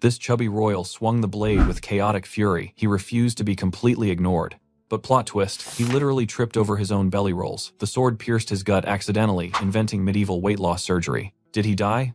This chubby royal swung the blade with chaotic fury. He refused to be completely ignored. But plot twist, he literally tripped over his own belly rolls. The sword pierced his gut accidentally, inventing medieval weight loss surgery. Did he die?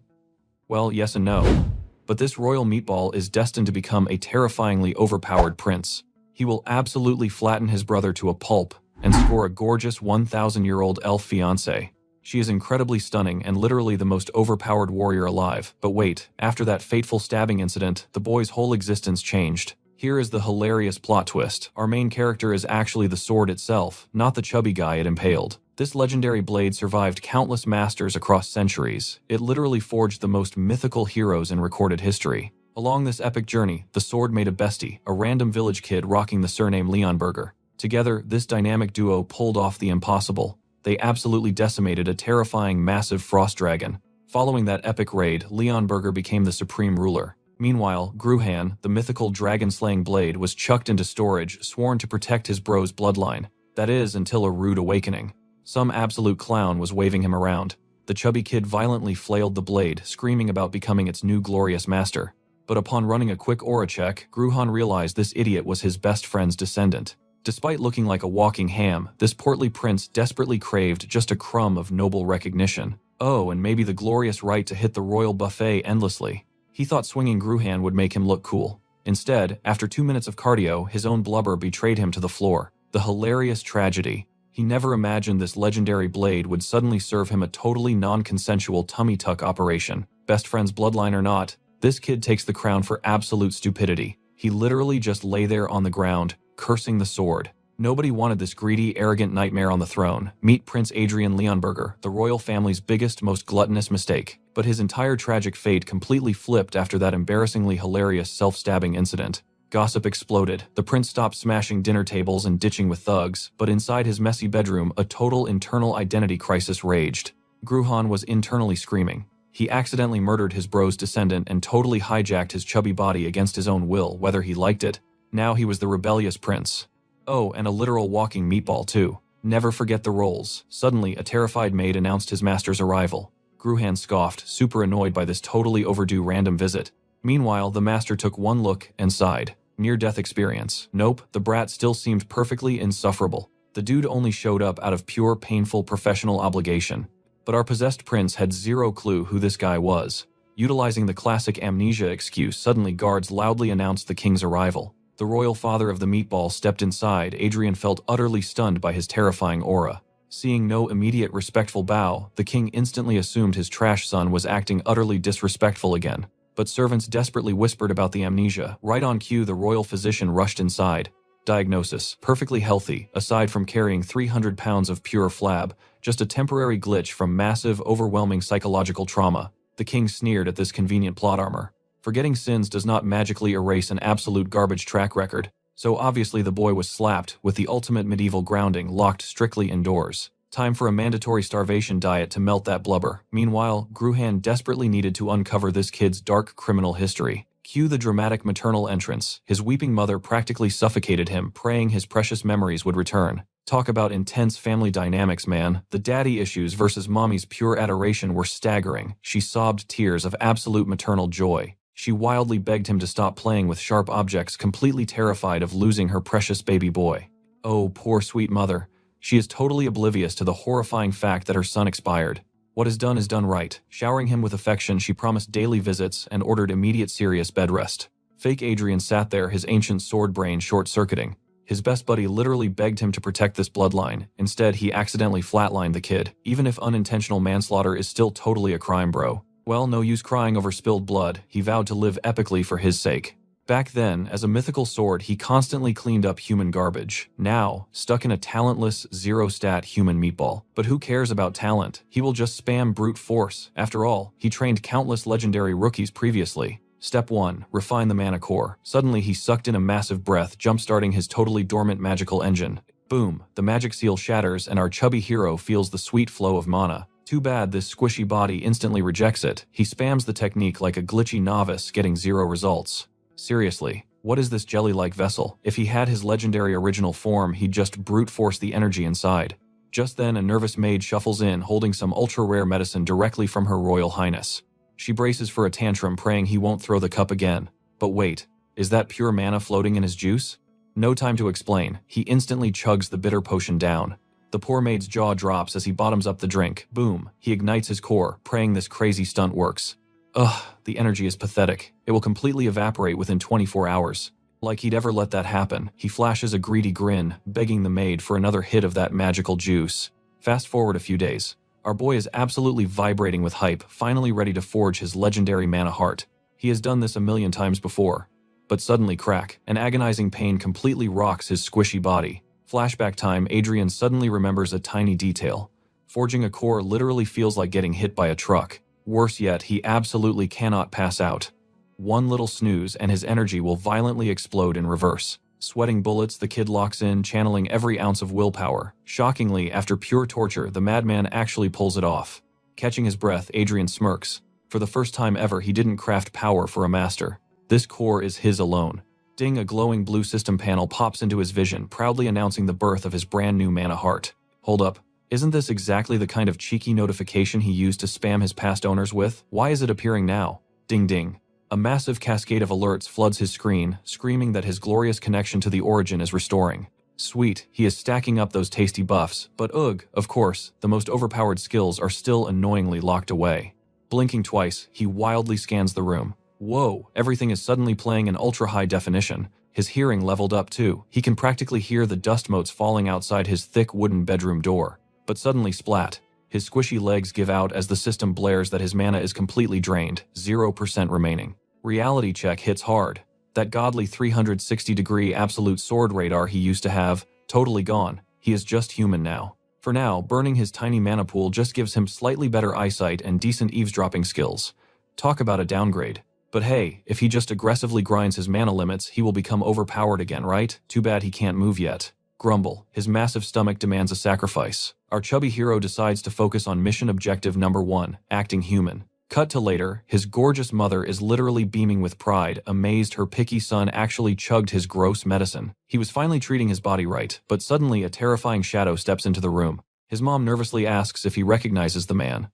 Well, yes and no. But this royal meatball is destined to become a terrifyingly overpowered prince. He will absolutely flatten his brother to a pulp and score a gorgeous 1,000-year-old elf fiancée. She is incredibly stunning and literally the most overpowered warrior alive. But wait, after that fateful stabbing incident, the boy's whole existence changed. Here is the hilarious plot twist. Our main character is actually the sword itself, not the chubby guy it impaled. This legendary blade survived countless masters across centuries. It literally forged the most mythical heroes in recorded history. Along this epic journey, the sword made a bestie, a random village kid rocking the surname Leonberger. Together, this dynamic duo pulled off the impossible. They absolutely decimated a terrifying massive frost dragon. Following that epic raid, Leonberger became the supreme ruler. Meanwhile, Gruhan, the mythical dragon-slaying blade, was chucked into storage, sworn to protect his bro's bloodline. That is, until a rude awakening. Some absolute clown was waving him around. The chubby kid violently flailed the blade, screaming about becoming its new glorious master. But upon running a quick aura check, Gruhan realized this idiot was his best friend's descendant. Despite looking like a walking ham, this portly prince desperately craved just a crumb of noble recognition. Oh, and maybe the glorious right to hit the royal buffet endlessly. He thought swinging Gruhan would make him look cool. Instead, after 2 minutes of cardio, his own blubber betrayed him to the floor. The hilarious tragedy. He never imagined this legendary blade would suddenly serve him a totally non-consensual tummy tuck operation. Best friend's bloodline or not, this kid takes the crown for absolute stupidity. He literally just lay there on the ground, cursing the sword. Nobody wanted this greedy, arrogant nightmare on the throne. Meet Prince Adrien Leonberger, the royal family's biggest, most gluttonous mistake. But his entire tragic fate completely flipped after that embarrassingly hilarious self-stabbing incident. Gossip exploded. The prince stopped smashing dinner tables and ditching with thugs, but inside his messy bedroom, a total internal identity crisis raged. Gruhan was internally screaming. He accidentally murdered his bro's descendant and totally hijacked his chubby body against his own will, whether he liked it. Now he was the rebellious prince. Oh, and a literal walking meatball too. Never forget the roles. Suddenly, a terrified maid announced his master's arrival. Gruhan scoffed, super annoyed by this totally overdue random visit. Meanwhile, the master took one look and sighed. Near-death experience. Nope, the brat still seemed perfectly insufferable. The dude only showed up out of pure, painful professional obligation. But our possessed prince had zero clue who this guy was. Utilizing the classic amnesia excuse, suddenly guards loudly announced the king's arrival. The royal father of the meatball stepped inside. Adrien felt utterly stunned by his terrifying aura. Seeing no immediate respectful bow, the king instantly assumed his trash son was acting utterly disrespectful again. But servants desperately whispered about the amnesia. Right on cue, the royal physician rushed inside. Diagnosis: perfectly healthy, aside from carrying 300 pounds of pure flab, just a temporary glitch from massive, overwhelming psychological trauma. The king sneered at this convenient plot armor. Forgetting sins does not magically erase an absolute garbage track record. So obviously the boy was slapped, with the ultimate medieval grounding locked strictly indoors. Time for a mandatory starvation diet to melt that blubber. Meanwhile, Gruhan desperately needed to uncover this kid's dark criminal history. Cue the dramatic maternal entrance. His weeping mother practically suffocated him, praying his precious memories would return. Talk about intense family dynamics, man. The daddy issues versus mommy's pure adoration were staggering. She sobbed tears of absolute maternal joy. She wildly begged him to stop playing with sharp objects, completely terrified of losing her precious baby boy. Oh, poor sweet mother. She is totally oblivious to the horrifying fact that her son expired. What is done right. Showering him with affection, she promised daily visits and ordered immediate serious bed rest. Fake Adrien sat there, his ancient sword brain short-circuiting. His best buddy literally begged him to protect this bloodline. Instead, he accidentally flatlined the kid. Even if unintentional manslaughter is still totally a crime, bro. Well, no use crying over spilled blood. He vowed to live epically for his sake. Back then, as a mythical sword, he constantly cleaned up human garbage. Now, stuck in a talentless, zero-stat human meatball. But who cares about talent? He will just spam brute force. After all, he trained countless legendary rookies previously. Step 1. Refine the mana core. Suddenly, he sucked in a massive breath, jump-starting his totally dormant magical engine. Boom! The magic seal shatters, and our chubby hero feels the sweet flow of mana. Too bad this squishy body instantly rejects it. He spams the technique like a glitchy novice, getting 0 results. Seriously, what is this jelly-like vessel? If he had his legendary original form, he'd just brute force the energy inside. Just then, a nervous maid shuffles in, holding some ultra-rare medicine directly from Her Royal Highness. She braces for a tantrum, praying he won't throw the cup again. But wait, is that pure mana floating in his juice? No time to explain, he instantly chugs the bitter potion down. The poor maid's jaw drops as he bottoms up the drink. Boom, he ignites his core, praying this crazy stunt works. Ugh, the energy is pathetic. It will completely evaporate within 24 hours. Like he'd ever let that happen, he flashes a greedy grin, begging the maid for another hit of that magical juice. Fast forward a few days. Our boy is absolutely vibrating with hype, finally ready to forge his legendary mana heart. He has done this a million times before. But suddenly crack, an agonizing pain completely rocks his squishy body. Flashback time, Adrien suddenly remembers a tiny detail. Forging a core literally feels like getting hit by a truck. Worse yet, he absolutely cannot pass out. One little snooze and his energy will violently explode in reverse. Sweating bullets, the kid locks in, channeling every ounce of willpower. Shockingly, after pure torture, the madman actually pulls it off. Catching his breath, Adrien smirks. For the first time ever, he didn't craft power for a master. This core is his alone. Ding, a glowing blue system panel pops into his vision, proudly announcing the birth of his brand new mana heart. Hold up. Isn't this exactly the kind of cheeky notification he used to spam his past owners with? Why is it appearing now? Ding ding. A massive cascade of alerts floods his screen, screaming that his glorious connection to the origin is restoring. Sweet, he is stacking up those tasty buffs, but ugh, of course, the most overpowered skills are still annoyingly locked away. Blinking twice, he wildly scans the room. Whoa, everything is suddenly playing in ultra-high definition. His hearing leveled up too. He can practically hear the dust motes falling outside his thick wooden bedroom door. But suddenly splat. His squishy legs give out as the system blares that his mana is completely drained, 0% remaining. Reality check hits hard. That godly 360-degree absolute sword radar he used to have, totally gone. He is just human now. For now, burning his tiny mana pool just gives him slightly better eyesight and decent eavesdropping skills. Talk about a downgrade. But hey, if he just aggressively grinds his mana limits, he will become overpowered again, right? Too bad he can't move yet. Grumble. His massive stomach demands a sacrifice. Our chubby hero decides to focus on mission objective number 1, acting human. Cut to later, his gorgeous mother is literally beaming with pride, amazed her picky son actually chugged his gross medicine. He was finally treating his body right, but suddenly a terrifying shadow steps into the room. His mom nervously asks if he recognizes the man.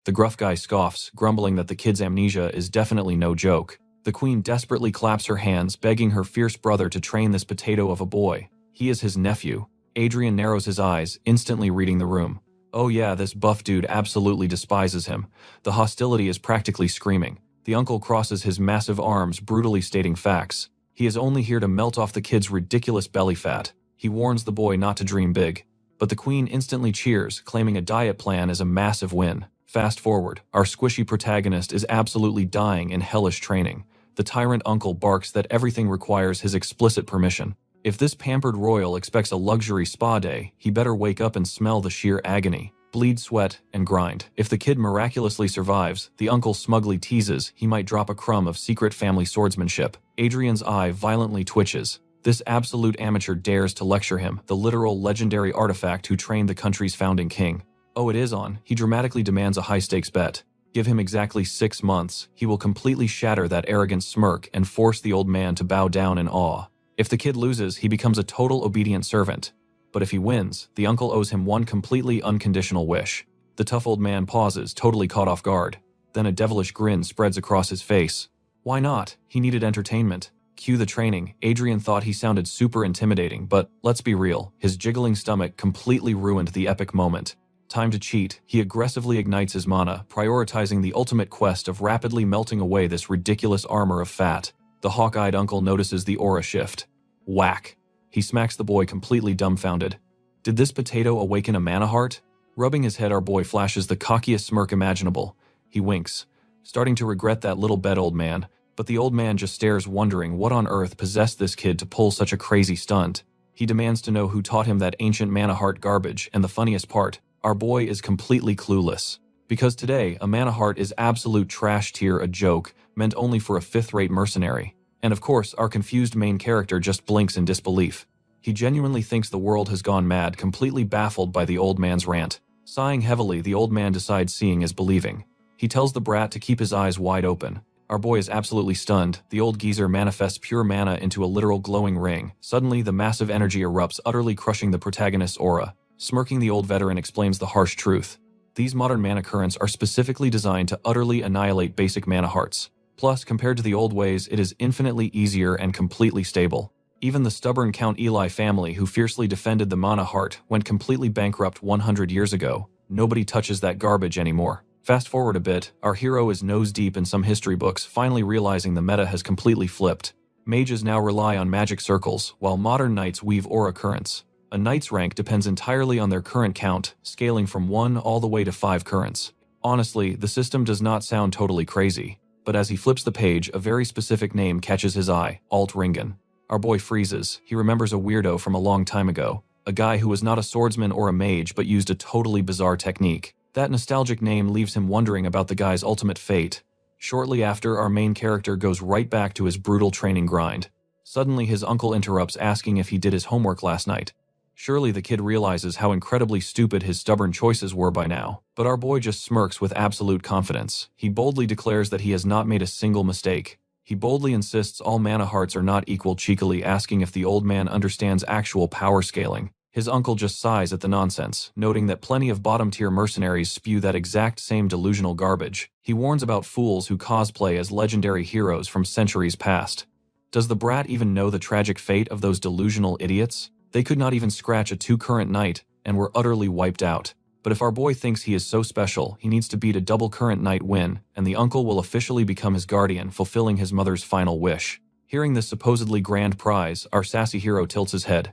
The gruff guy scoffs, grumbling that the kid's amnesia is definitely no joke. The queen desperately claps her hands, begging her fierce brother to train this potato of a boy. He is his nephew. Adrien narrows his eyes, instantly reading the room. Oh yeah, this buff dude absolutely despises him. The hostility is practically screaming. The uncle crosses his massive arms, brutally stating facts. He is only here to melt off the kid's ridiculous belly fat. He warns the boy not to dream big. But the queen instantly cheers, claiming a diet plan is a massive win. Fast forward, our squishy protagonist is absolutely dying in hellish training. The tyrant uncle barks that everything requires his explicit permission. If this pampered royal expects a luxury spa day, he better wake up and smell the sheer agony. Bleed, sweat, and grind. If the kid miraculously survives, the uncle smugly teases he might drop a crumb of secret family swordsmanship. Adrien's eye violently twitches. This absolute amateur dares to lecture him, the literal legendary artifact who trained the country's founding king. Oh, it is on. He dramatically demands a high-stakes bet. Give him exactly 6 months. He will completely shatter that arrogant smirk and force the old man to bow down in awe. If the kid loses, he becomes a total obedient servant. But if he wins, the uncle owes him one completely unconditional wish. The tough old man pauses, totally caught off guard. Then a devilish grin spreads across his face. Why not? He needed entertainment. Cue the training. Adrien thought he sounded super intimidating, but let's be real, his jiggling stomach completely ruined the epic moment. Time to cheat. He aggressively ignites his mana, prioritizing the ultimate quest of rapidly melting away this ridiculous armor of fat. The hawk-eyed uncle notices the aura shift. Whack. He smacks the boy completely dumbfounded. Did this potato awaken a mana heart? Rubbing his head, our boy flashes the cockiest smirk imaginable. He winks, starting to regret that little bet, old man. But the old man just stares, wondering what on earth possessed this kid to pull such a crazy stunt. He demands to know who taught him that ancient mana heart garbage, and the funniest part, our boy is completely clueless. Because today, a mana heart is absolute trash tier, a joke, meant only for a fifth-rate mercenary. And of course, our confused main character just blinks in disbelief. He genuinely thinks the world has gone mad, completely baffled by the old man's rant. Sighing heavily, the old man decides seeing is believing. He tells the brat to keep his eyes wide open. Our boy is absolutely stunned. The old geezer manifests pure mana into a literal glowing ring. Suddenly, the massive energy erupts, utterly crushing the protagonist's aura. Smirking, the old veteran explains the harsh truth. These modern mana currents are specifically designed to utterly annihilate basic mana hearts. Plus, compared to the old ways, it is infinitely easier and completely stable. Even the stubborn Count Eli family who fiercely defended the mana heart went completely bankrupt 100 years ago. Nobody touches that garbage anymore. Fast forward a bit, our hero is nose deep in some history books, finally realizing the meta has completely flipped. Mages now rely on magic circles, while modern knights weave aura currents. A knight's rank depends entirely on their current count, scaling from 1 all the way to 5 currents. Honestly, the system does not sound totally crazy, but as he flips the page, a very specific name catches his eye: Alt Ringen. Our boy freezes. He remembers a weirdo from a long time ago, a guy who was not a swordsman or a mage but used a totally bizarre technique. That nostalgic name leaves him wondering about the guy's ultimate fate. Shortly after, our main character goes right back to his brutal training grind. Suddenly, his uncle interrupts, asking if he did his homework last night. Surely the kid realizes how incredibly stupid his stubborn choices were by now. But our boy just smirks with absolute confidence. He boldly declares that he has not made a single mistake. He boldly insists all mana hearts are not equal, cheekily asking if the old man understands actual power scaling. His uncle just sighs at the nonsense, noting that plenty of bottom-tier mercenaries spew that exact same delusional garbage. He warns about fools who cosplay as legendary heroes from centuries past. Does the brat even know the tragic fate of those delusional idiots? They could not even scratch a 2-current knight, and were utterly wiped out. But if our boy thinks he is so special, he needs to beat a double-current knight win, and the uncle will officially become his guardian, fulfilling his mother's final wish. Hearing this supposedly grand prize, our sassy hero tilts his head.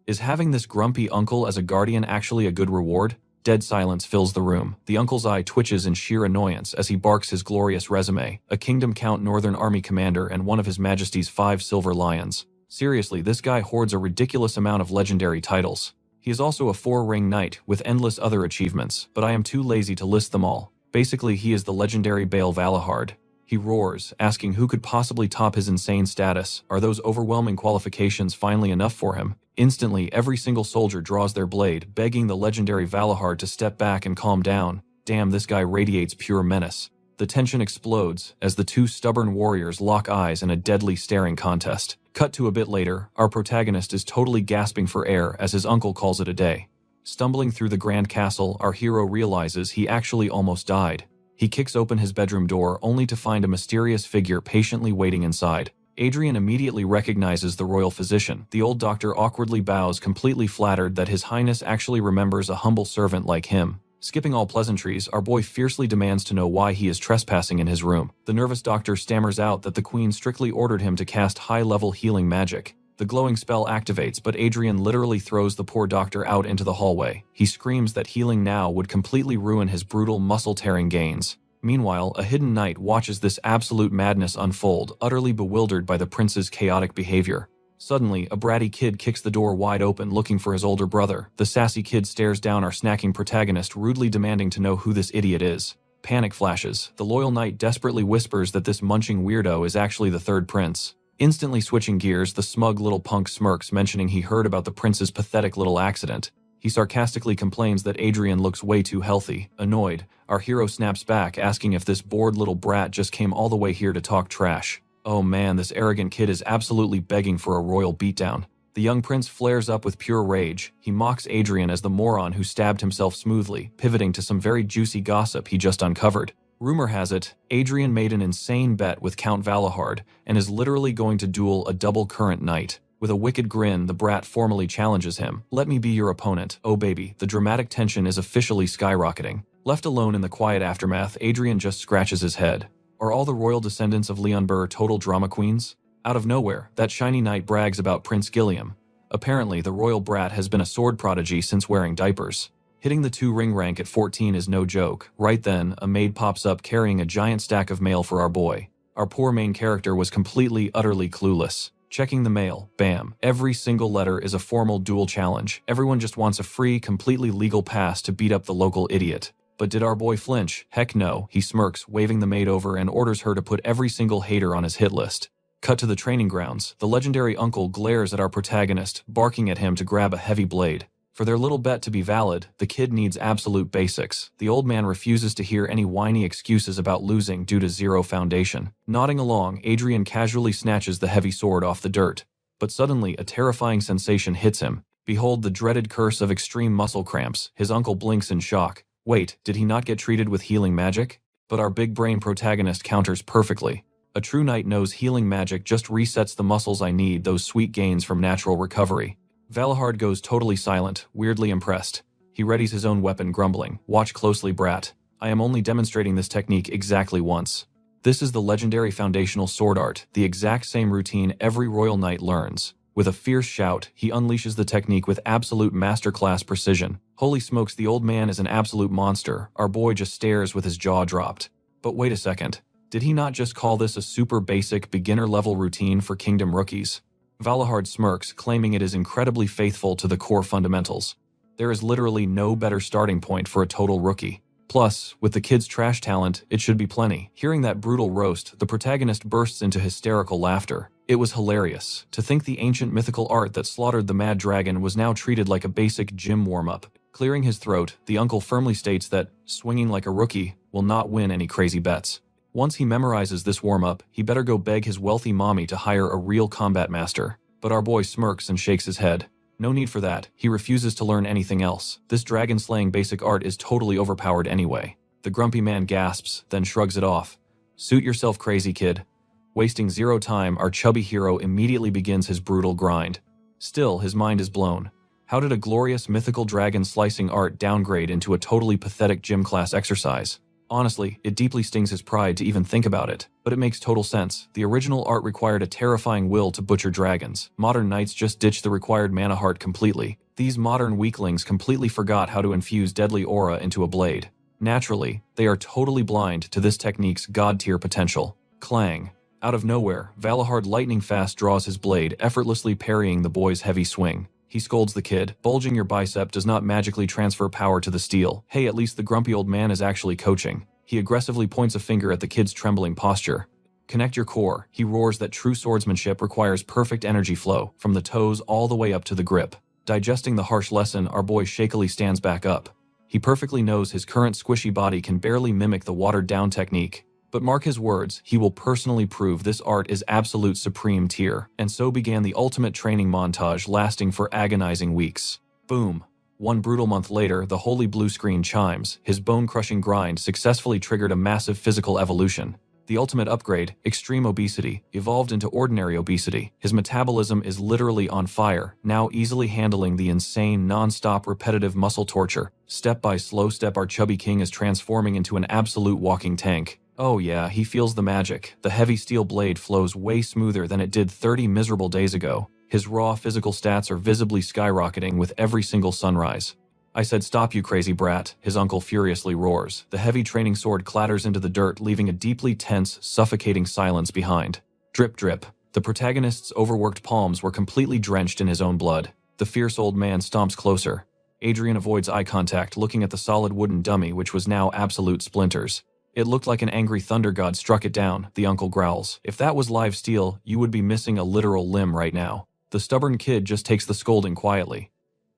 Is having this grumpy uncle as a guardian actually a good reward? Dead silence fills the room. The uncle's eye twitches in sheer annoyance as he barks his glorious resume: a Kingdom Count Northern Army commander and one of His Majesty's 5 silver lions. Seriously, this guy hoards a ridiculous amount of legendary titles. He is also a 4-ring knight with endless other achievements, but I am too lazy to list them all. Basically, he is the legendary Baal Valahard. He roars, asking who could possibly top his insane status. Are those overwhelming qualifications finally enough for him? Instantly, every single soldier draws their blade, begging the legendary Valahard to step back and calm down. Damn, this guy radiates pure menace. The tension explodes as the two stubborn warriors lock eyes in a deadly staring contest. Cut to a bit later, our protagonist is totally gasping for air as his uncle calls it a day. Stumbling through the grand castle, our hero realizes he actually almost died. He kicks open his bedroom door only to find a mysterious figure patiently waiting inside. Adrien immediately recognizes the royal physician. The old doctor awkwardly bows, completely flattered that His Highness actually remembers a humble servant like him. Skipping all pleasantries, our boy fiercely demands to know why he is trespassing in his room. The nervous doctor stammers out that the queen strictly ordered him to cast high-level healing magic. The glowing spell activates, but Adrien literally throws the poor doctor out into the hallway. He screams that healing now would completely ruin his brutal muscle-tearing gains. Meanwhile, a hidden knight watches this absolute madness unfold, utterly bewildered by the prince's chaotic behavior. Suddenly, a bratty kid kicks the door wide open looking for his older brother. The sassy kid stares down our snacking protagonist, rudely demanding to know who this idiot is. Panic flashes. The loyal knight desperately whispers that this munching weirdo is actually the third prince. Instantly switching gears, the smug little punk smirks, mentioning he heard about the prince's pathetic little accident. He sarcastically complains that Adrien looks way too healthy. Annoyed, our hero snaps back, asking if this bored little brat just came all the way here to talk trash. Oh man, this arrogant kid is absolutely begging for a royal beatdown. The young prince flares up with pure rage. He mocks Adrien as the moron who stabbed himself smoothly, pivoting to some very juicy gossip he just uncovered. Rumor has it, Adrien made an insane bet with Count Valahard and is literally going to duel a double-current knight. With a wicked grin, the brat formally challenges him. Let me be your opponent. Oh baby, the dramatic tension is officially skyrocketing. Left alone in the quiet aftermath, Adrien just scratches his head. Are all the royal descendants of Leonberger total drama queens? Out of nowhere, that shiny knight brags about Prince Gilliam. Apparently, the royal brat has been a sword prodigy since wearing diapers. Hitting the 2-ring rank at 14 is no joke. Right then, a maid pops up carrying a giant stack of mail for our boy. Our poor main character was completely, utterly clueless. Checking the mail, bam. Every single letter is a formal duel challenge. Everyone just wants a free, completely legal pass to beat up the local idiot. But did our boy flinch? Heck no. He smirks, waving the maid over, and orders her to put every single hater on his hit list. Cut to the training grounds. The legendary uncle glares at our protagonist, barking at him to grab a heavy blade. For their little bet to be valid, the kid needs absolute basics. The old man refuses to hear any whiny excuses about losing due to zero foundation. Nodding along, Adrien casually snatches the heavy sword off the dirt. But suddenly, a terrifying sensation hits him. Behold the dreaded curse of extreme muscle cramps. His uncle blinks in shock. Wait, did he not get treated with healing magic? But our big brain protagonist counters perfectly. A true knight knows healing magic just resets the muscles I need, those sweet gains from natural recovery. Valahard goes totally silent, weirdly impressed. He readies his own weapon, grumbling, "Watch closely, brat. I am only demonstrating this technique exactly once." This is the legendary foundational sword art, the exact same routine every royal knight learns. With a fierce shout, he unleashes the technique with absolute masterclass precision. Holy smokes, the old man is an absolute monster. Our boy just stares with his jaw dropped. But wait a second. Did he not just call this a super basic, beginner-level routine for Kingdom rookies? Valahard smirks, claiming it is incredibly faithful to the core fundamentals. There is literally no better starting point for a total rookie. Plus, with the kid's trash talent, it should be plenty. Hearing that brutal roast, the protagonist bursts into hysterical laughter. It was hilarious. To think the ancient mythical art that slaughtered the mad dragon was now treated like a basic gym warm-up. Clearing his throat, the uncle firmly states that, swinging like a rookie, will not win any crazy bets. Once he memorizes this warm-up, he better go beg his wealthy mommy to hire a real combat master. But our boy smirks and shakes his head. No need for that, he refuses to learn anything else. This dragon-slaying basic art is totally overpowered anyway. The grumpy man gasps, then shrugs it off. Suit yourself, crazy kid. Wasting zero time, our chubby hero immediately begins his brutal grind. Still, his mind is blown. How did a glorious mythical dragon-slicing art downgrade into a totally pathetic gym class exercise? Honestly, it deeply stings his pride to even think about it, but it makes total sense. The original art required a terrifying will to butcher dragons. Modern knights just ditched the required mana heart completely. These modern weaklings completely forgot how to infuse deadly aura into a blade. Naturally, they are totally blind to this technique's god-tier potential. Clang. Out of nowhere, Valahard lightning-fast draws his blade, effortlessly parrying the boy's heavy swing. He scolds the kid. Bulging your bicep does not magically transfer power to the steel. Hey, at least the grumpy old man is actually coaching. He aggressively points a finger at the kid's trembling posture. Connect your core. He roars that true swordsmanship requires perfect energy flow, from the toes all the way up to the grip. Digesting the harsh lesson, our boy shakily stands back up. He perfectly knows his current squishy body can barely mimic the watered-down technique. But mark his words, he will personally prove this art is absolute supreme tier. And so began the ultimate training montage lasting for agonizing weeks. Boom. One brutal month later, the holy blue screen chimes. His bone-crushing grind successfully triggered a massive physical evolution. The ultimate upgrade, extreme obesity, evolved into ordinary obesity. His metabolism is literally on fire, now easily handling the insane, non-stop repetitive muscle torture. Step by slow step, our chubby king is transforming into an absolute walking tank. Oh yeah, he feels the magic. The heavy steel blade flows way smoother than it did 30 miserable days ago. His raw physical stats are visibly skyrocketing with every single sunrise. I said, "Stop, you crazy brat," his uncle furiously roars. The heavy training sword clatters into the dirt, leaving a deeply tense, suffocating silence behind. Drip drip. The protagonist's overworked palms were completely drenched in his own blood. The fierce old man stomps closer. Adrien avoids eye contact, looking at the solid wooden dummy, which was now absolute splinters. "It looked like an angry thunder god struck it down," the uncle growls. "If that was live steel, you would be missing a literal limb right now." The stubborn kid just takes the scolding quietly.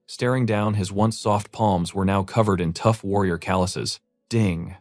Staring down, his once soft palms were now covered in tough warrior calluses. Ding.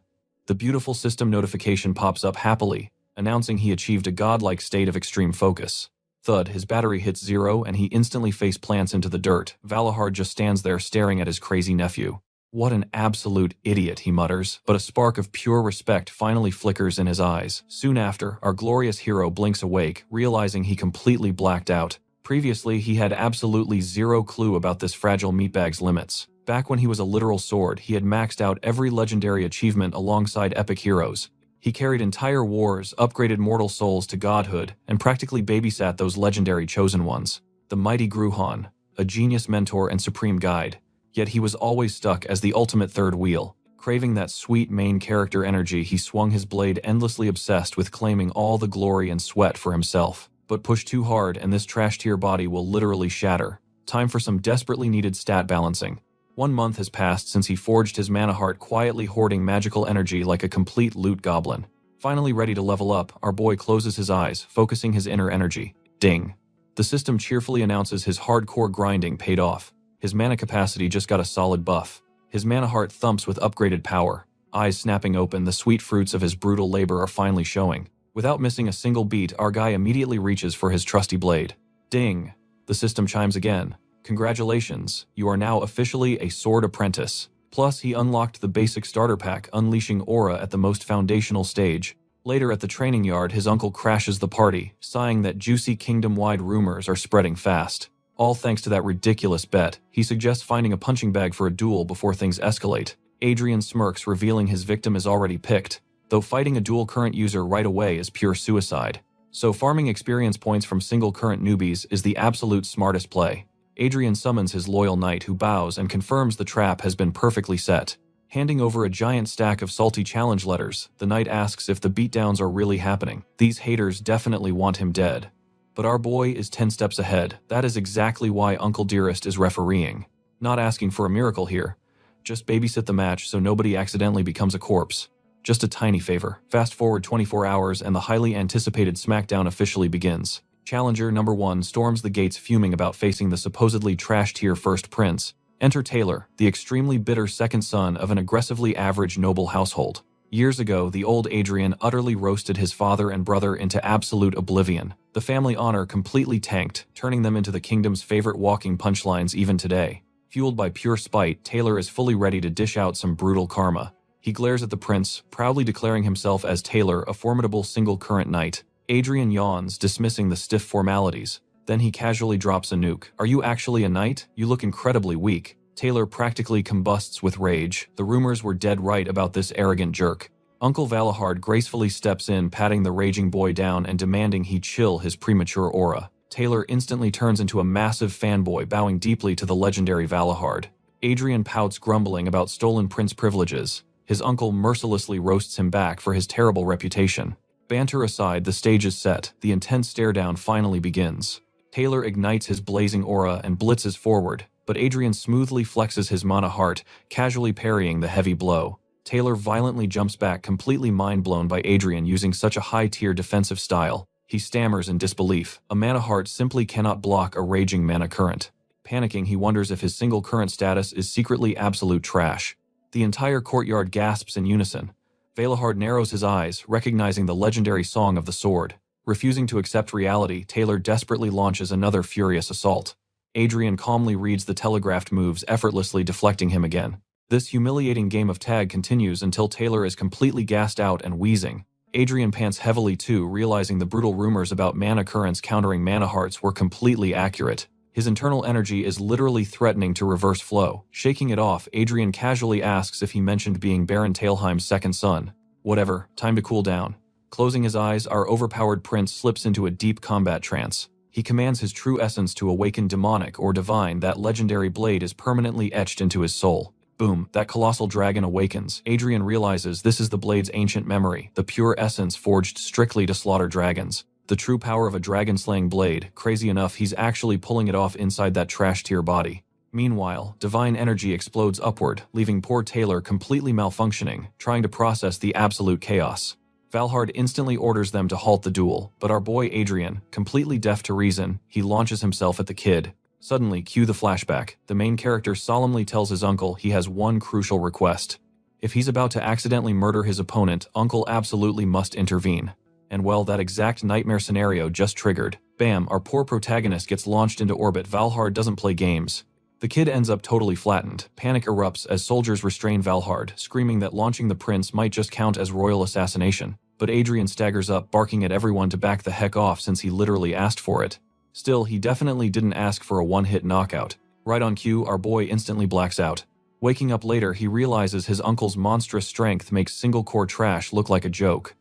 The beautiful system notification pops up happily, announcing he achieved a godlike state of extreme focus. Thud, his battery hits zero and he instantly face plants into the dirt. Valahard just stands there staring at his crazy nephew. "What an absolute idiot," he mutters, but a spark of pure respect finally flickers in his eyes. Soon after, our glorious hero blinks awake, realizing he completely blacked out. Previously, he had absolutely zero clue about this fragile meatbag's limits. Back when he was a literal sword, he had maxed out every legendary achievement alongside epic heroes. He carried entire wars, upgraded mortal souls to godhood, and practically babysat those legendary chosen ones. The mighty Gruhan, a genius mentor and supreme guide. Yet he was always stuck as the ultimate third wheel. Craving that sweet main character energy, he swung his blade, endlessly obsessed with claiming all the glory and sweat for himself. But push too hard and this trash-tier body will literally shatter. Time for some desperately needed stat balancing. 1 month has passed since he forged his mana heart, quietly hoarding magical energy like a complete loot goblin. Finally ready to level up, our boy closes his eyes, focusing his inner energy. Ding. The system cheerfully announces his hardcore grinding paid off. His mana capacity just got a solid buff. His mana heart thumps with upgraded power. Eyes snapping open, the sweet fruits of his brutal labor are finally showing. Without missing a single beat, our guy immediately reaches for his trusty blade. Ding! The system chimes again. "Congratulations, you are now officially a sword apprentice." Plus, he unlocked the basic starter pack, unleashing aura at the most foundational stage. Later at the training yard, his uncle crashes the party, sighing that juicy kingdom-wide rumors are spreading fast. All thanks to that ridiculous bet. He suggests finding a punching bag for a duel before things escalate. Adrien smirks, revealing his victim is already picked, though fighting a dual current user right away is pure suicide. So farming experience points from single current newbies is the absolute smartest play. Adrien summons his loyal knight, who bows and confirms the trap has been perfectly set. Handing over a giant stack of salty challenge letters, the knight asks if the beatdowns are really happening. These haters definitely want him dead. But our boy is 10 steps ahead. That is exactly why Uncle Dearest is refereeing. Not asking for a miracle here. Just babysit the match so nobody accidentally becomes a corpse. Just a tiny favor. Fast forward 24 hours and the highly anticipated SmackDown officially begins. Challenger number 1 storms the gates, fuming about facing the supposedly trash-tier first prince. Enter Taylor, the extremely bitter second son of an aggressively average noble household. Years ago, the old Adrien utterly roasted his father and brother into absolute oblivion. The family honor completely tanked, turning them into the kingdom's favorite walking punchlines even today. Fueled by pure spite, Taylor is fully ready to dish out some brutal karma. He glares at the prince, proudly declaring himself as Taylor, a formidable single-current knight. Adrien yawns, dismissing the stiff formalities. Then he casually drops a nuke. "Are you actually a knight? You look incredibly weak." Taylor practically combusts with rage. The rumors were dead right about this arrogant jerk. Uncle Valahard gracefully steps in, patting the raging boy down and demanding he chill his premature aura. Taylor instantly turns into a massive fanboy, bowing deeply to the legendary Valahard. Adrien pouts, grumbling about stolen prince privileges. His uncle mercilessly roasts him back for his terrible reputation. Banter aside, the stage is set. The intense stare-down finally begins. Taylor ignites his blazing aura and blitzes forward, but Adrien smoothly flexes his mana heart, casually parrying the heavy blow. Taylor violently jumps back, completely mind-blown by Adrien using such a high-tier defensive style. He stammers in disbelief. A mana heart simply cannot block a raging mana current. Panicking, he wonders if his single current status is secretly absolute trash. The entire courtyard gasps in unison. Valahard narrows his eyes, recognizing the legendary Song of the Sword. Refusing to accept reality, Taylor desperately launches another furious assault. Adrien calmly reads the telegraphed moves, effortlessly deflecting him again. This humiliating game of tag continues until Taylor is completely gassed out and wheezing. Adrien pants heavily too, realizing the brutal rumors about mana currents countering mana hearts were completely accurate. His internal energy is literally threatening to reverse flow. Shaking it off, Adrien casually asks if he mentioned being Baron Talheim's second son. Whatever, time to cool down. Closing his eyes, our overpowered prince slips into a deep combat trance. He commands his true essence to awaken demonic or divine. That legendary blade is permanently etched into his soul. Boom, that colossal dragon awakens. Adrien realizes this is the blade's ancient memory, the pure essence forged strictly to slaughter dragons. The true power of a dragon-slaying blade. Crazy enough, he's actually pulling it off inside that trash-tier body. Meanwhile, divine energy explodes upward, leaving poor Taylor completely malfunctioning, trying to process the absolute chaos. Valhard instantly orders them to halt the duel, but our boy Adrien, completely deaf to reason, he launches himself at the kid. Suddenly, cue the flashback. The main character solemnly tells his uncle he has one crucial request. If he's about to accidentally murder his opponent, Uncle absolutely must intervene. And well, that exact nightmare scenario just triggered. Bam, our poor protagonist gets launched into orbit. Valhard doesn't play games. The kid ends up totally flattened. Panic erupts as soldiers restrain Valhard, screaming that launching the prince might just count as royal assassination. But Adrien staggers up, barking at everyone to back the heck off since he literally asked for it. Still, he definitely didn't ask for a one-hit knockout. Right on cue, our boy instantly blacks out. Waking up later, he realizes his uncle's monstrous strength makes single-core trash look like a joke.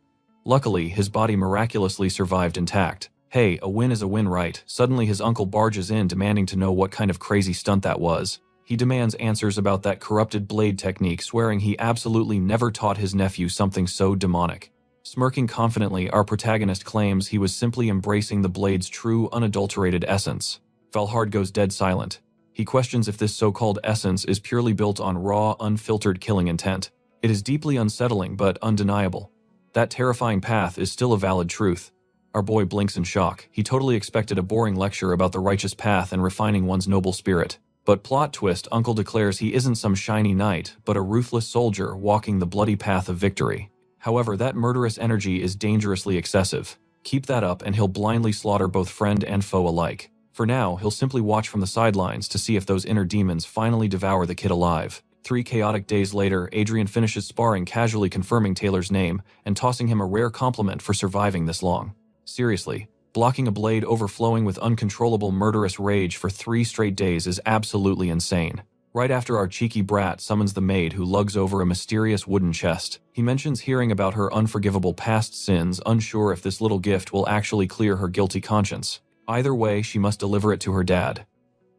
Luckily, his body miraculously survived intact. Hey, a win is a win, right? Suddenly his uncle barges in, demanding to know what kind of crazy stunt that was. He demands answers about that corrupted blade technique, swearing he absolutely never taught his nephew something so demonic. Smirking confidently, our protagonist claims he was simply embracing the blade's true, unadulterated essence. Valhard goes dead silent. He questions if this so-called essence is purely built on raw, unfiltered killing intent. It is deeply unsettling but undeniable. That terrifying path is still a valid truth. Our boy blinks in shock. He totally expected a boring lecture about the righteous path and refining one's noble spirit. But plot twist, Uncle declares he isn't some shiny knight, but a ruthless soldier walking the bloody path of victory. However, that murderous energy is dangerously excessive. Keep that up and he'll blindly slaughter both friend and foe alike. For now, he'll simply watch from the sidelines to see if those inner demons finally devour the kid alive. 3 chaotic days later, Adrien finishes sparring, casually confirming Taylor's name and tossing him a rare compliment for surviving this long. Seriously, blocking a blade overflowing with uncontrollable murderous rage for 3 straight days is absolutely insane. Right after our cheeky brat summons the maid who lugs over a mysterious wooden chest, he mentions hearing about her unforgivable past sins, unsure if this little gift will actually clear her guilty conscience. Either way, she must deliver it to her dad.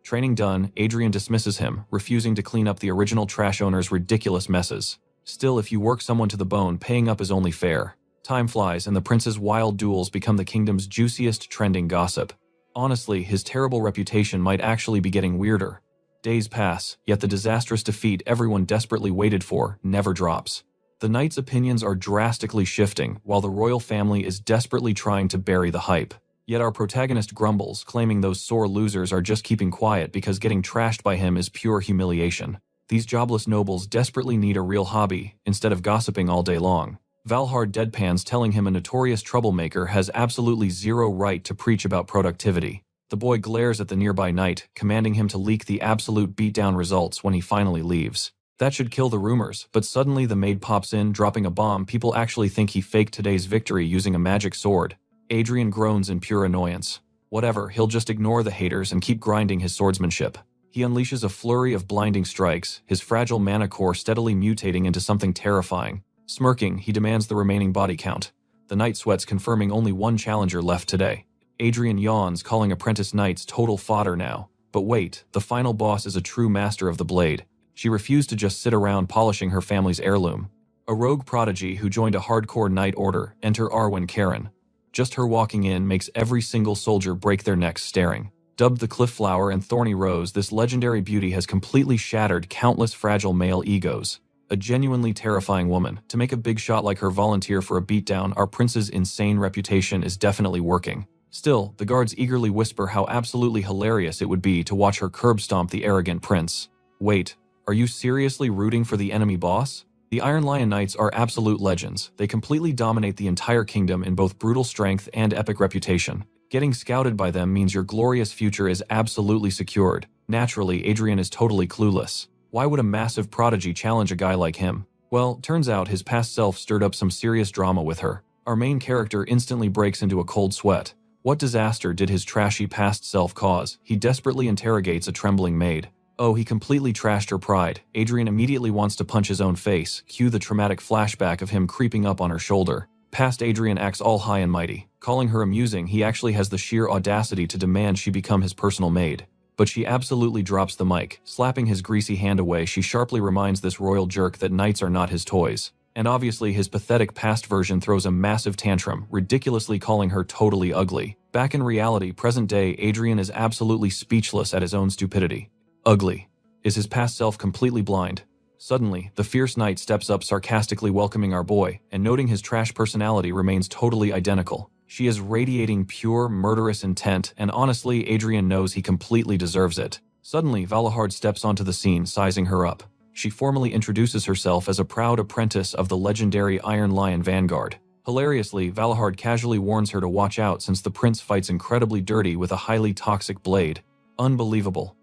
Training done, Adrien dismisses him, refusing to clean up the original trash owner's ridiculous messes. Still, if you work someone to the bone, paying up is only fair. Time flies, and the prince's wild duels become the kingdom's juiciest trending gossip. Honestly, his terrible reputation might actually be getting weirder. Days pass, yet the disastrous defeat everyone desperately waited for never drops. The knights' opinions are drastically shifting, while the royal family is desperately trying to bury the hype. Yet our protagonist grumbles, claiming those sore losers are just keeping quiet because getting trashed by him is pure humiliation. These jobless nobles desperately need a real hobby, instead of gossiping all day long. Valhard deadpans, telling him a notorious troublemaker has absolutely zero right to preach about productivity. The boy glares at the nearby knight, commanding him to leak the absolute beatdown results when he finally leaves. That should kill the rumors, but suddenly the maid pops in, dropping a bomb. People actually think he faked today's victory using a magic sword. Adrien groans in pure annoyance. Whatever, he'll just ignore the haters and keep grinding his swordsmanship. He unleashes a flurry of blinding strikes, his fragile mana core steadily mutating into something terrifying. Smirking, he demands the remaining body count. The knight sweats, confirming only one challenger left today. Adrien yawns, calling apprentice knights total fodder now. But wait, the final boss is a true master of the blade. She refused to just sit around polishing her family's heirloom. A rogue prodigy who joined a hardcore knight order, enter Arwen Karen. Just her walking in makes every single soldier break their necks staring. Dubbed the Cliff Flower and Thorny Rose, this legendary beauty has completely shattered countless fragile male egos. A genuinely terrifying woman. To make a big shot like her volunteer for a beatdown, our prince's insane reputation is definitely working. Still, the guards eagerly whisper how absolutely hilarious it would be to watch her curb stomp the arrogant prince. Wait, are you seriously rooting for the enemy boss? The Iron Lion Knights are absolute legends. They completely dominate the entire kingdom in both brutal strength and epic reputation. Getting scouted by them means your glorious future is absolutely secured. Naturally, Adrien is totally clueless. Why would a massive prodigy challenge a guy like him? Well, turns out his past self stirred up some serious drama with her. Our main character instantly breaks into a cold sweat. What disaster did his trashy past self cause? He desperately interrogates a trembling maid. Oh, he completely trashed her pride. Adrien immediately wants to punch his own face. Cue the traumatic flashback of him creeping up on her shoulder. Past Adrien acts all high and mighty. Calling her amusing, he actually has the sheer audacity to demand she become his personal maid. But she absolutely drops the mic. Slapping his greasy hand away, she sharply reminds this royal jerk that knights are not his toys. And obviously his pathetic past version throws a massive tantrum, ridiculously calling her totally ugly. Back in reality, present day, Adrien is absolutely speechless at his own stupidity. Ugly. Is his past self completely blind? Suddenly, the fierce knight steps up, sarcastically welcoming our boy, and noting his trash personality remains totally identical. She is radiating pure, murderous intent, and honestly, Adrien knows he completely deserves it. Suddenly, Valahard steps onto the scene, sizing her up. She formally introduces herself as a proud apprentice of the legendary Iron Lion Vanguard. Hilariously, Valahard casually warns her to watch out since the prince fights incredibly dirty with a highly toxic blade. Unbelievable.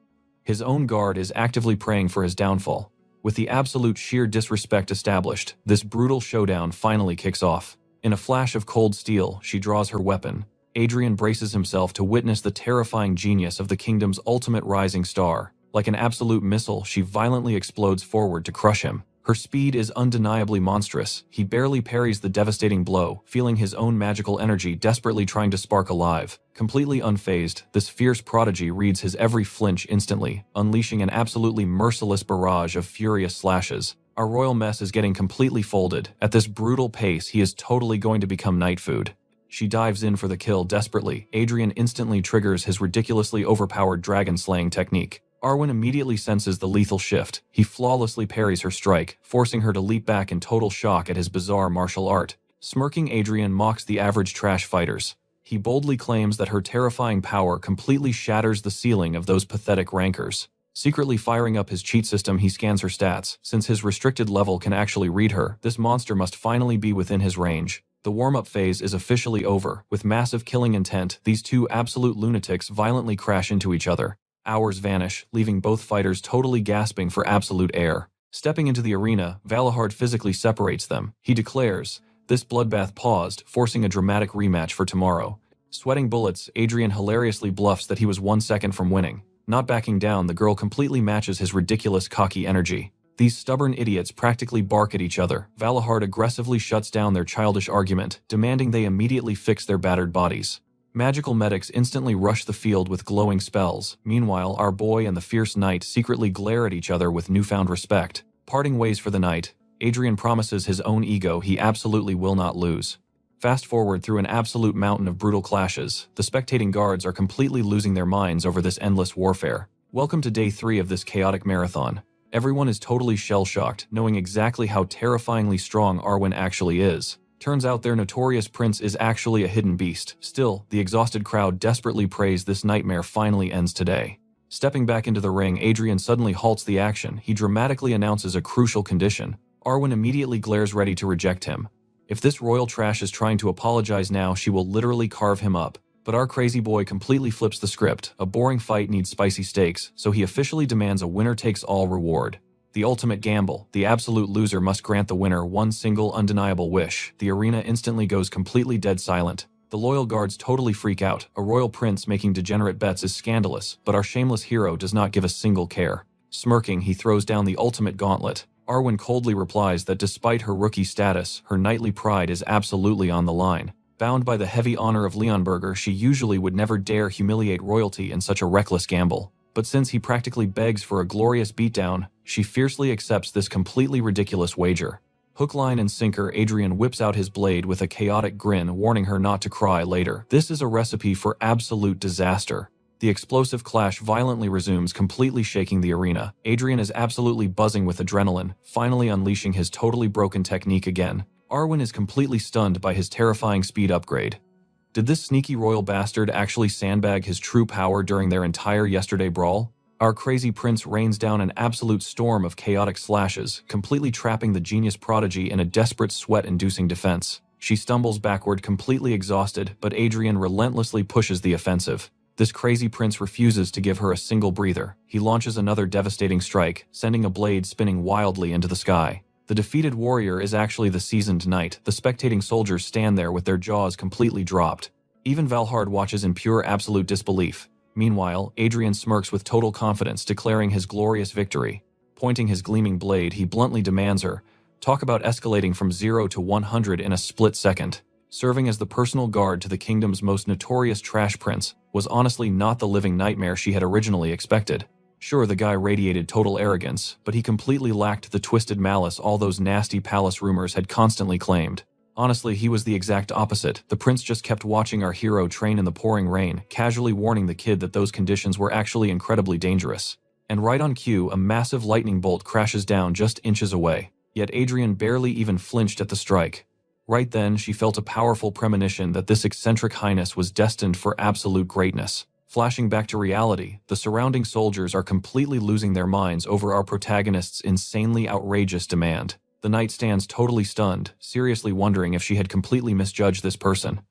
His own guard is actively praying for his downfall. With the absolute sheer disrespect established, this brutal showdown finally kicks off. In a flash of cold steel, she draws her weapon. Adrien braces himself to witness the terrifying genius of the kingdom's ultimate rising star. Like an absolute missile, she violently explodes forward to crush him. Her speed is undeniably monstrous. He barely parries the devastating blow, feeling his own magical energy desperately trying to spark alive. Completely unfazed, this fierce prodigy reads his every flinch instantly, unleashing an absolutely merciless barrage of furious slashes. Our royal mess is getting completely folded. At this brutal pace, he is totally going to become night food. She dives in for the kill desperately. Adrien instantly triggers his ridiculously overpowered dragon-slaying technique. Arwen immediately senses the lethal shift. He flawlessly parries her strike, forcing her to leap back in total shock at his bizarre martial art. Smirking, Adrien mocks the average trash fighters. He boldly claims that her terrifying power completely shatters the ceiling of those pathetic rankers. Secretly firing up his cheat system, he scans her stats. Since his restricted level can actually read her, this monster must finally be within his range. The warm-up phase is officially over. With massive killing intent, these two absolute lunatics violently crash into each other. Hours vanish, leaving both fighters totally gasping for absolute air. Stepping into the arena, Valahard physically separates them. He declares, "This bloodbath paused, forcing a dramatic rematch for tomorrow." Sweating bullets, Adrien hilariously bluffs that he was 1 second from winning. Not backing down, the girl completely matches his ridiculous cocky energy. These stubborn idiots practically bark at each other. Valahard aggressively shuts down their childish argument, demanding they immediately fix their battered bodies. Magical medics instantly rush the field with glowing spells. Meanwhile, our boy and the fierce knight secretly glare at each other with newfound respect. Parting ways for the night, Adrien promises his own ego he absolutely will not lose. Fast forward through an absolute mountain of brutal clashes, the spectating guards are completely losing their minds over this endless warfare. Welcome to day 3 of this chaotic marathon. Everyone is totally shell-shocked, knowing exactly how terrifyingly strong Arwen actually is. Turns out their notorious prince is actually a hidden beast. Still, the exhausted crowd desperately prays this nightmare finally ends today. Stepping back into the ring, Adrien suddenly halts the action. He dramatically announces a crucial condition. Arwen immediately glares ready to reject him. If this royal trash is trying to apologize now, she will literally carve him up. But our crazy boy completely flips the script. A boring fight needs spicy stakes, so he officially demands a winner-takes-all reward. The ultimate gamble. The absolute loser must grant the winner one single undeniable wish. The arena instantly goes completely dead silent. The loyal guards totally freak out. A royal prince making degenerate bets is scandalous, but our shameless hero does not give a single care. Smirking, he throws down the ultimate gauntlet. Arwen coldly replies that despite her rookie status, her knightly pride is absolutely on the line. Bound by the heavy honor of Leonberger, she usually would never dare humiliate royalty in such a reckless gamble. But since he practically begs for a glorious beatdown, she fiercely accepts this completely ridiculous wager. Hook, line, and sinker, Adrien whips out his blade with a chaotic grin, warning her not to cry later. This is a recipe for absolute disaster. The explosive clash violently resumes, completely shaking the arena. Adrien is absolutely buzzing with adrenaline, finally unleashing his totally broken technique again. Arwen is completely stunned by his terrifying speed upgrade. Did this sneaky royal bastard actually sandbag his true power during their entire yesterday brawl? Our crazy prince rains down an absolute storm of chaotic slashes, completely trapping the genius prodigy in a desperate sweat-inducing defense. She stumbles backward, completely exhausted, but Adrien relentlessly pushes the offensive. This crazy prince refuses to give her a single breather. He launches another devastating strike, sending a blade spinning wildly into the sky. The defeated warrior is actually the seasoned knight. The spectating soldiers stand there with their jaws completely dropped. Even Valhard watches in pure absolute disbelief. Meanwhile, Adrien smirks with total confidence, declaring his glorious victory. Pointing his gleaming blade, he bluntly demands her, "Talk about escalating from 0 to 100 in a split second." Serving as the personal guard to the kingdom's most notorious trash prince was honestly not the living nightmare she had originally expected. Sure, the guy radiated total arrogance, but he completely lacked the twisted malice all those nasty palace rumors had constantly claimed. Honestly, he was the exact opposite. The prince just kept watching our hero train in the pouring rain, casually warning the kid that those conditions were actually incredibly dangerous. And right on cue, a massive lightning bolt crashes down just inches away. Yet Adrien barely even flinched at the strike. Right then, she felt a powerful premonition that this eccentric highness was destined for absolute greatness. Flashing back to reality, the surrounding soldiers are completely losing their minds over our protagonist's insanely outrageous demand. The knight stands totally stunned, seriously wondering if she had completely misjudged this person.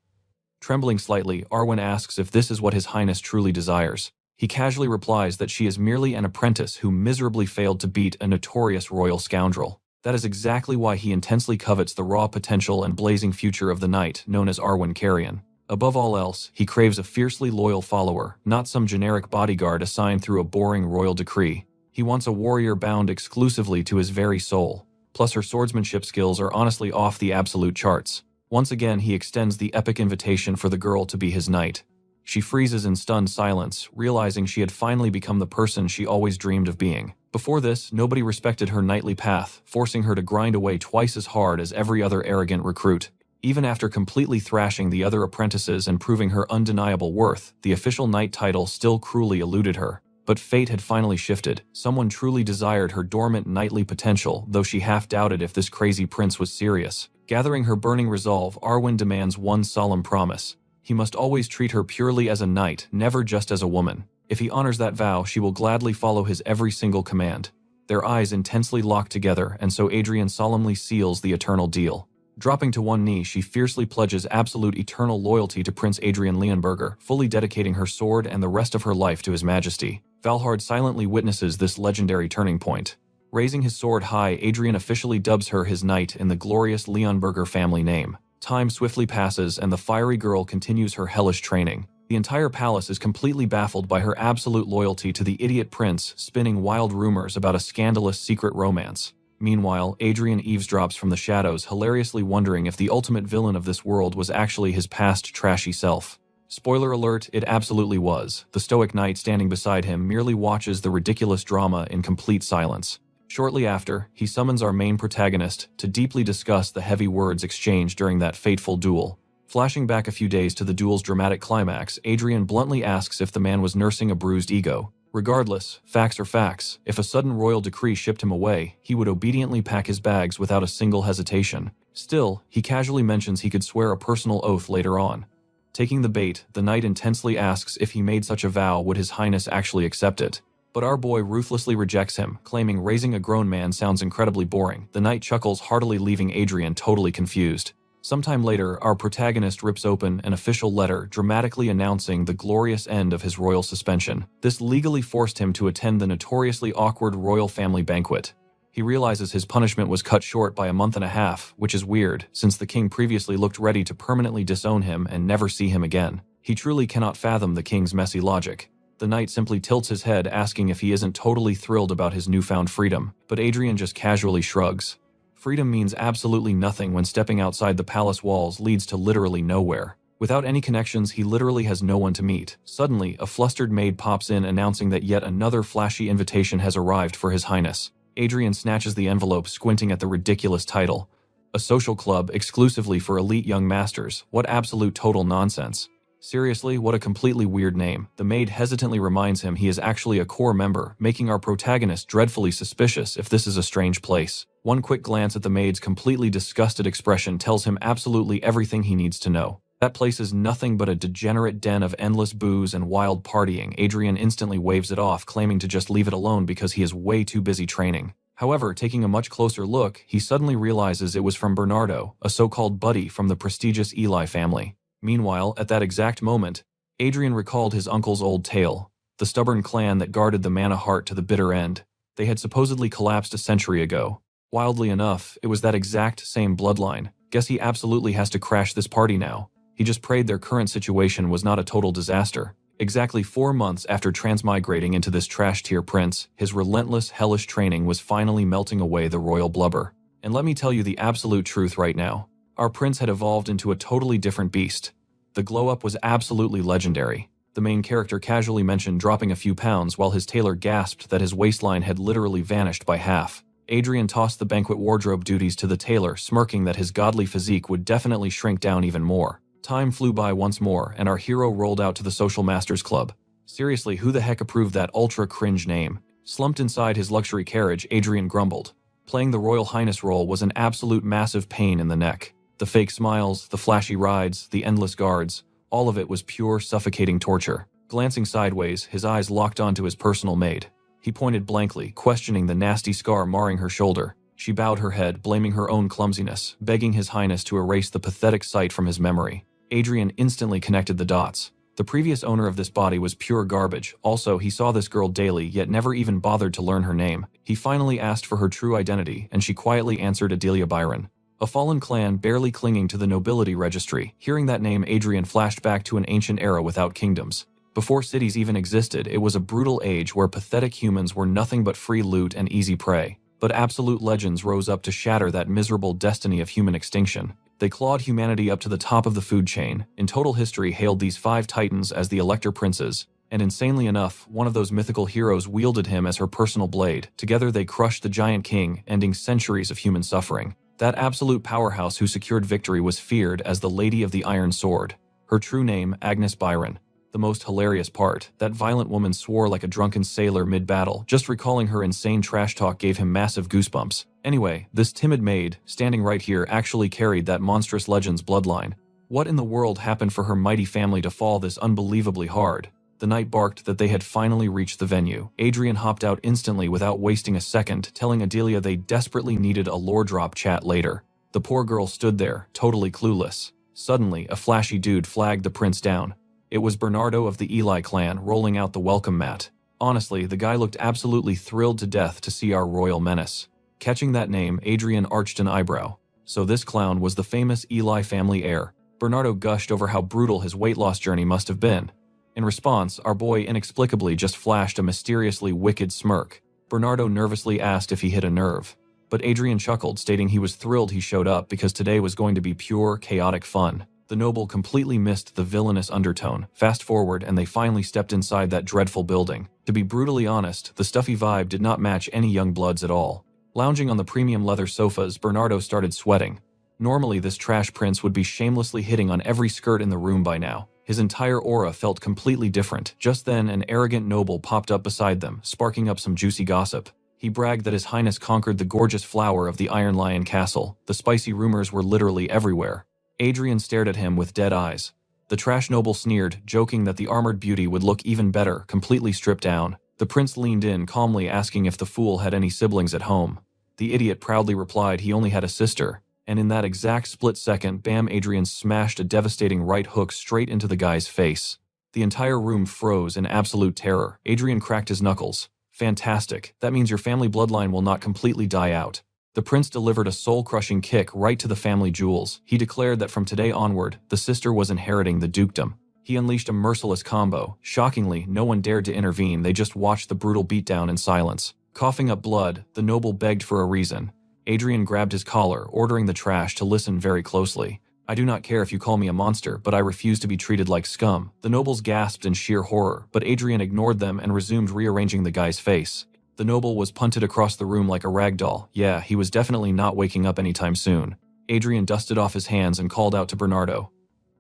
Trembling slightly, Arwen asks if this is what his highness truly desires. He casually replies that she is merely an apprentice who miserably failed to beat a notorious royal scoundrel. That is exactly why he intensely covets the raw potential and blazing future of the knight known as Arwen Carrion. Above all else, he craves a fiercely loyal follower, not some generic bodyguard assigned through a boring royal decree. He wants a warrior bound exclusively to his very soul. Plus, her swordsmanship skills are honestly off the absolute charts. Once again, he extends the epic invitation for the girl to be his knight. She freezes in stunned silence, realizing she had finally become the person she always dreamed of being. Before this, nobody respected her knightly path, forcing her to grind away twice as hard as every other arrogant recruit. Even after completely thrashing the other apprentices and proving her undeniable worth, the official knight title still cruelly eluded her. But fate had finally shifted. Someone truly desired her dormant knightly potential, though she half doubted if this crazy prince was serious. Gathering her burning resolve, Arwen demands one solemn promise. He must always treat her purely as a knight, never just as a woman. If he honors that vow, she will gladly follow his every single command. Their eyes intensely lock together, and so Adrien solemnly seals the eternal deal. Dropping to one knee, she fiercely pledges absolute eternal loyalty to Prince Adrien Leonberger, fully dedicating her sword and the rest of her life to his majesty. Valhard silently witnesses this legendary turning point. Raising his sword high, Adrien officially dubs her his knight in the glorious Leonberger family name. Time swiftly passes and the fiery girl continues her hellish training. The entire palace is completely baffled by her absolute loyalty to the idiot prince, spinning wild rumors about a scandalous secret romance. Meanwhile, Adrien eavesdrops from the shadows, hilariously wondering if the ultimate villain of this world was actually his past trashy self. Spoiler alert, it absolutely was. The stoic knight standing beside him merely watches the ridiculous drama in complete silence. Shortly after, he summons our main protagonist to deeply discuss the heavy words exchanged during that fateful duel. Flashing back a few days to the duel's dramatic climax, Adrien bluntly asks if the man was nursing a bruised ego. Regardless, facts are facts. If a sudden royal decree shipped him away, he would obediently pack his bags without a single hesitation. Still, he casually mentions he could swear a personal oath later on. Taking the bait, the knight intensely asks if he made such a vow, would his highness actually accept it. But our boy ruthlessly rejects him, claiming raising a grown man sounds incredibly boring. The knight chuckles heartily, leaving Adrien totally confused. Sometime later, our protagonist rips open an official letter dramatically announcing the glorious end of his royal suspension. This legally forced him to attend the notoriously awkward royal family banquet. He realizes his punishment was cut short by a month and a half, which is weird, since the king previously looked ready to permanently disown him and never see him again. He truly cannot fathom the king's messy logic. The knight simply tilts his head, asking if he isn't totally thrilled about his newfound freedom, but Adrien just casually shrugs. Freedom means absolutely nothing when stepping outside the palace walls leads to literally nowhere. Without any connections, he literally has no one to meet. Suddenly, a flustered maid pops in announcing that yet another flashy invitation has arrived for his highness. Adrien snatches the envelope, squinting at the ridiculous title. A social club exclusively for elite young masters. What absolute total nonsense. Seriously, what a completely weird name. The maid hesitantly reminds him he is actually a core member, making our protagonist dreadfully suspicious if this is a strange place. One quick glance at the maid's completely disgusted expression tells him absolutely everything he needs to know. That place is nothing but a degenerate den of endless booze and wild partying. Adrien instantly waves it off, claiming to just leave it alone because he is way too busy training. However, taking a much closer look, he suddenly realizes it was from Bernardo, a so-called buddy from the prestigious Eli family. Meanwhile, at that exact moment, Adrien recalled his uncle's old tale, the stubborn clan that guarded the Manhwa heart to the bitter end. They had supposedly collapsed a century ago. Wildly enough, it was that exact same bloodline. Guess he absolutely has to crash this party now. He just prayed their current situation was not a total disaster. Exactly 4 months after transmigrating into this trash-tier prince, his relentless, hellish training was finally melting away the royal blubber. And let me tell you the absolute truth right now. Our prince had evolved into a totally different beast. The glow-up was absolutely legendary. The main character casually mentioned dropping a few pounds while his tailor gasped that his waistline had literally vanished by half. Adrien tossed the banquet wardrobe duties to the tailor, smirking that his godly physique would definitely shrink down even more. Time flew by once more, and our hero rolled out to the Social Masters Club. Seriously, who the heck approved that ultra-cringe name? Slumped inside his luxury carriage, Adrien grumbled. Playing the Royal Highness role was an absolute massive pain in the neck. The fake smiles, the flashy rides, the endless guards, all of it was pure, suffocating torture. Glancing sideways, his eyes locked onto his personal maid. He pointed blankly, questioning the nasty scar marring her shoulder. She bowed her head, blaming her own clumsiness, begging his highness to erase the pathetic sight from his memory. Adrien instantly connected the dots. The previous owner of this body was pure garbage. Also, he saw this girl daily, yet never even bothered to learn her name. He finally asked for her true identity, and she quietly answered Adelia Byron. A fallen clan barely clinging to the nobility registry. Hearing that name, Adrien flashed back to an ancient era without kingdoms. Before cities even existed, it was a brutal age where pathetic humans were nothing but free loot and easy prey. But absolute legends rose up to shatter that miserable destiny of human extinction. They clawed humanity up to the top of the food chain. In total history hailed these 5 titans as the Elector Princes, and insanely enough, one of those mythical heroes wielded him as her personal blade. Together they crushed the giant king, ending centuries of human suffering. That absolute powerhouse who secured victory was feared as the Lady of the Iron Sword. Her true name, Agnes Byron. The most hilarious part, that violent woman swore like a drunken sailor mid-battle. Just recalling her insane trash talk gave him massive goosebumps. Anyway, this timid maid, standing right here, actually carried that monstrous legend's bloodline. What in the world happened for her mighty family to fall this unbelievably hard? The knight barked that they had finally reached the venue. Adrien hopped out instantly without wasting a second, telling Adelia they desperately needed a lore drop chat later. The poor girl stood there, totally clueless. Suddenly, a flashy dude flagged the prince down. It was Bernardo of the Eli clan rolling out the welcome mat. Honestly, the guy looked absolutely thrilled to death to see our royal menace. Catching that name, Adrien arched an eyebrow. So this clown was the famous Eli family heir. Bernardo gushed over how brutal his weight loss journey must have been. In response, our boy inexplicably just flashed a mysteriously wicked smirk. Bernardo nervously asked if he hit a nerve. But Adrien chuckled, stating he was thrilled he showed up because today was going to be pure, chaotic fun. The noble completely missed the villainous undertone. Fast forward, and they finally stepped inside that dreadful building. To be brutally honest, the stuffy vibe did not match any young bloods at all. Lounging on the premium leather sofas, Bernardo started sweating. Normally, this trash prince would be shamelessly hitting on every skirt in the room by now. His entire aura felt completely different. Just then, an arrogant noble popped up beside them, sparking up some juicy gossip. He bragged that His Highness conquered the gorgeous flower of the Iron Lion Castle. The spicy rumors were literally everywhere. Adrien stared at him with dead eyes. The trash noble sneered, joking that the armored beauty would look even better, completely stripped down. The prince leaned in, calmly asking if the fool had any siblings at home. The idiot proudly replied he only had a sister. And in that exact split second, bam, Adrien smashed a devastating right hook straight into the guy's face. The entire room froze in absolute terror. Adrien cracked his knuckles. Fantastic. That means your family bloodline will not completely die out. The prince delivered a soul-crushing kick right to the family jewels. He declared that from today onward, the sister was inheriting the dukedom. He unleashed a merciless combo. Shockingly, no one dared to intervene. They just watched the brutal beatdown in silence. Coughing up blood, the noble begged for a reason. Adrien grabbed his collar, ordering the trash to listen very closely. I do not care if you call me a monster, but I refuse to be treated like scum. The nobles gasped in sheer horror, but Adrien ignored them and resumed rearranging the guy's face. The noble was punted across the room like a rag doll. Yeah, he was definitely not waking up anytime soon. Adrien dusted off his hands and called out to Bernardo.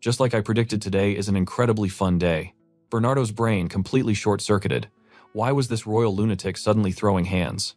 Just like I predicted, today is an incredibly fun day. Bernardo's brain completely short-circuited. Why was this royal lunatic suddenly throwing hands?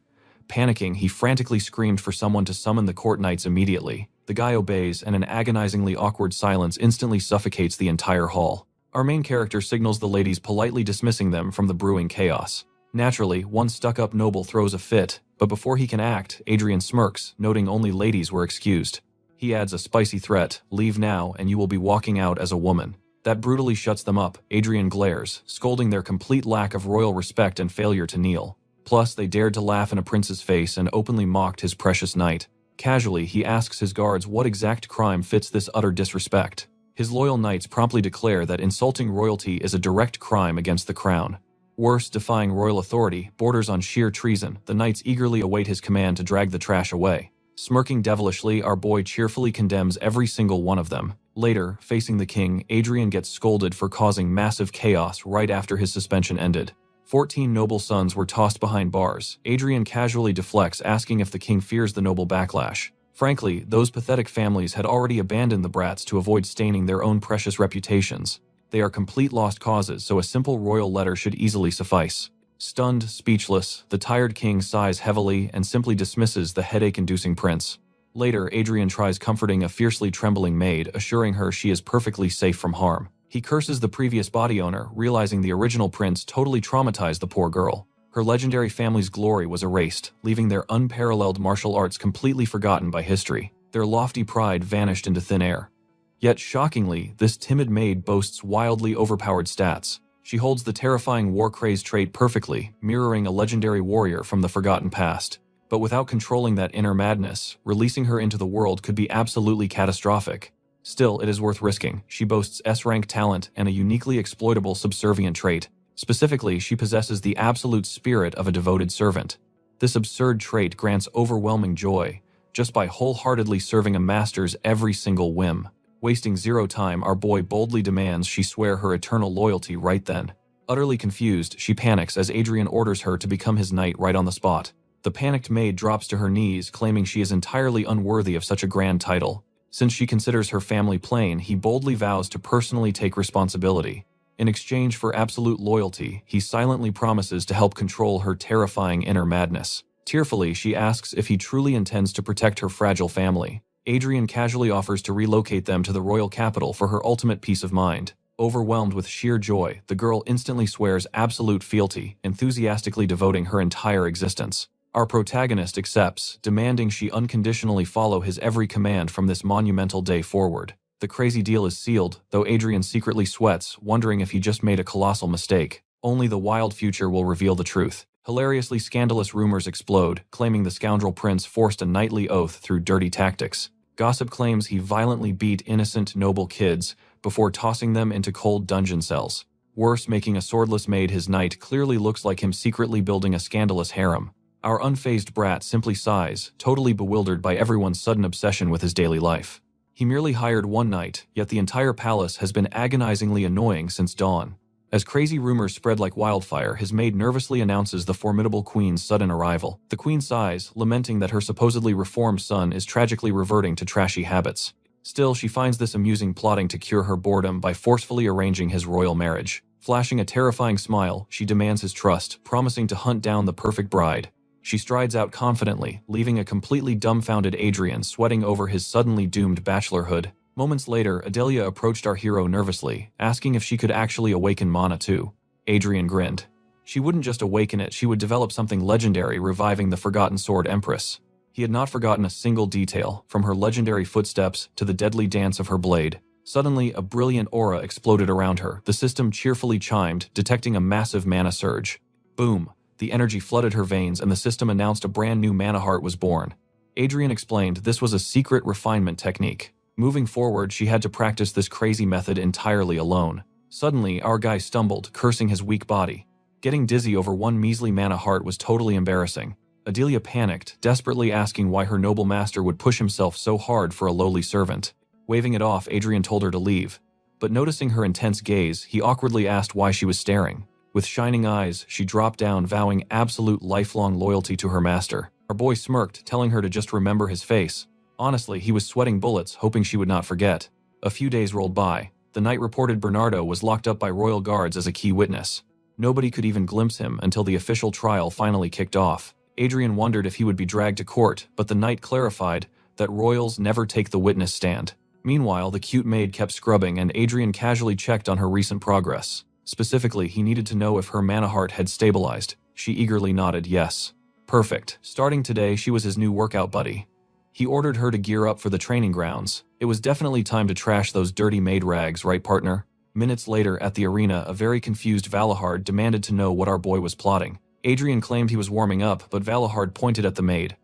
Panicking, he frantically screamed for someone to summon the court knights immediately. The guy obeys, and an agonizingly awkward silence instantly suffocates the entire hall. Our main character signals the ladies, politely dismissing them from the brewing chaos. Naturally, one stuck-up noble throws a fit, but before he can act, Adrien smirks, noting only ladies were excused. He adds a spicy threat, leave now and you will be walking out as a woman. That brutally shuts them up. Adrien glares, scolding their complete lack of royal respect and failure to kneel. Plus, they dared to laugh in a prince's face and openly mocked his precious knight. Casually, he asks his guards what exact crime fits this utter disrespect. His loyal knights promptly declare that insulting royalty is a direct crime against the crown. Worse, defying royal authority borders on sheer treason. The knights eagerly await his command to drag the trash away. Smirking devilishly, our boy cheerfully condemns every single one of them. Later, facing the king, Adrien gets scolded for causing massive chaos right after his suspension ended. 14 noble sons were tossed behind bars. Adrien casually deflects, asking if the king fears the noble backlash. Frankly, those pathetic families had already abandoned the brats to avoid staining their own precious reputations. They are complete lost causes, so a simple royal letter should easily suffice. Stunned, speechless, the tired king sighs heavily and simply dismisses the headache-inducing prince. Later, Adrien tries comforting a fiercely trembling maid, assuring her she is perfectly safe from harm. He curses the previous body owner, realizing the original prince totally traumatized the poor girl. Her legendary family's glory was erased, leaving their unparalleled martial arts completely forgotten by history. Their lofty pride vanished into thin air. Yet, shockingly, this timid maid boasts wildly overpowered stats. She holds the terrifying war-crazed trait perfectly, mirroring a legendary warrior from the forgotten past. But without controlling that inner madness, releasing her into the world could be absolutely catastrophic. Still, it is worth risking. She boasts S-rank talent and a uniquely exploitable subservient trait. Specifically, she possesses the absolute spirit of a devoted servant. This absurd trait grants overwhelming joy, just by wholeheartedly serving a master's every single whim. Wasting zero time, our boy boldly demands she swear her eternal loyalty right then. Utterly confused, she panics as Adrien orders her to become his knight right on the spot. The panicked maid drops to her knees, claiming she is entirely unworthy of such a grand title. Since she considers her family plain, he boldly vows to personally take responsibility. In exchange for absolute loyalty, he silently promises to help control her terrifying inner madness. Tearfully, she asks if he truly intends to protect her fragile family. Adrien casually offers to relocate them to the royal capital for her ultimate peace of mind. Overwhelmed with sheer joy, the girl instantly swears absolute fealty, enthusiastically devoting her entire existence. Our protagonist accepts, demanding she unconditionally follow his every command from this monumental day forward. The crazy deal is sealed, though Adrien secretly sweats, wondering if he just made a colossal mistake. Only the wild future will reveal the truth. Hilariously scandalous rumors explode, claiming the scoundrel prince forced a knightly oath through dirty tactics. Gossip claims he violently beat innocent, noble kids before tossing them into cold dungeon cells. Worse, making a swordless maid his knight clearly looks like him secretly building a scandalous harem. Our unfazed brat simply sighs, totally bewildered by everyone's sudden obsession with his daily life. He merely hired one knight, yet the entire palace has been agonizingly annoying since dawn. As crazy rumors spread like wildfire, his maid nervously announces the formidable queen's sudden arrival. The queen sighs, lamenting that her supposedly reformed son is tragically reverting to trashy habits. Still, she finds this amusing, plotting to cure her boredom by forcefully arranging his royal marriage. Flashing a terrifying smile, she demands his trust, promising to hunt down the perfect bride. She strides out confidently, leaving a completely dumbfounded Adrien sweating over his suddenly doomed bachelorhood. Moments later, Adelia approached our hero nervously, asking if she could actually awaken Mana too. Adrien grinned. She wouldn't just awaken it, she would develop something legendary, reviving the forgotten sword empress. He had not forgotten a single detail, from her legendary footsteps to the deadly dance of her blade. Suddenly, a brilliant aura exploded around her. The system cheerfully chimed, detecting a massive mana surge. Boom! The energy flooded her veins, and the system announced a brand new mana heart was born. Adrien explained this was a secret refinement technique. Moving forward, she had to practice this crazy method entirely alone. Suddenly, our guy stumbled, cursing his weak body. Getting dizzy over one measly mana heart was totally embarrassing. Adelia panicked, desperately asking why her noble master would push himself so hard for a lowly servant. Waving it off, Adrien told her to leave. But noticing her intense gaze, he awkwardly asked why she was staring. With shining eyes, she dropped down, vowing absolute lifelong loyalty to her master. Our boy smirked, telling her to just remember his face. Honestly, he was sweating bullets, hoping she would not forget. A few days rolled by. The knight reported Bernardo was locked up by royal guards as a key witness. Nobody could even glimpse him until the official trial finally kicked off. Adrien wondered if he would be dragged to court, but the knight clarified that royals never take the witness stand. Meanwhile, the cute maid kept scrubbing, and Adrien casually checked on her recent progress. Specifically, he needed to know if her mana heart had stabilized. She eagerly nodded yes. Perfect. Starting today, she was his new workout buddy. He ordered her to gear up for the training grounds. It was definitely time to trash those dirty maid rags, right, partner? Minutes later, at the arena, a very confused Valahard demanded to know what our boy was plotting. Adrien claimed he was warming up, but Valahard pointed at the maid.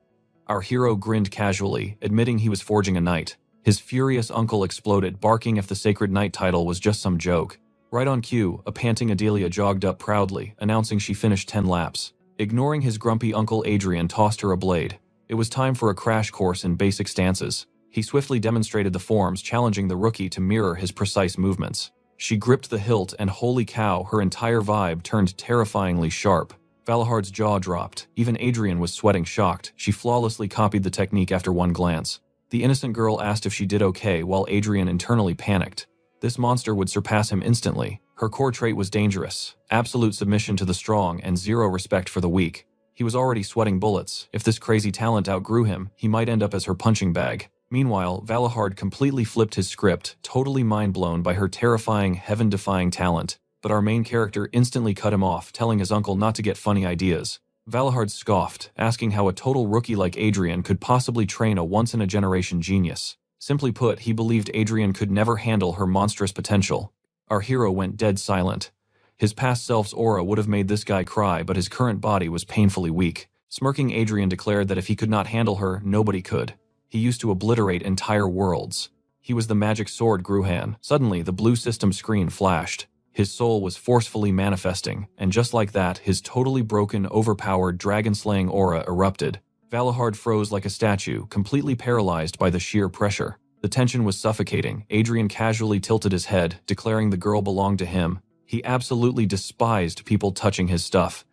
Our hero grinned casually, admitting he was forging a knight. His furious uncle exploded, barking if the sacred knight title was just some joke. Right on cue, a panting Adelia jogged up proudly, announcing she finished 10 laps. Ignoring his grumpy uncle, Adrien tossed her a blade. It was time for a crash course in basic stances. He swiftly demonstrated the forms, challenging the rookie to mirror his precise movements. She gripped the hilt, and holy cow, her entire vibe turned terrifyingly sharp. Valahard's jaw dropped. Even Adrien was sweating, shocked. She flawlessly copied the technique after one glance. The innocent girl asked if she did okay, while Adrien internally panicked. This monster would surpass him instantly. Her core trait was dangerous. Absolute submission to the strong and zero respect for the weak. He was already sweating bullets. If this crazy talent outgrew him, he might end up as her punching bag. Meanwhile, Valahard completely flipped his script, totally mind-blown by her terrifying, heaven-defying talent. But our main character instantly cut him off, telling his uncle not to get funny ideas. Valahard scoffed, asking how a total rookie like Adrien could possibly train a once-in-a-generation genius. Simply put, he believed Adrien could never handle her monstrous potential. Our hero went dead silent. His past self's aura would have made this guy cry, but his current body was painfully weak. Smirking, Adrien declared that if he could not handle her, nobody could. He used to obliterate entire worlds. He was the magic sword Gruhan. Suddenly, the blue system screen flashed. His soul was forcefully manifesting, and just like that, his totally broken, overpowered, dragon-slaying aura erupted. Valahard froze like a statue, completely paralyzed by the sheer pressure. The tension was suffocating. Adrien casually tilted his head, declaring the girl belonged to him. He absolutely despised people touching his stuff.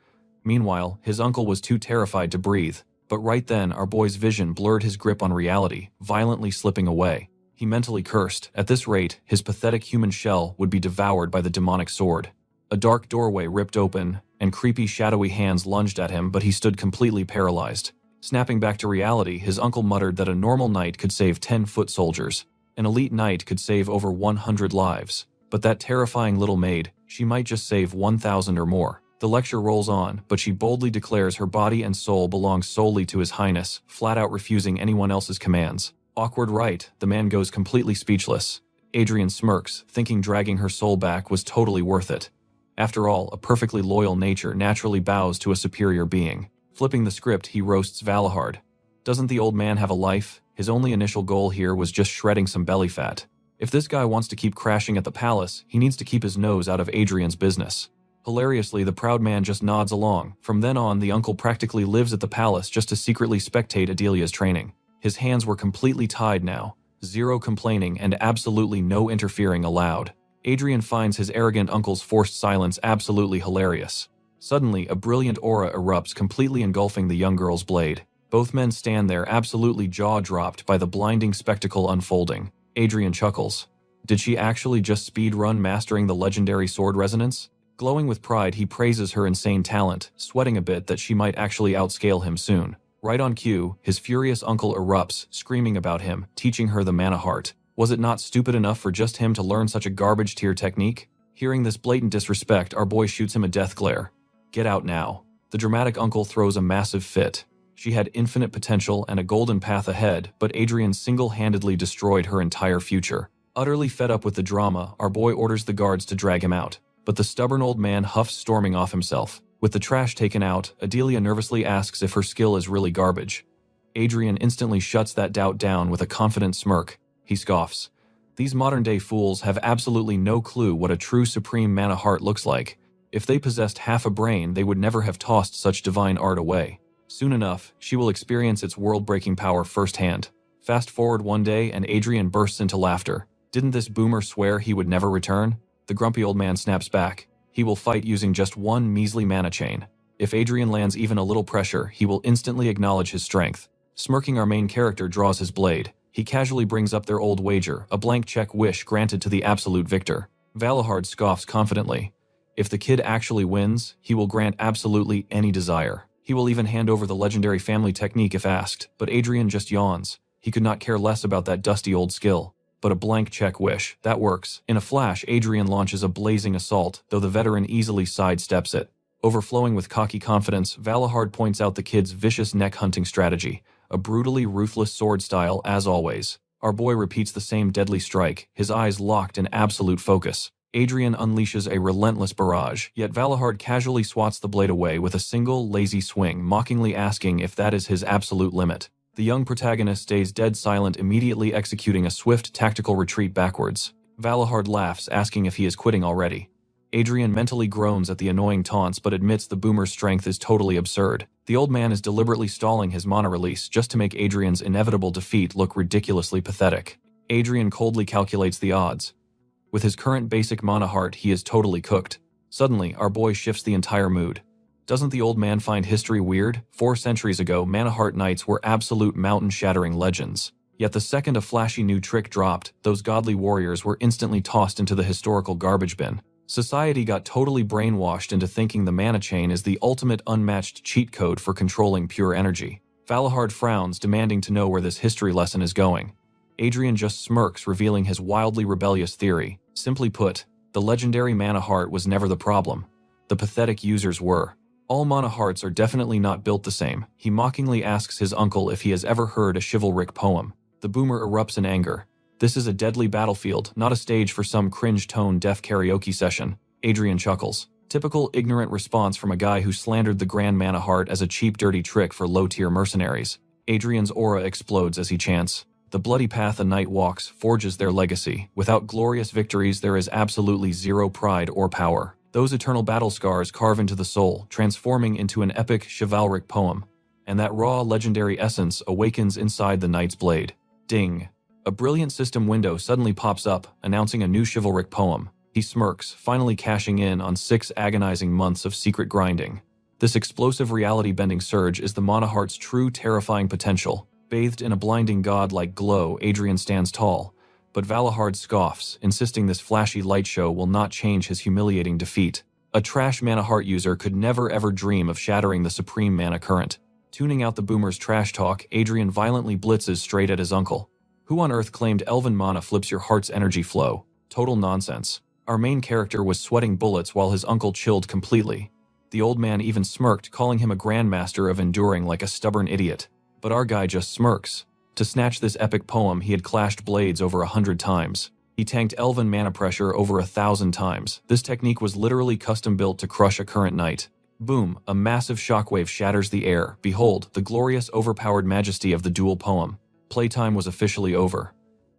Meanwhile, his uncle was too terrified to breathe. But right then, our boy's vision blurred his grip on reality, violently slipping away. He mentally cursed. At this rate, his pathetic human shell would be devoured by the demonic sword. A dark doorway ripped open, and creepy, shadowy hands lunged at him, but he stood completely paralyzed. Snapping back to reality, his uncle muttered that a normal knight could save 10 foot soldiers. An elite knight could save over 100 lives. But that terrifying little maid, she might just save 1,000 or more. The lecture rolls on, but she boldly declares her body and soul belong solely to His Highness, flat out refusing anyone else's commands. Awkward, right? The man goes completely speechless. Adrien smirks, thinking dragging her soul back was totally worth it. After all, a perfectly loyal nature naturally bows to a superior being. Flipping the script, he roasts Valahard. Doesn't the old man have a life? His only initial goal here was just shredding some belly fat. If this guy wants to keep crashing at the palace, he needs to keep his nose out of Adrien's business. Hilariously, the proud man just nods along. From then on, the uncle practically lives at the palace just to secretly spectate Adelia's training. His hands were completely tied now. Zero complaining and absolutely no interfering allowed. Adrien finds his arrogant uncle's forced silence absolutely hilarious. Suddenly, a brilliant aura erupts, completely engulfing the young girl's blade. Both men stand there absolutely jaw-dropped by the blinding spectacle unfolding. Adrien chuckles. Did she actually just speed-run mastering the legendary sword resonance? Glowing with pride, he praises her insane talent, sweating a bit that she might actually outscale him soon. Right on cue, his furious uncle erupts, screaming about him, teaching her the mana heart. Was it not stupid enough for just him to learn such a garbage-tier technique? Hearing this blatant disrespect, our boy shoots him a death glare. Get out now. The dramatic uncle throws a massive fit. She had infinite potential and a golden path ahead, but Adrien single-handedly destroyed her entire future. Utterly fed up with the drama, our boy orders the guards to drag him out. But the stubborn old man huffs, storming off himself. With the trash taken out, Adelia nervously asks if her skill is really garbage. Adrien instantly shuts that doubt down with a confident smirk. He scoffs. These modern-day fools have absolutely no clue what a true supreme mana heart looks like. If they possessed half a brain, they would never have tossed such divine art away. Soon enough, she will experience its world-breaking power firsthand. Fast forward one day and Adrien bursts into laughter. Didn't this boomer swear he would never return? The grumpy old man snaps back. He will fight using just one measly mana chain. If Adrien lands even a little pressure, he will instantly acknowledge his strength. Smirking, our main character draws his blade. He casually brings up their old wager, a blank check wish granted to the absolute victor. Valahard scoffs confidently. If the kid actually wins, he will grant absolutely any desire. He will even hand over the legendary family technique if asked, but Adrien just yawns. He could not care less about that dusty old skill. But a blank check wish, that works. In a flash, Adrien launches a blazing assault, though the veteran easily sidesteps it. Overflowing with cocky confidence, Valahard points out the kid's vicious neck-hunting strategy, a brutally ruthless sword style as always. Our boy repeats the same deadly strike, his eyes locked in absolute focus. Adrien unleashes a relentless barrage, yet Valahard casually swats the blade away with a single, lazy swing, mockingly asking if that is his absolute limit. The young protagonist stays dead silent, immediately executing a swift, tactical retreat backwards. Valahard laughs, asking if he is quitting already. Adrien mentally groans at the annoying taunts but admits the boomer's strength is totally absurd. The old man is deliberately stalling his mana release just to make Adrien's inevitable defeat look ridiculously pathetic. Adrien coldly calculates the odds. With his current basic mana heart, he is totally cooked. Suddenly, our boy shifts the entire mood. Doesn't the old man find history weird? 4 centuries ago, Mana Heart Knights were absolute mountain-shattering legends. Yet the second a flashy new trick dropped, those godly warriors were instantly tossed into the historical garbage bin. Society got totally brainwashed into thinking the mana chain is the ultimate unmatched cheat code for controlling pure energy. Valahard frowns, demanding to know where this history lesson is going. Adrien just smirks, revealing his wildly rebellious theory. Simply put, the legendary Mana Heart was never the problem. The pathetic users were. All mana hearts are definitely not built the same. He mockingly asks his uncle if he has ever heard a chivalric poem. The boomer erupts in anger. This is a deadly battlefield, not a stage for some cringe-tone-deaf karaoke session. Adrien chuckles. Typical ignorant response from a guy who slandered the Grand Mana Heart as a cheap, dirty trick for low-tier mercenaries. Adrien's aura explodes as he chants. The bloody path a knight walks forges their legacy. Without glorious victories, there is absolutely zero pride or power. Those eternal battle scars carve into the soul, transforming into an epic, chivalric poem. And that raw, legendary essence awakens inside the knight's blade. Ding. A brilliant system window suddenly pops up, announcing a new chivalric poem. He smirks, finally cashing in on 6 agonizing months of secret grinding. This explosive reality-bending surge is the Mana Heart's true terrifying potential. Bathed in a blinding god-like glow, Adrien stands tall. But Valahard scoffs, insisting this flashy light show will not change his humiliating defeat. A trash Mana Heart user could never ever dream of shattering the supreme mana current. Tuning out the boomer's trash talk, Adrien violently blitzes straight at his uncle. Who on earth claimed elven mana flips your heart's energy flow? Total nonsense. Our main character was sweating bullets while his uncle chilled completely. The old man even smirked, calling him a grandmaster of enduring like a stubborn idiot. But our guy just smirks. To snatch this epic poem, he had clashed blades over 100 times. He tanked elven mana pressure over 1,000 times. This technique was literally custom-built to crush a current knight. Boom, a massive shockwave shatters the air. Behold, the glorious overpowered majesty of the dual poem. Playtime was officially over.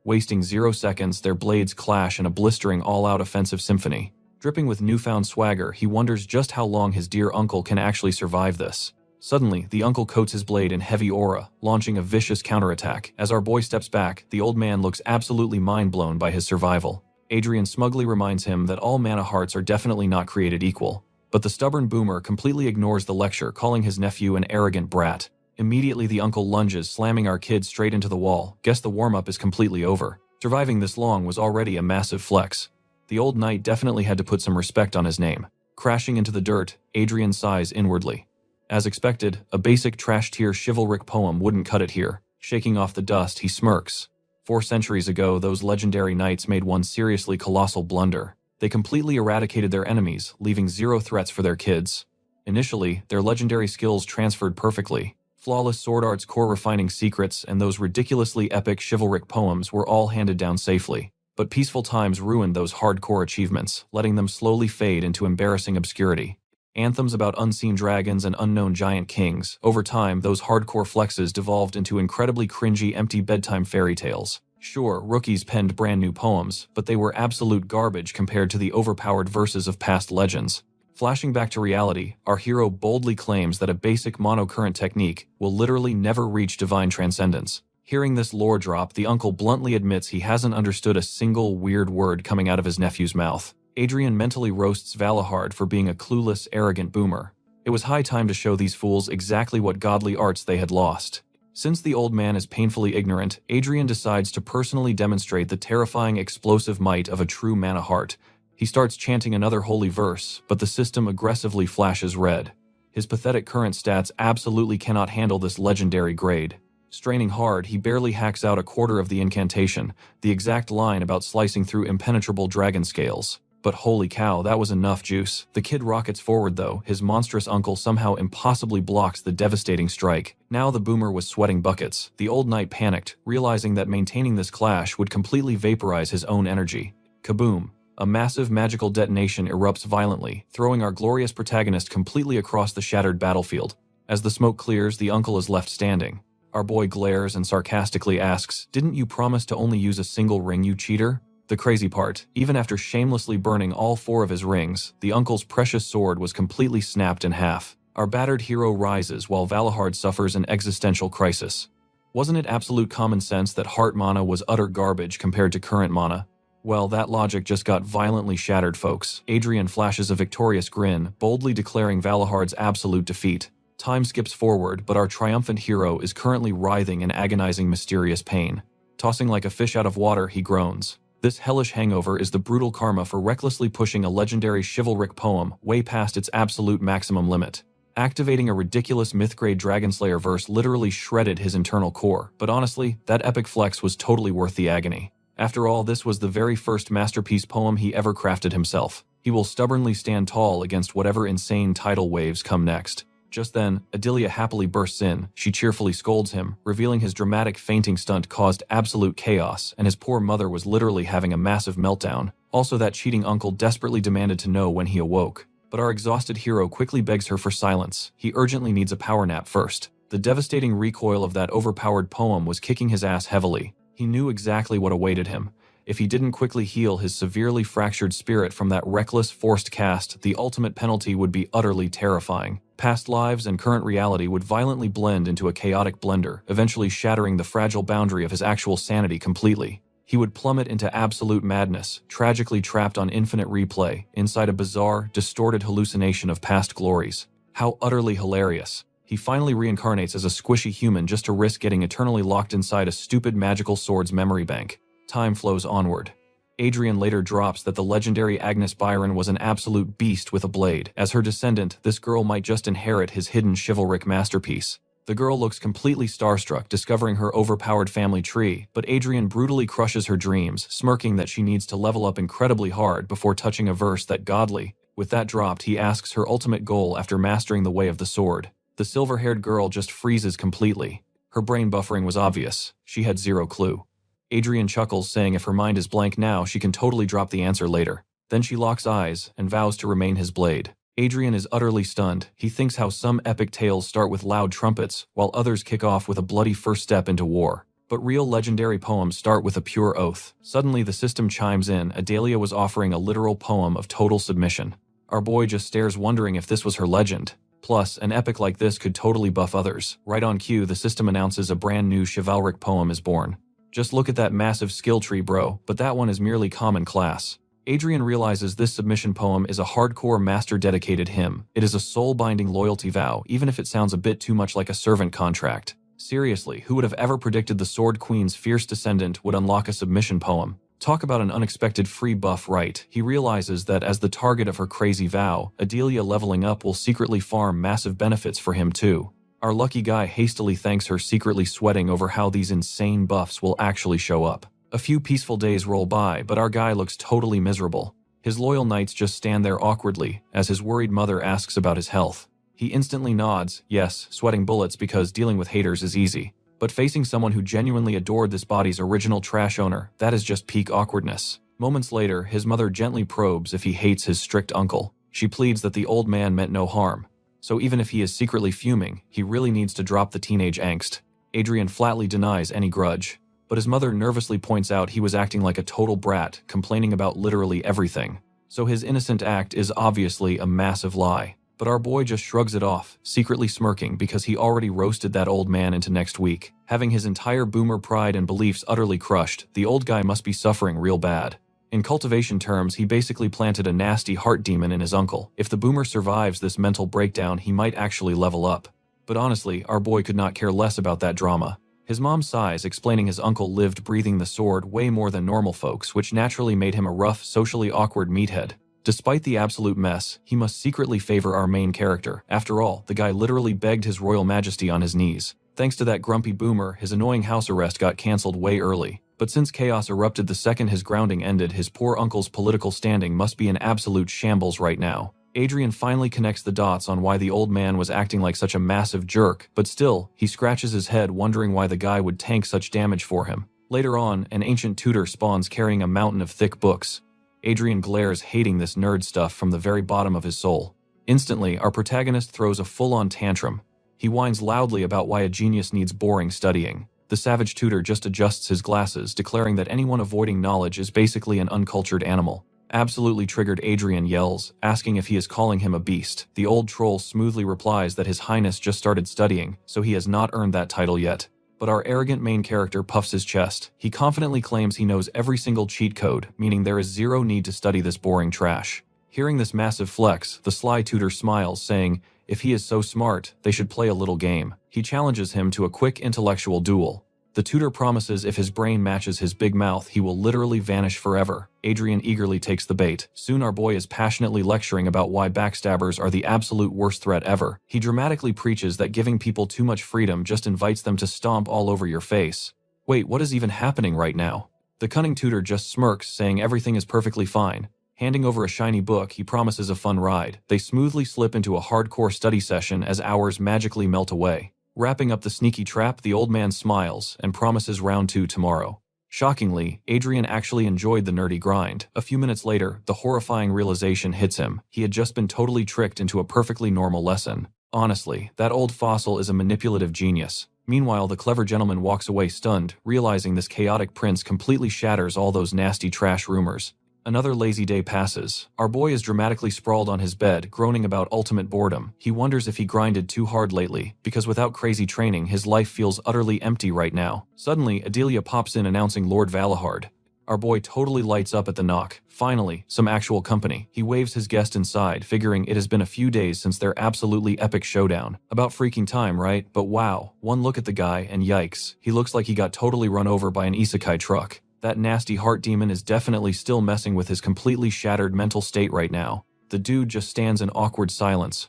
Wasting 0 seconds, their blades clash in a blistering all-out offensive symphony. Dripping with newfound swagger, he wonders just how long his dear uncle can actually survive this. Suddenly, the uncle coats his blade in heavy aura, launching a vicious counterattack. As our boy steps back, the old man looks absolutely mind-blown by his survival. Adrien smugly reminds him that all mana hearts are definitely not created equal. But the stubborn boomer completely ignores the lecture, calling his nephew an arrogant brat. Immediately the uncle lunges, slamming our kid straight into the wall. Guess the warm-up is completely over. Surviving this long was already a massive flex. The old knight definitely had to put some respect on his name. Crashing into the dirt, Adrien sighs inwardly. As expected, a basic trash-tier chivalric poem wouldn't cut it here. Shaking off the dust, he smirks. 4 centuries ago, those legendary knights made one seriously colossal blunder. They completely eradicated their enemies, leaving 0 threats for their kids. Initially, their legendary skills transferred perfectly. Flawless sword art's core refining secrets and those ridiculously epic chivalric poems were all handed down safely. But peaceful times ruined those hardcore achievements, letting them slowly fade into embarrassing obscurity. Anthems about unseen dragons and unknown giant kings. Over time, those hardcore flexes devolved into incredibly cringy empty bedtime fairy tales. Sure, rookies penned brand new poems, but they were absolute garbage compared to the overpowered verses of past legends. Flashing back to reality, our hero boldly claims that a basic monocurrent technique will literally never reach divine transcendence. Hearing this lore drop, the uncle bluntly admits he hasn't understood a single weird word coming out of his nephew's mouth. Adrien mentally roasts Valahard for being a clueless, arrogant boomer. It was high time to show these fools exactly what godly arts they had lost. Since the old man is painfully ignorant, Adrien decides to personally demonstrate the terrifying explosive might of a true mana heart. He starts chanting another holy verse, but the system aggressively flashes red. His pathetic current stats absolutely cannot handle this legendary grade. Straining hard, he barely hacks out a quarter of the incantation, the exact line about slicing through impenetrable dragon scales. But holy cow, that was enough juice. The kid rockets forward though, his monstrous uncle somehow impossibly blocks the devastating strike. Now the boomer was sweating buckets. The old knight panicked, realizing that maintaining this clash would completely vaporize his own energy. Kaboom! A massive magical detonation erupts violently, throwing our glorious protagonist completely across the shattered battlefield. As the smoke clears, the uncle is left standing. Our boy glares and sarcastically asks, "Didn't you promise to only use a single ring, you cheater?" The crazy part, even after shamelessly burning all 4 of his rings, the uncle's precious sword was completely snapped in half. Our battered hero rises while Valahard suffers an existential crisis. Wasn't it absolute common sense that heart mana was utter garbage compared to current mana? Well, that logic just got violently shattered, folks. Adrien flashes a victorious grin, boldly declaring Valahard's absolute defeat. Time skips forward, but our triumphant hero is currently writhing in agonizing mysterious pain. Tossing like a fish out of water, he groans. This hellish hangover is the brutal karma for recklessly pushing a legendary chivalric poem way past its absolute maximum limit. Activating a ridiculous myth-grade Dragonslayer verse literally shredded his internal core, but honestly, that epic flex was totally worth the agony. After all, this was the very first masterpiece poem he ever crafted himself. He will stubbornly stand tall against whatever insane tidal waves come next. Just then, Adelia happily bursts in. She cheerfully scolds him, revealing his dramatic fainting stunt caused absolute chaos, and his poor mother was literally having a massive meltdown. Also, that cheating uncle desperately demanded to know when he awoke. But our exhausted hero quickly begs her for silence. He urgently needs a power nap first. The devastating recoil of that overpowered poem was kicking his ass heavily. He knew exactly what awaited him. If he didn't quickly heal his severely fractured spirit from that reckless, forced cast, the ultimate penalty would be utterly terrifying. Past lives and current reality would violently blend into a chaotic blender, eventually shattering the fragile boundary of his actual sanity completely. He would plummet into absolute madness, tragically trapped on infinite replay, inside a bizarre, distorted hallucination of past glories. How utterly hilarious. He finally reincarnates as a squishy human just to risk getting eternally locked inside a stupid magical sword's memory bank. Time flows onward. Adrien later drops that the legendary Agnes Byron was an absolute beast with a blade. As her descendant, this girl might just inherit his hidden chivalric masterpiece. The girl looks completely starstruck, discovering her overpowered family tree, but Adrien brutally crushes her dreams, smirking that she needs to level up incredibly hard before touching a verse that godly. With that dropped, he asks her ultimate goal after mastering the way of the sword. The silver-haired girl just freezes completely. Her brain buffering was obvious. She had zero clue. Adrien chuckles, saying if her mind is blank now, she can totally drop the answer later. Then she locks eyes and vows to remain his blade. Adrien is utterly stunned. He thinks how some epic tales start with loud trumpets, while others kick off with a bloody first step into war. But real legendary poems start with a pure oath. Suddenly the system chimes in. Adalia was offering a literal poem of total submission. Our boy just stares, wondering if this was her legend. Plus, an epic like this could totally buff others. Right on cue, the system announces a brand new chivalric poem is born. Just look at that massive skill tree, bro, but that one is merely common class. Adrien realizes this submission poem is a hardcore master-dedicated hymn. It is a soul-binding loyalty vow, even if it sounds a bit too much like a servant contract. Seriously, who would have ever predicted the Sword Queen's fierce descendant would unlock a submission poem? Talk about an unexpected free buff, right? He realizes that as the target of her crazy vow, Adalia leveling up will secretly farm massive benefits for him too. Our lucky guy hastily thanks her, secretly sweating over how these insane buffs will actually show up. A few peaceful days roll by, but our guy looks totally miserable. His loyal knights just stand there awkwardly as his worried mother asks about his health. He instantly nods, yes, sweating bullets because dealing with haters is easy. But facing someone who genuinely adored this body's original trash owner, that is just peak awkwardness. Moments later, his mother gently probes if he hates his strict uncle. She pleads that the old man meant no harm. So even if he is secretly fuming, he really needs to drop the teenage angst. Adrien flatly denies any grudge. But his mother nervously points out he was acting like a total brat, complaining about literally everything. So his innocent act is obviously a massive lie. But our boy just shrugs it off, secretly smirking because he already roasted that old man into next week. Having his entire boomer pride and beliefs utterly crushed, the old guy must be suffering real bad. In cultivation terms, he basically planted a nasty heart demon in his uncle. If the boomer survives this mental breakdown, he might actually level up. But honestly, our boy could not care less about that drama. His mom sighs, explaining his uncle lived breathing the sword way more than normal folks, which naturally made him a rough, socially awkward meathead. Despite the absolute mess, he must secretly favor our main character. After all, the guy literally begged his royal majesty on his knees. Thanks to that grumpy boomer, his annoying house arrest got cancelled way early. But since chaos erupted the second his grounding ended, his poor uncle's political standing must be in absolute shambles right now. Adrien finally connects the dots on why the old man was acting like such a massive jerk, but still, he scratches his head wondering why the guy would tank such damage for him. Later on, an ancient tutor spawns carrying a mountain of thick books. Adrien glares, hating this nerd stuff from the very bottom of his soul. Instantly, our protagonist throws a full-on tantrum. He whines loudly about why a genius needs boring studying. The savage tutor just adjusts his glasses, declaring that anyone avoiding knowledge is basically an uncultured animal. Absolutely triggered, Adrien yells, asking if he is calling him a beast. The old troll smoothly replies that His Highness just started studying, so he has not earned that title yet. But our arrogant main character puffs his chest. He confidently claims he knows every single cheat code, meaning there is zero need to study this boring trash. Hearing this massive flex, the sly tutor smiles, saying, if he is so smart, they should play a little game. He challenges him to a quick intellectual duel. The tutor promises if his brain matches his big mouth, he will literally vanish forever. Adrien eagerly takes the bait. Soon our boy is passionately lecturing about why backstabbers are the absolute worst threat ever. He dramatically preaches that giving people too much freedom just invites them to stomp all over your face. Wait, what is even happening right now? The cunning tutor just smirks, saying everything is perfectly fine. Handing over a shiny book, he promises a fun ride. They smoothly slip into a hardcore study session as hours magically melt away. Wrapping up the sneaky trap, the old man smiles and promises round 2 tomorrow. Shockingly, Adrien actually enjoyed the nerdy grind. A few minutes later, the horrifying realization hits him. He had just been totally tricked into a perfectly normal lesson. Honestly, that old fossil is a manipulative genius. Meanwhile, the clever gentleman walks away stunned, realizing this chaotic prince completely shatters all those nasty trash rumors. Another lazy day passes. Our boy is dramatically sprawled on his bed, groaning about ultimate boredom. He wonders if he grinded too hard lately, because without crazy training, his life feels utterly empty right now. Suddenly, Adalia pops in announcing Lord Valahard. Our boy totally lights up at the knock. Finally, some actual company. He waves his guest inside, figuring it has been a few days since their absolutely epic showdown. About freaking time, right? But wow, one look at the guy and yikes, he looks like he got totally run over by an isekai truck. That nasty heart demon is definitely still messing with his completely shattered mental state right now. The dude just stands in awkward silence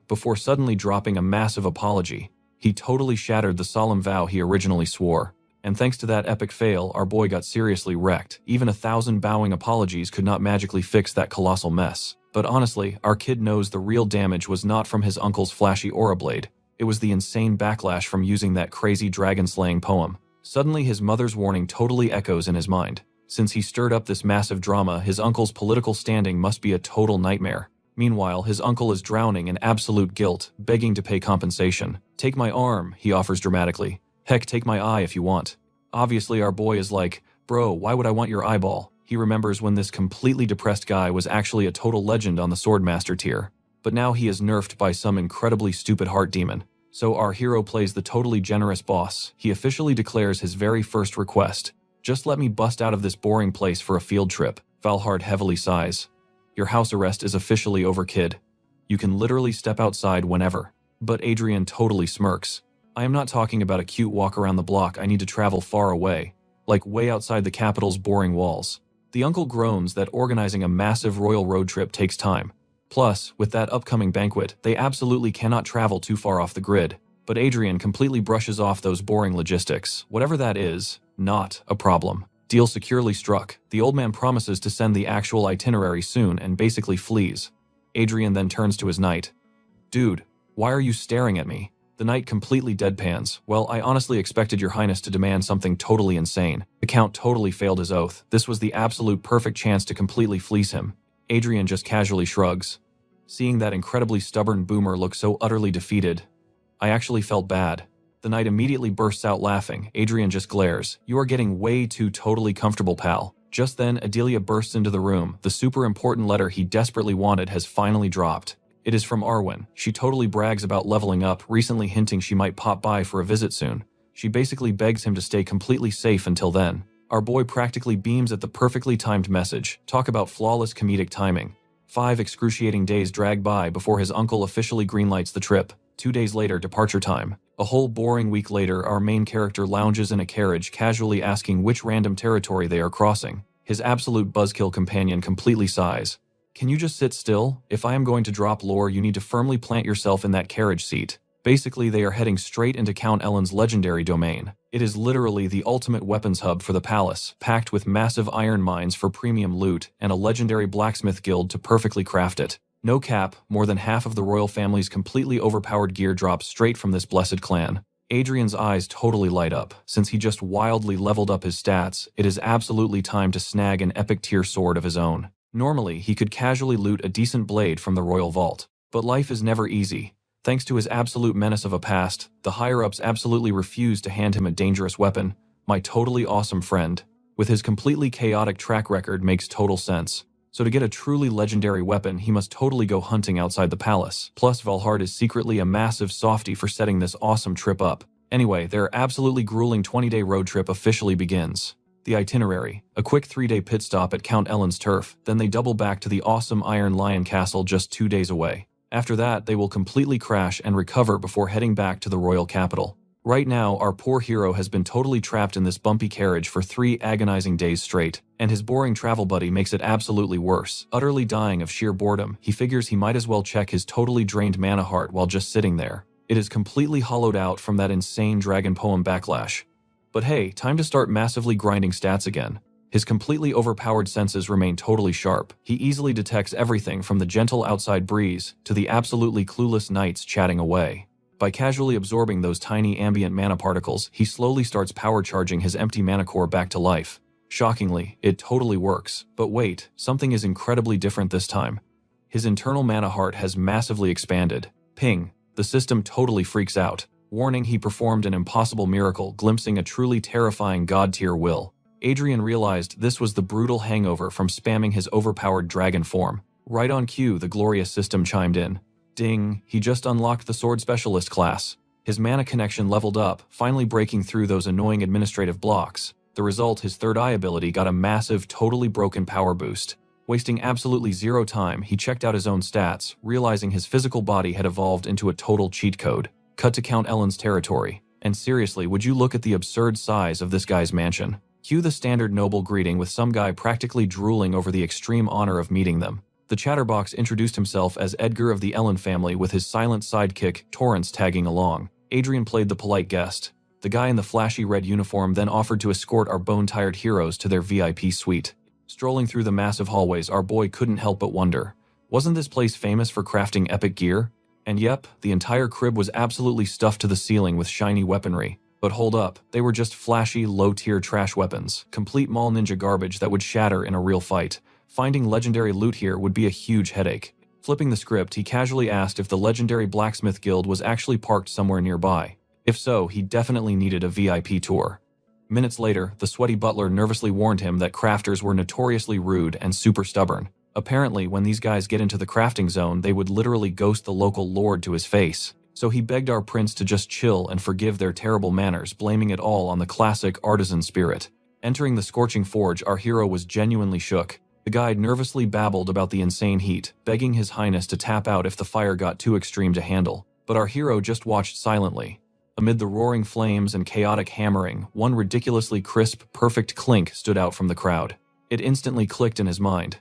before suddenly dropping a massive apology. He totally shattered the solemn vow he originally swore. And thanks to that epic fail, our boy got seriously wrecked. Even 1,000 bowing apologies could not magically fix that colossal mess. But honestly, our kid knows the real damage was not from his uncle's flashy aura blade. It was the insane backlash from using that crazy dragon-slaying poem. Suddenly his mother's warning totally echoes in his mind. Since he stirred up this massive drama, his uncle's political standing must be a total nightmare. Meanwhile, his uncle is drowning in absolute guilt, begging to pay compensation. "Take my arm," he offers dramatically. "Heck, take my eye if you want." Obviously, our boy is like, "Bro, why would I want your eyeball?" He remembers when this completely depressed guy was actually a total legend on the Swordmaster tier. But now he is nerfed by some incredibly stupid heart demon. So our hero plays the totally generous boss. He officially declares his very first request. "Just let me bust out of this boring place for a field trip." Valhart heavily sighs. "Your house arrest is officially over, kid. You can literally step outside whenever." But Adrien totally smirks. "I am not talking about a cute walk around the block. I need to travel far away. Like way outside the capital's boring walls." The uncle groans that organizing a massive royal road trip takes time. Plus, with that upcoming banquet, they absolutely cannot travel too far off the grid. But Adrien completely brushes off those boring logistics. Whatever that is, not a problem. Deal securely struck. The old man promises to send the actual itinerary soon and basically flees. Adrien then turns to his knight. "Dude, why are you staring at me?" The knight completely deadpans. "Well, I honestly expected your highness to demand something totally insane." The count totally failed his oath. This was the absolute perfect chance to completely fleece him. Adrien just casually shrugs. Seeing that incredibly stubborn boomer look so utterly defeated, I actually felt bad. The knight immediately bursts out laughing. Adrien just glares. "You are getting way too totally comfortable, pal." Just then, Adelia bursts into the room. The super important letter he desperately wanted has finally dropped. It is from Arwen. She totally brags about leveling up, recently hinting she might pop by for a visit soon. She basically begs him to stay completely safe until then. Our boy practically beams at the perfectly timed message. Talk about flawless comedic timing. 5 excruciating days drag by before his uncle officially greenlights the trip. 2 days later, departure time. A whole boring week later, our main character lounges in a carriage, casually asking which random territory they are crossing. His absolute buzzkill companion completely sighs. "Can you just sit still? If I am going to drop lore, you need to firmly plant yourself in that carriage seat." Basically, they are heading straight into Count Ellen's legendary domain. It is literally the ultimate weapons hub for the palace, packed with massive iron mines for premium loot and a legendary blacksmith guild to perfectly craft it. No cap, more than half of the royal family's completely overpowered gear drops straight from this blessed clan. Adrien's eyes totally light up. Since he just wildly leveled up his stats, it is absolutely time to snag an epic tier sword of his own. Normally, he could casually loot a decent blade from the royal vault. But life is never easy. Thanks to his absolute menace of a past, the higher-ups absolutely refuse to hand him a dangerous weapon. My totally awesome friend, with his completely chaotic track record, makes total sense. So to get a truly legendary weapon, he must totally go hunting outside the palace. Plus, Valhart is secretly a massive softie for setting this awesome trip up. Anyway, their absolutely grueling 20-day road trip officially begins. The itinerary: a quick 3-day pit stop at Count Ellen's turf, then they double back to the awesome Iron Lion Castle just 2 days away. After that, they will completely crash and recover before heading back to the royal capital. Right now, our poor hero has been totally trapped in this bumpy carriage for 3 agonizing days straight, and his boring travel buddy makes it absolutely worse. Utterly dying of sheer boredom, he figures he might as well check his totally drained mana heart while just sitting there. It is completely hollowed out from that insane dragon poem backlash. But hey, time to start massively grinding stats again. His completely overpowered senses remain totally sharp. He easily detects everything from the gentle outside breeze to the absolutely clueless knights chatting away. By casually absorbing those tiny ambient mana particles, he slowly starts power charging his empty mana core back to life. Shockingly, it totally works. But wait, something is incredibly different this time. His internal mana heart has massively expanded. Ping. The system totally freaks out. Warning, he performed an impossible miracle, glimpsing a truly terrifying god-tier will. Adrien realized this was the brutal hangover from spamming his overpowered dragon form. Right on cue, the glorious system chimed in. Ding, he just unlocked the sword specialist class. His mana connection leveled up, finally breaking through those annoying administrative blocks. The result, his third eye ability got a massive, totally broken power boost. Wasting absolutely zero time, he checked out his own stats, realizing his physical body had evolved into a total cheat code. Cut to Count Ellen's territory. And seriously, would you look at the absurd size of this guy's mansion? Cue the standard noble greeting with some guy practically drooling over the extreme honor of meeting them. The chatterbox introduced himself as Edgar of the Ellen family with his silent sidekick, Torrance, tagging along. Adrien played the polite guest. The guy in the flashy red uniform then offered to escort our bone-tired heroes to their VIP suite. Strolling through the massive hallways, our boy couldn't help but wonder, wasn't this place famous for crafting epic gear? And yep, the entire crib was absolutely stuffed to the ceiling with shiny weaponry. But hold up, they were just flashy, low-tier trash weapons, complete mall ninja garbage that would shatter in a real fight. Finding legendary loot here would be a huge headache. Flipping the script, he casually asked if the legendary blacksmith guild was actually parked somewhere nearby. If so, he definitely needed a VIP tour. Minutes later, the sweaty butler nervously warned him that crafters were notoriously rude and super stubborn. Apparently, when these guys get into the crafting zone, they would literally ghost the local lord to his face. So he begged our prince to just chill and forgive their terrible manners, blaming it all on the classic artisan spirit. Entering the scorching forge, our hero was genuinely shook. The guide nervously babbled about the insane heat, begging his highness to tap out if the fire got too extreme to handle. But our hero just watched silently. Amid the roaring flames and chaotic hammering, one ridiculously crisp, perfect clink stood out from the crowd. It instantly clicked in his mind.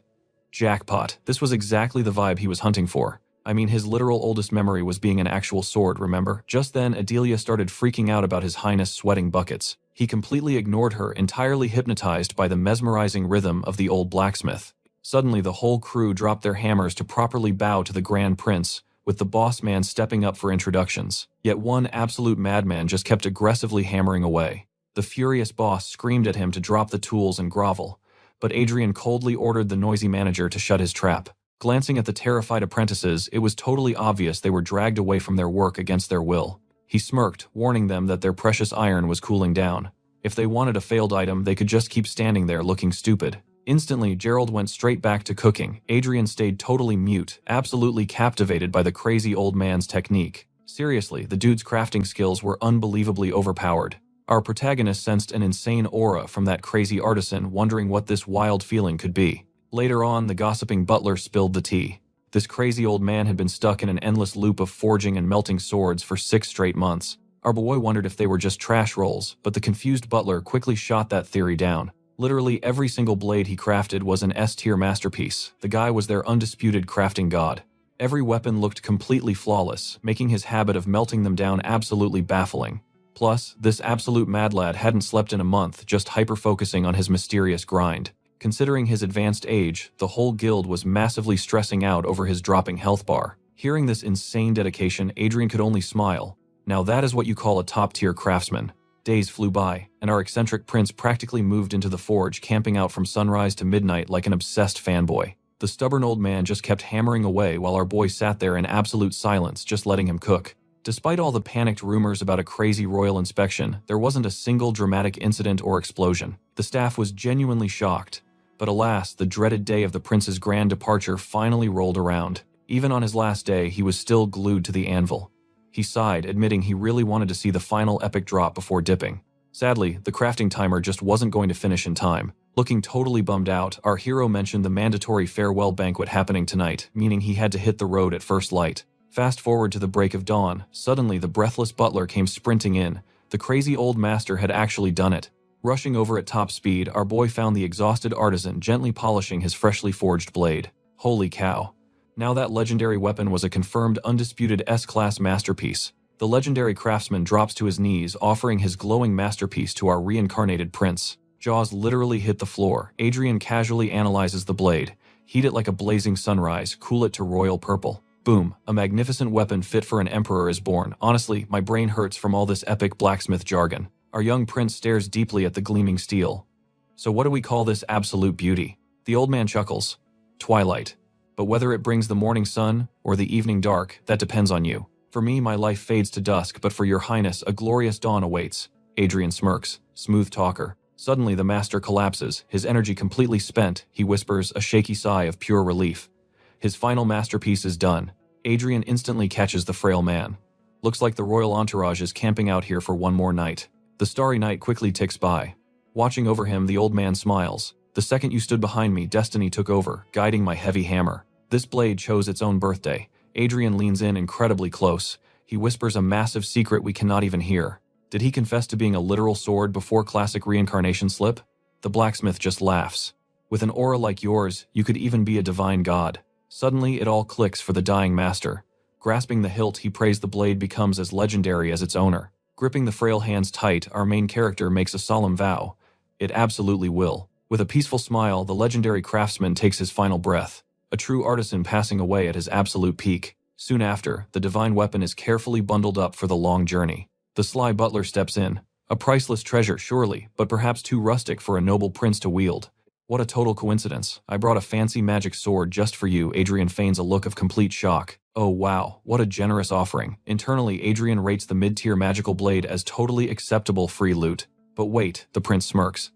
Jackpot, this was exactly the vibe he was hunting for. I mean, his literal oldest memory was being an actual sword, remember? Just then, Adelia started freaking out about his highness sweating buckets. He completely ignored her, entirely hypnotized by the mesmerizing rhythm of the old blacksmith. Suddenly, the whole crew dropped their hammers to properly bow to the Grand Prince, with the boss man stepping up for introductions. Yet one absolute madman just kept aggressively hammering away. The furious boss screamed at him to drop the tools and grovel, but Adrien coldly ordered the noisy manager to shut his trap. Glancing at the terrified apprentices, it was totally obvious they were dragged away from their work against their will. He smirked, warning them that their precious iron was cooling down. If they wanted a failed item, they could just keep standing there looking stupid. Instantly, Gerald went straight back to cooking. Adrien stayed totally mute, absolutely captivated by the crazy old man's technique. Seriously, the dude's crafting skills were unbelievably overpowered. Our protagonist sensed an insane aura from that crazy artisan, wondering what this wild feeling could be. Later on, the gossiping butler spilled the tea. This crazy old man had been stuck in an endless loop of forging and melting swords for 6 straight months. Our boy wondered if they were just trash rolls, but the confused butler quickly shot that theory down. Literally every single blade he crafted was an S-tier masterpiece. The guy was their undisputed crafting god. Every weapon looked completely flawless, making his habit of melting them down absolutely baffling. Plus, this absolute mad lad hadn't slept in a month, just hyper-focusing on his mysterious grind. Considering his advanced age, the whole guild was massively stressing out over his dropping health bar. Hearing this insane dedication, Adrien could only smile. Now that is what you call a top-tier craftsman. Days flew by, and our eccentric prince practically moved into the forge, camping out from sunrise to midnight like an obsessed fanboy. The stubborn old man just kept hammering away while our boy sat there in absolute silence, just letting him cook. Despite all the panicked rumors about a crazy royal inspection, there wasn't a single dramatic incident or explosion. The staff was genuinely shocked. But alas, the dreaded day of the prince's grand departure finally rolled around. Even on his last day, he was still glued to the anvil. He sighed, admitting he really wanted to see the final epic drop before dipping. Sadly, the crafting timer just wasn't going to finish in time. Looking totally bummed out, our hero mentioned the mandatory farewell banquet happening tonight, meaning he had to hit the road at first light. Fast forward to the break of dawn, suddenly the breathless butler came sprinting in. The crazy old master had actually done it. Rushing over at top speed, our boy found the exhausted artisan gently polishing his freshly forged blade. Holy cow. Now that legendary weapon was a confirmed undisputed S-class masterpiece. The legendary craftsman drops to his knees, offering his glowing masterpiece to our reincarnated prince. Jaws literally hit the floor. Adrien casually analyzes the blade. Heat it like a blazing sunrise, cool it to royal purple. Boom, a magnificent weapon fit for an emperor is born. Honestly, my brain hurts from all this epic blacksmith jargon. Our young prince stares deeply at the gleaming steel. So what do we call this absolute beauty? The old man chuckles. Twilight. But whether it brings the morning sun or the evening dark, that depends on you. For me, my life fades to dusk, but for your highness, a glorious dawn awaits. Adrien smirks. Smooth talker. Suddenly, the master collapses, his energy completely spent. He whispers, a shaky sigh of pure relief. His final masterpiece is done. Adrien instantly catches the frail man. Looks like the royal entourage is camping out here for one more night. The starry night quickly ticks by. Watching over him, the old man smiles. The second you stood behind me, destiny took over, guiding my heavy hammer. This blade chose its own birthday. Adrien leans in incredibly close. He whispers a massive secret we cannot even hear. Did he confess to being a literal sword before classic reincarnation slip? The blacksmith just laughs. With an aura like yours, you could even be a divine god. Suddenly, it all clicks for the dying master. Grasping the hilt, he prays the blade becomes as legendary as its owner. Gripping the frail hands tight, our main character makes a solemn vow. It absolutely will. With a peaceful smile, the legendary craftsman takes his final breath. A true artisan passing away at his absolute peak. Soon after, the divine weapon is carefully bundled up for the long journey. The sly butler steps in. A priceless treasure, surely, but perhaps too rustic for a noble prince to wield. What a total coincidence. I brought a fancy magic sword just for you. Adrien feigns a look of complete shock. Oh wow, what a generous offering. Internally, Adrien rates the mid-tier magical blade as totally acceptable free loot. But wait, the prince smirks.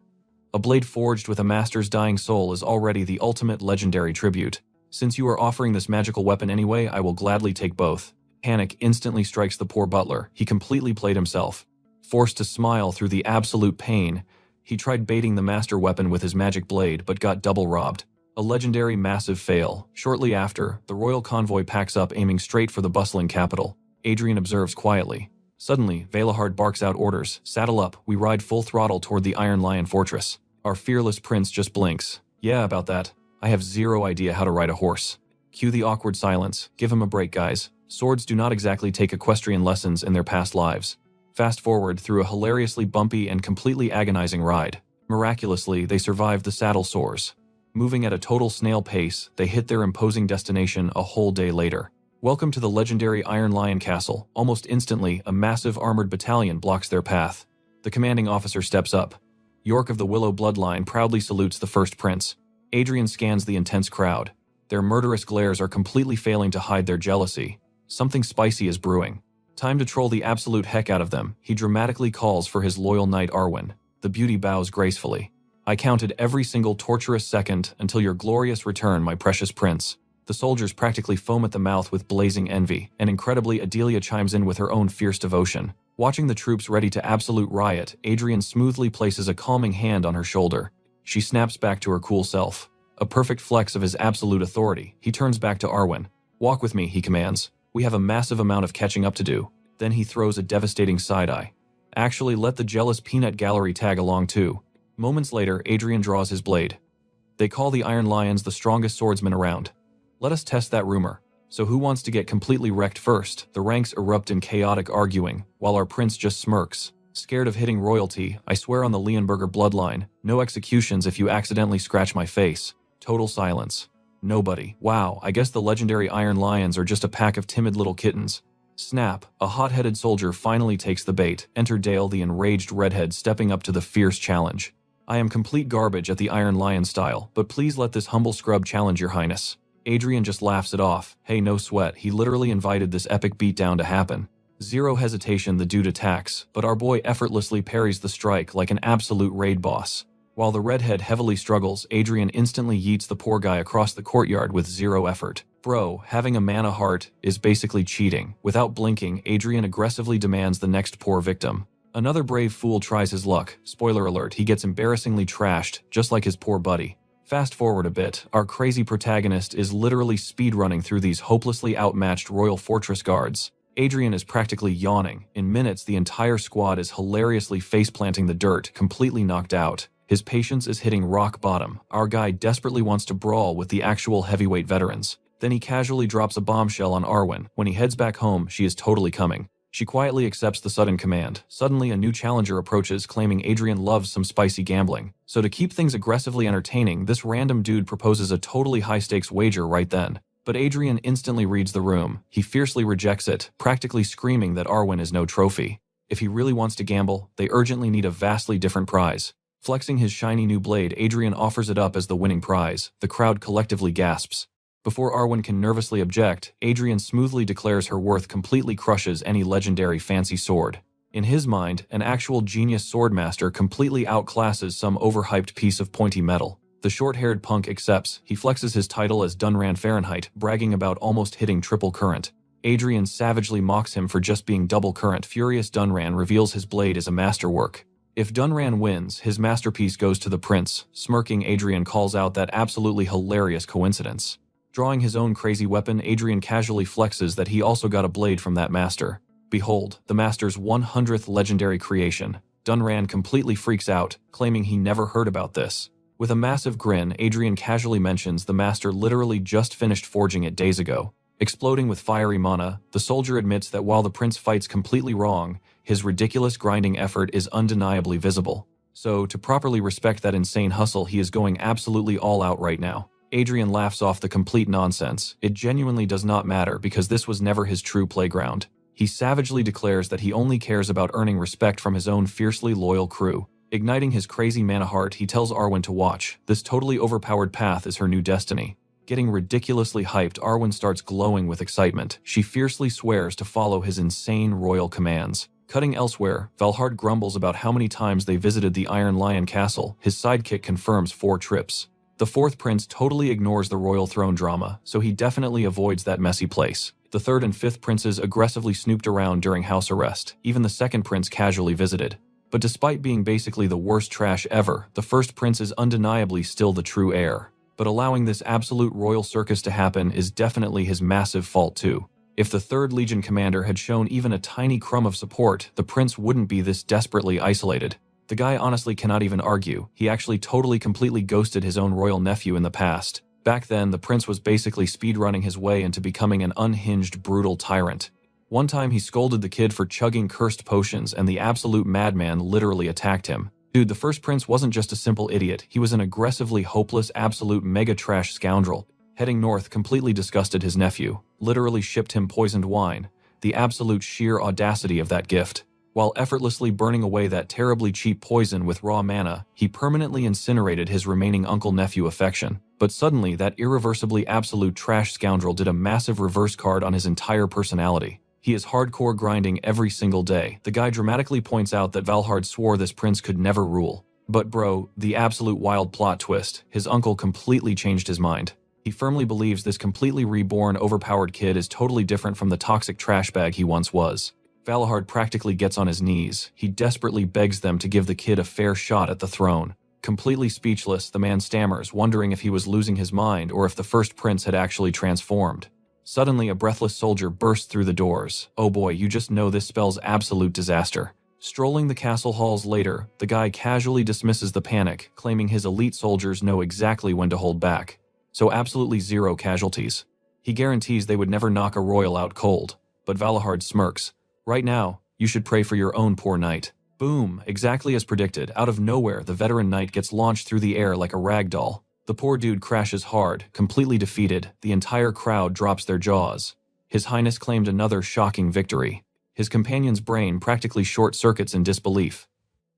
A blade forged with a master's dying soul is already the ultimate legendary tribute. Since you are offering this magical weapon anyway, I will gladly take both. Panic instantly strikes the poor butler. He completely played himself. Forced to smile through the absolute pain, he tried baiting the master weapon with his magic blade but got double robbed. A legendary massive fail. Shortly after, the royal convoy packs up aiming straight for the bustling capital. Adrien observes quietly. Suddenly, Valahard barks out orders. Saddle up, we ride full throttle toward the Iron Lion Fortress. Our fearless prince just blinks. Yeah, about that. I have zero idea how to ride a horse. Cue the awkward silence. Give him a break, guys. Swords do not exactly take equestrian lessons in their past lives. Fast forward through a hilariously bumpy and completely agonizing ride. Miraculously, they survive the saddle sores. Moving at a total snail pace, they hit their imposing destination a whole day later. Welcome to the legendary Iron Lion Castle. Almost instantly, a massive armored battalion blocks their path. The commanding officer steps up. York of the Willow bloodline proudly salutes the first prince. Adrien scans the intense crowd. Their murderous glares are completely failing to hide their jealousy. Something spicy is brewing. Time to troll the absolute heck out of them. He dramatically calls for his loyal knight Arwen. The beauty bows gracefully. I counted every single torturous second until your glorious return, my precious prince. The soldiers practically foam at the mouth with blazing envy, and incredibly Adelia chimes in with her own fierce devotion. Watching the troops ready to absolute riot, Adrien smoothly places a calming hand on her shoulder. She snaps back to her cool self. A perfect flex of his absolute authority, he turns back to Arwen. Walk with me, he commands. We have a massive amount of catching up to do. Then he throws a devastating side-eye. Actually, let the jealous peanut gallery tag along too. Moments later, Adrien draws his blade. They call the Iron Lions the strongest swordsmen around. Let us test that rumor. So who wants to get completely wrecked first? The ranks erupt in chaotic arguing, while our prince just smirks. Scared of hitting royalty, I swear on the Leonberger bloodline, no executions if you accidentally scratch my face. Total silence. Nobody. Wow, I guess the legendary Iron Lions are just a pack of timid little kittens. Snap, a hot-headed soldier finally takes the bait. Enter Dale, the enraged redhead, stepping up to the fierce challenge. I am complete garbage at the Iron Lion style, but please let this humble scrub challenge your highness. Adrien just laughs it off. Hey, no sweat, he literally invited this epic beatdown to happen. Zero hesitation, the dude attacks, but our boy effortlessly parries the strike like an absolute raid boss. While the redhead heavily struggles, Adrien instantly yeets the poor guy across the courtyard with zero effort. Bro, having a mana heart is basically cheating. Without blinking, Adrien aggressively demands the next poor victim. Another brave fool tries his luck. Spoiler alert, he gets embarrassingly trashed, just like his poor buddy. Fast forward a bit, our crazy protagonist is literally speedrunning through these hopelessly outmatched royal fortress guards. Adrien is practically yawning. In minutes, the entire squad is hilariously face-planting the dirt, completely knocked out. His patience is hitting rock bottom. Our guy desperately wants to brawl with the actual heavyweight veterans. Then he casually drops a bombshell on Arwen. When he heads back home, she is totally coming. She quietly accepts the sudden command. Suddenly, a new challenger approaches, claiming Adrien loves some spicy gambling. So to keep things aggressively entertaining, this random dude proposes a totally high-stakes wager right then. But Adrien instantly reads the room. He fiercely rejects it, practically screaming that Arwen is no trophy. If he really wants to gamble, they urgently need a vastly different prize. Flexing his shiny new blade, Adrien offers it up as the winning prize. The crowd collectively gasps. Before Arwen can nervously object, Adrien smoothly declares her worth completely crushes any legendary fancy sword. In his mind, an actual genius swordmaster completely outclasses some overhyped piece of pointy metal. The short-haired punk accepts. He flexes his title as Dunran Fahrenheit, bragging about almost hitting triple current. Adrien savagely mocks him for just being double current. Furious Dunran reveals his blade is a masterwork. If Dunran wins, his masterpiece goes to the prince. Smirking, Adrien calls out that absolutely hilarious coincidence. Drawing his own crazy weapon, Adrien casually flexes that he also got a blade from that master. Behold, the master's 100th legendary creation. Dunran completely freaks out, claiming he never heard about this. With a massive grin, Adrien casually mentions the master literally just finished forging it days ago. Exploding with fiery mana, the soldier admits that while the prince fights completely wrong, his ridiculous grinding effort is undeniably visible. So, to properly respect that insane hustle, he is going absolutely all out right now. Adrien laughs off the complete nonsense. It genuinely does not matter because this was never his true playground. He savagely declares that he only cares about earning respect from his own fiercely loyal crew. Igniting his crazy mana heart, he tells Arwen to watch. This totally overpowered path is her new destiny. Getting ridiculously hyped, Arwen starts glowing with excitement. She fiercely swears to follow his insane royal commands. Cutting elsewhere, Valhard grumbles about how many times they visited the Iron Lion Castle. His sidekick confirms 4 trips. The 4th prince totally ignores the royal throne drama, so he definitely avoids that messy place. The 3rd and 5th princes aggressively snooped around during house arrest. Even the 2nd prince casually visited. But despite being basically the worst trash ever, the 1st prince is undeniably still the true heir. But allowing this absolute royal circus to happen is definitely his massive fault too. If the 3rd Legion commander had shown even a tiny crumb of support, the prince wouldn't be this desperately isolated. The guy honestly cannot even argue. He actually totally completely ghosted his own royal nephew in the past. Back then, the prince was basically speedrunning his way into becoming an unhinged, brutal tyrant. One time he scolded the kid for chugging cursed potions, and the absolute madman literally attacked him. Dude, the 1st prince wasn't just a simple idiot, he was an aggressively hopeless, absolute mega trash scoundrel. Heading north completely disgusted his nephew, literally shipped him poisoned wine. The absolute sheer audacity of that gift. While effortlessly burning away that terribly cheap poison with raw mana, he permanently incinerated his remaining uncle-nephew affection. But suddenly, that irreversibly absolute trash scoundrel did a massive reverse card on his entire personality. He is hardcore grinding every single day. The guy dramatically points out that Valhard swore this prince could never rule. But bro, the absolute wild plot twist, his uncle completely changed his mind. He firmly believes this completely reborn, overpowered kid is totally different from the toxic trash bag he once was. Valhard practically gets on his knees. He desperately begs them to give the kid a fair shot at the throne. Completely speechless, the man stammers, wondering if he was losing his mind or if the 1st prince had actually transformed. Suddenly, a breathless soldier bursts through the doors. Oh boy, you just know this spells absolute disaster. Strolling the castle halls later, the guy casually dismisses the panic, claiming his elite soldiers know exactly when to hold back. So absolutely 0 casualties. He guarantees they would never knock a royal out cold. But Valahard smirks. Right now, you should pray for your own poor knight. Boom, exactly as predicted, out of nowhere the veteran knight gets launched through the air like a rag doll. The poor dude crashes hard, completely defeated. The entire crowd drops their jaws. His Highness claimed another shocking victory. His companion's brain practically short-circuits in disbelief.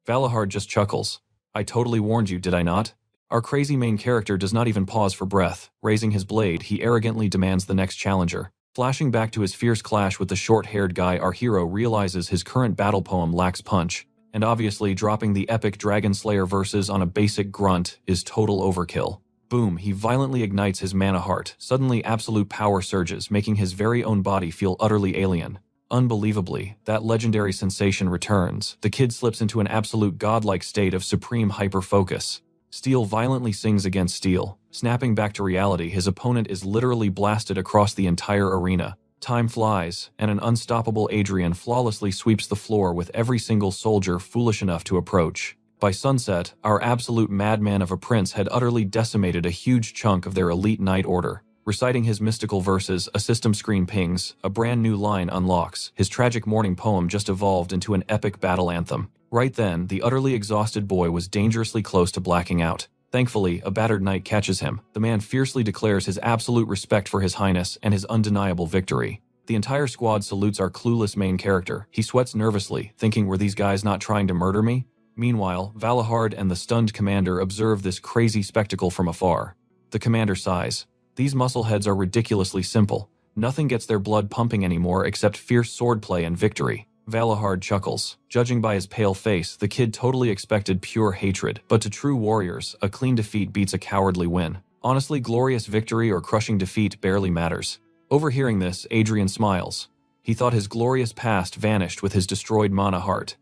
Valahard just chuckles. I totally warned you, did I not? Our crazy main character does not even pause for breath. Raising his blade, he arrogantly demands the next challenger. Flashing back to his fierce clash with the short-haired guy, our hero realizes his current battle poem lacks punch, and obviously dropping the epic Dragon Slayer verses on a basic grunt is total overkill. Boom, he violently ignites his mana heart. Suddenly absolute power surges, making his very own body feel utterly alien. Unbelievably, that legendary sensation returns. The kid slips into an absolute godlike state of supreme hyper-focus. Steel violently sings against steel. Snapping back to reality, his opponent is literally blasted across the entire arena. Time flies, and an unstoppable Adrien flawlessly sweeps the floor with every single soldier foolish enough to approach. By sunset, our absolute madman of a prince had utterly decimated a huge chunk of their elite knight order. Reciting his mystical verses, a system screen pings, a brand new line unlocks. His tragic morning poem just evolved into an epic battle anthem. Right then, the utterly exhausted boy was dangerously close to blacking out. Thankfully, a battered knight catches him. The man fiercely declares his absolute respect for his highness and his undeniable victory. The entire squad salutes our clueless main character. He sweats nervously, thinking, were these guys not trying to murder me? Meanwhile, Valahard and the stunned commander observe this crazy spectacle from afar. The commander sighs. These muscleheads are ridiculously simple. Nothing gets their blood pumping anymore except fierce swordplay and victory. Valahard chuckles. Judging by his pale face, the kid totally expected pure hatred, but to true warriors, a clean defeat beats a cowardly win. Honestly, glorious victory or crushing defeat barely matters. Overhearing this, Adrien smiles. He thought his glorious past vanished with his destroyed mana heart.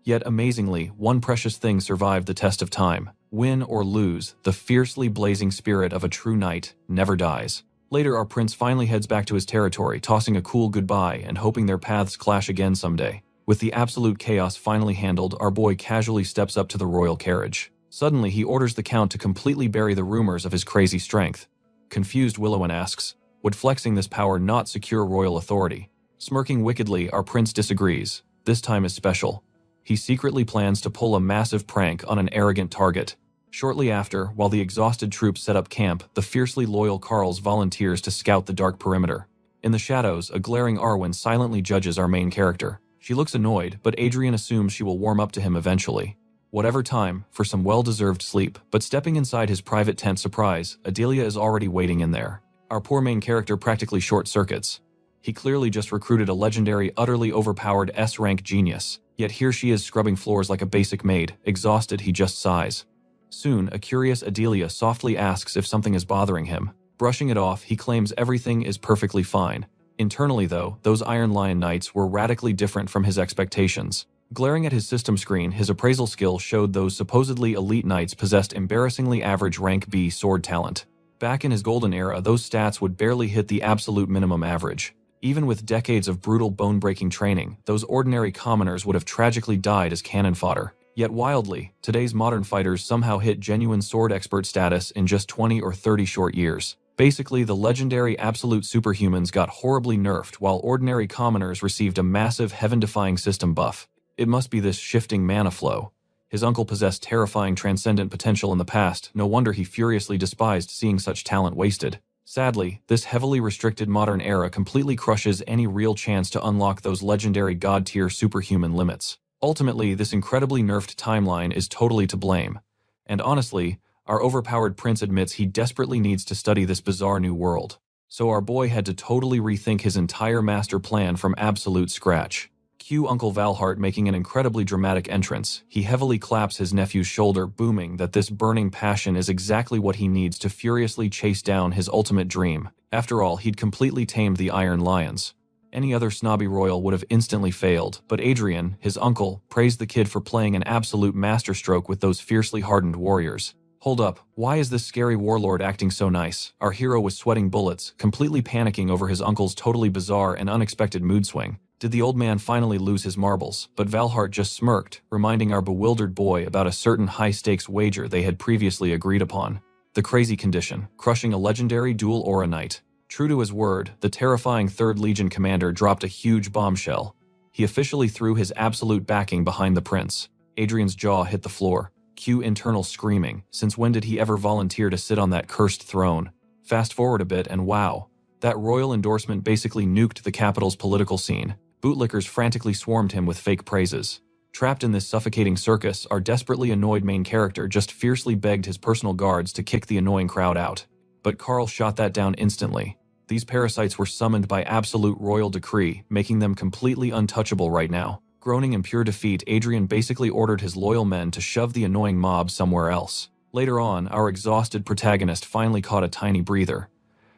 Yet amazingly, one precious thing survived the test of time. Win or lose, the fiercely blazing spirit of a true knight never dies. Later, our prince finally heads back to his territory, tossing a cool goodbye and hoping their paths clash again someday. With the absolute chaos finally handled, our boy casually steps up to the royal carriage. Suddenly, he orders the count to completely bury the rumors of his crazy strength. Confused, Willowen asks, would flexing this power not secure royal authority? Smirking wickedly, our prince disagrees. This time is special. He secretly plans to pull a massive prank on an arrogant target. Shortly after, while the exhausted troops set up camp, the fiercely loyal Carls volunteers to scout the dark perimeter. In the shadows, a glaring Arwen silently judges our main character. She looks annoyed, but Adrien assumes she will warm up to him eventually. Whatever time, for some well-deserved sleep, but stepping inside his private tent surprise, Adelia is already waiting in there. Our poor main character practically short-circuits. He clearly just recruited a legendary, utterly overpowered S-rank genius, yet here she is scrubbing floors like a basic maid. Exhausted, he just sighs. Soon, a curious Adelia softly asks if something is bothering him. Brushing it off, he claims everything is perfectly fine. Internally though, those Iron Lion Knights were radically different from his expectations. Glaring at his system screen, his appraisal skill showed those supposedly elite knights possessed embarrassingly average rank B sword talent. Back in his golden era, those stats would barely hit the absolute minimum average. Even with decades of brutal bone-breaking training, those ordinary commoners would have tragically died as cannon fodder. Yet wildly, today's modern fighters somehow hit genuine sword expert status in just 20 or 30 short years. Basically, the legendary absolute superhumans got horribly nerfed while ordinary commoners received a massive heaven-defying system buff. It must be this shifting mana flow. His uncle possessed terrifying transcendent potential in the past, no wonder he furiously despised seeing such talent wasted. Sadly, this heavily restricted modern era completely crushes any real chance to unlock those legendary god-tier superhuman limits. Ultimately, this incredibly nerfed timeline is totally to blame. And honestly, our overpowered prince admits he desperately needs to study this bizarre new world. So our boy had to totally rethink his entire master plan from absolute scratch. Cue Uncle Valhart making an incredibly dramatic entrance. He heavily claps his nephew's shoulder, booming that this burning passion is exactly what he needs to furiously chase down his ultimate dream. After all, he'd completely tamed the Iron Lions. Any other snobby royal would have instantly failed, but Adrien, his uncle, praised the kid for playing an absolute masterstroke with those fiercely hardened warriors. Hold up, why is this scary warlord acting so nice? Our hero was sweating bullets, completely panicking over his uncle's totally bizarre and unexpected mood swing. Did the old man finally lose his marbles? But Valhart just smirked, reminding our bewildered boy about a certain high-stakes wager they had previously agreed upon. The crazy condition, crushing a legendary dual aura knight. True to his word, the terrifying 3rd Legion commander dropped a huge bombshell. He officially threw his absolute backing behind the prince. Adrien's jaw hit the floor. Cue internal screaming. Since when did he ever volunteer to sit on that cursed throne? Fast forward a bit and wow. That royal endorsement basically nuked the capital's political scene. Bootlickers frantically swarmed him with fake praises. Trapped in this suffocating circus, our desperately annoyed main character just fiercely begged his personal guards to kick the annoying crowd out. But Carl shot that down instantly. These parasites were summoned by absolute royal decree, making them completely untouchable right now. Groaning in pure defeat, Adrien basically ordered his loyal men to shove the annoying mob somewhere else. Later on, our exhausted protagonist finally caught a tiny breather.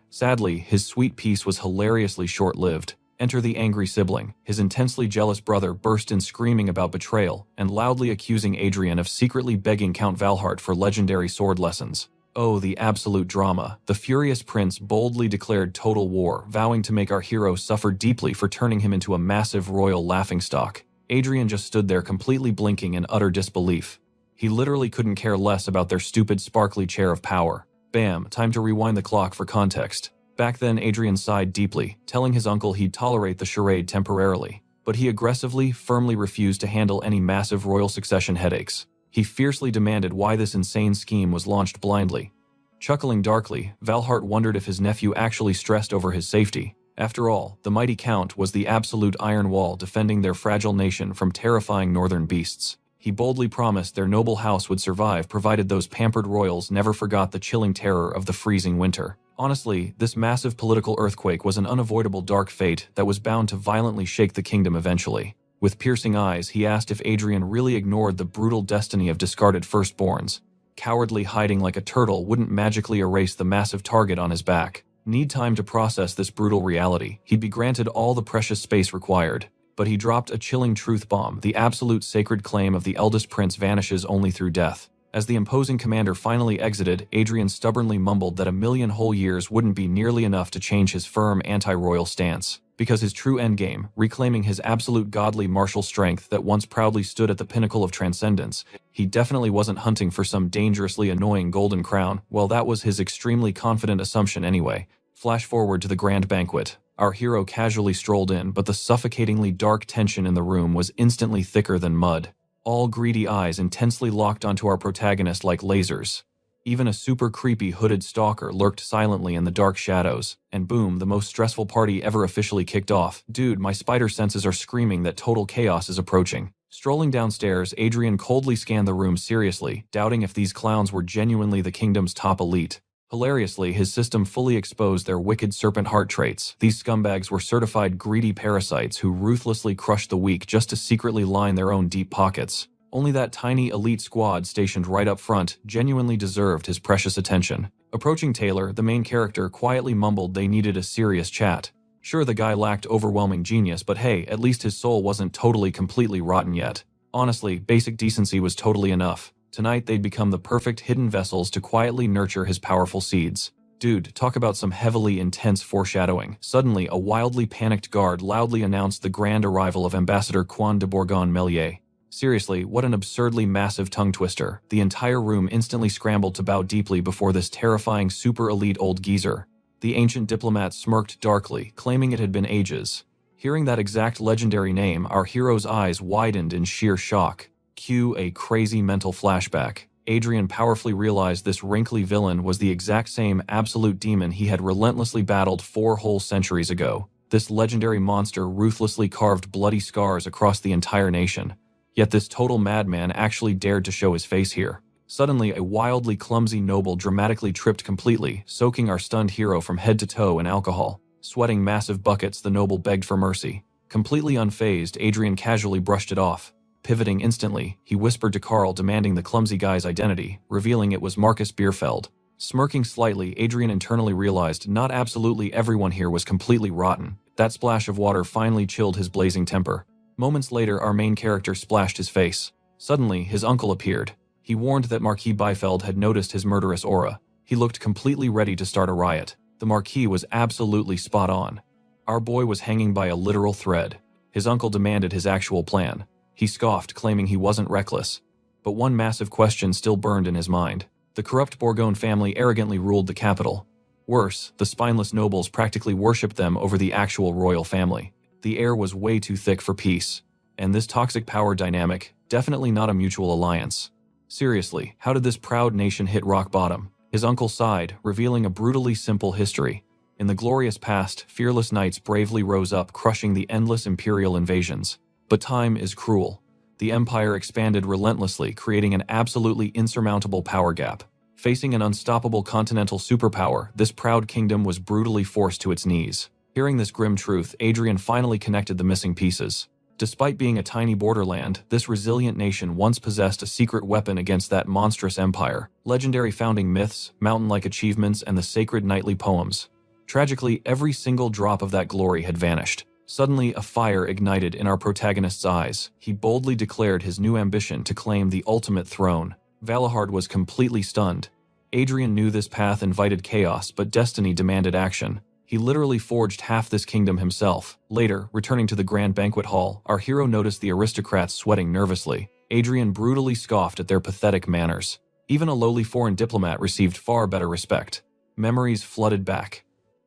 Sadly, his sweet peace was hilariously short-lived. Enter the angry sibling. His intensely jealous brother burst in screaming about betrayal and loudly accusing Adrien of secretly begging Count Valhart for legendary sword lessons. Oh, the absolute drama. The furious prince boldly declared total war, vowing to make our hero suffer deeply for turning him into a massive royal laughingstock. Adrien just stood there completely blinking in utter disbelief. He literally couldn't care less about their stupid sparkly chair of power. Bam, time to rewind the clock for context. Back then, Adrien sighed deeply, telling his uncle he'd tolerate the charade temporarily. But he aggressively, firmly refused to handle any massive royal succession headaches. He fiercely demanded why this insane scheme was launched blindly. Chuckling darkly, Valhart wondered if his nephew actually stressed over his safety. After all, the mighty Count was the absolute iron wall defending their fragile nation from terrifying northern beasts. He boldly promised their noble house would survive provided those pampered royals never forgot the chilling terror of the freezing winter. Honestly, this massive political earthquake was an unavoidable dark fate that was bound to violently shake the kingdom eventually. With piercing eyes, he asked if Adrien really ignored the brutal destiny of discarded firstborns. Cowardly hiding like a turtle wouldn't magically erase the massive target on his back. Need time to process this brutal reality. He'd be granted all the precious space required. But he dropped a chilling truth bomb. The absolute sacred claim of the eldest prince vanishes only through death. As the imposing commander finally exited, Adrien stubbornly mumbled that 1,000,000 whole years wouldn't be nearly enough to change his firm anti-royal stance. Because his true endgame, reclaiming his absolute godly martial strength that once proudly stood at the pinnacle of transcendence, he definitely wasn't hunting for some dangerously annoying golden crown. Well, that was his extremely confident assumption anyway. Flash forward to the grand banquet. Our hero casually strolled in, but the suffocatingly dark tension in the room was instantly thicker than mud. All greedy eyes intensely locked onto our protagonist like lasers. Even a super creepy hooded stalker lurked silently in the dark shadows, and boom, the most stressful party ever officially kicked off. Dude, my spider senses are screaming that total chaos is approaching. Strolling downstairs, Adrien coldly scanned the room seriously, doubting if these clowns were genuinely the kingdom's top elite. Hilariously, his system fully exposed their wicked serpent heart traits. These scumbags were certified greedy parasites who ruthlessly crushed the weak just to secretly line their own deep pockets. Only that tiny elite squad stationed right up front genuinely deserved his precious attention. Approaching Taylor, the main character quietly mumbled they needed a serious chat. Sure, the guy lacked overwhelming genius, but hey, at least his soul wasn't totally completely rotten yet. Honestly, basic decency was totally enough. Tonight they'd become the perfect hidden vessels to quietly nurture his powerful seeds. Dude, talk about some heavily intense foreshadowing. Suddenly, a wildly panicked guard loudly announced the grand arrival of Ambassador Quan de Bourgogne-Melier. Seriously, what an absurdly massive tongue twister. The entire room instantly scrambled to bow deeply before this terrifying super elite old geezer. The ancient diplomat smirked darkly, claiming it had been ages. Hearing that exact legendary name, our hero's eyes widened in sheer shock. Cue a crazy mental flashback. Adrien powerfully realized this wrinkly villain was the exact same absolute demon he had relentlessly battled 4 whole centuries ago. This legendary monster ruthlessly carved bloody scars across the entire nation. Yet this total madman actually dared to show his face here. Suddenly, a wildly clumsy noble dramatically tripped completely, soaking our stunned hero from head to toe in alcohol. Sweating massive buckets, the noble begged for mercy. Completely unfazed, Adrien casually brushed it off. Pivoting instantly, he whispered to Carl, demanding the clumsy guy's identity, revealing it was Marcus Bierfeld. Smirking slightly, Adrien internally realized not absolutely everyone here was completely rotten. That splash of water finally chilled his blazing temper. Moments later, our main character splashed his face. Suddenly, his uncle appeared. He warned that Marquis Bierfeld had noticed his murderous aura. He looked completely ready to start a riot. The Marquis was absolutely spot on. Our boy was hanging by a literal thread. His uncle demanded his actual plan. He scoffed, claiming he wasn't reckless. But one massive question still burned in his mind. The corrupt Bourgogne family arrogantly ruled the capital. Worse, the spineless nobles practically worshipped them over the actual royal family. The air was way too thick for peace. And this toxic power dynamic, definitely not a mutual alliance. Seriously, how did this proud nation hit rock bottom? His uncle sighed, revealing a brutally simple history. In the glorious past, fearless knights bravely rose up, crushing the endless imperial invasions. But time is cruel. The empire expanded relentlessly, creating an absolutely insurmountable power gap. Facing an unstoppable continental superpower, this proud kingdom was brutally forced to its knees. Hearing this grim truth, Adrien finally connected the missing pieces. Despite being a tiny borderland, this resilient nation once possessed a secret weapon against that monstrous empire. Legendary founding myths, mountain-like achievements, and the sacred knightly poems. Tragically, every single drop of that glory had vanished. Suddenly, a fire ignited in our protagonist's eyes. He boldly declared his new ambition to claim the ultimate throne. Valahard was completely stunned. Adrien knew this path invited chaos, but destiny demanded action. He literally forged half this kingdom himself. Later, returning to the grand banquet hall, our hero noticed the aristocrats sweating nervously. Adrien brutally scoffed at their pathetic manners. Even a lowly foreign diplomat received far better respect. Memories flooded back.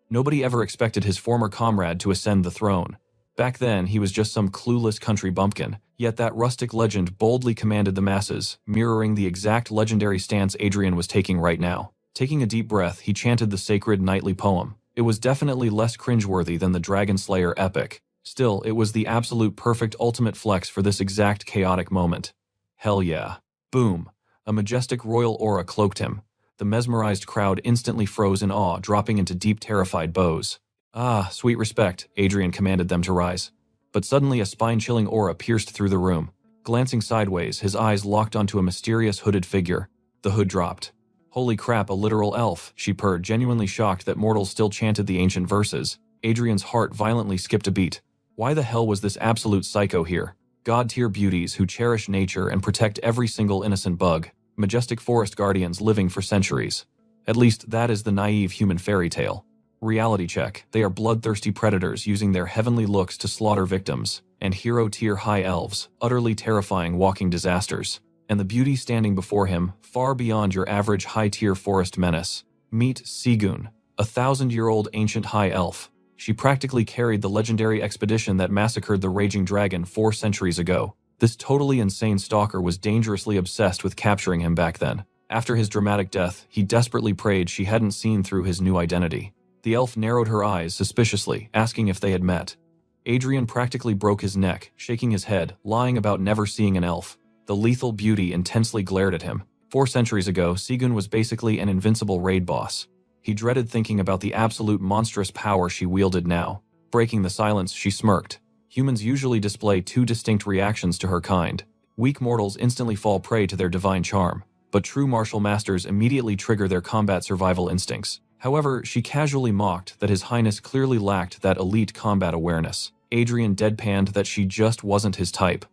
Nobody ever expected his former comrade to ascend the throne. Back then, he was just some clueless country bumpkin, yet that rustic legend boldly commanded the masses, mirroring the exact legendary stance Adrien was taking right now. Taking a deep breath, he chanted the sacred knightly poem. It was definitely less cringeworthy than the Dragon Slayer epic. Still, it was the absolute perfect ultimate flex for this exact chaotic moment. Hell yeah. Boom. A majestic royal aura cloaked him. The mesmerized crowd instantly froze in awe, dropping into deep terrified bows. Ah, sweet respect, Adrien commanded them to rise. But suddenly a spine-chilling aura pierced through the room. Glancing sideways, his eyes locked onto a mysterious hooded figure. The hood dropped. Holy crap, a literal elf, she purred, genuinely shocked that mortals still chanted the ancient verses. Adrien's heart violently skipped a beat. Why the hell was this absolute psycho here? God-tier beauties who cherish nature and protect every single innocent bug. Majestic forest guardians living for centuries. At least that is the naive human fairy tale. Reality check. They are bloodthirsty predators using their heavenly looks to slaughter victims. And hero-tier high elves, utterly terrifying walking disasters. And the beauty standing before him, far beyond your average high-tier forest menace. Meet Sigun, a 1,000-year-old ancient high elf. She practically carried the legendary expedition that massacred the Raging Dragon 4 centuries ago. This totally insane stalker was dangerously obsessed with capturing him back then. After his dramatic death, he desperately prayed she hadn't seen through his new identity. The elf narrowed her eyes suspiciously, asking if they had met. Adrien practically broke his neck, shaking his head, lying about never seeing an elf. The lethal beauty intensely glared at him. 4 centuries ago, Sigun was basically an invincible raid boss. He dreaded thinking about the absolute monstrous power she wielded now. Breaking the silence, she smirked. Humans usually display 2 distinct reactions to her kind. Weak mortals instantly fall prey to their divine charm, but true martial masters immediately trigger their combat survival instincts. However, she casually mocked that His Highness clearly lacked that elite combat awareness. Adrien deadpanned that she just wasn't his type.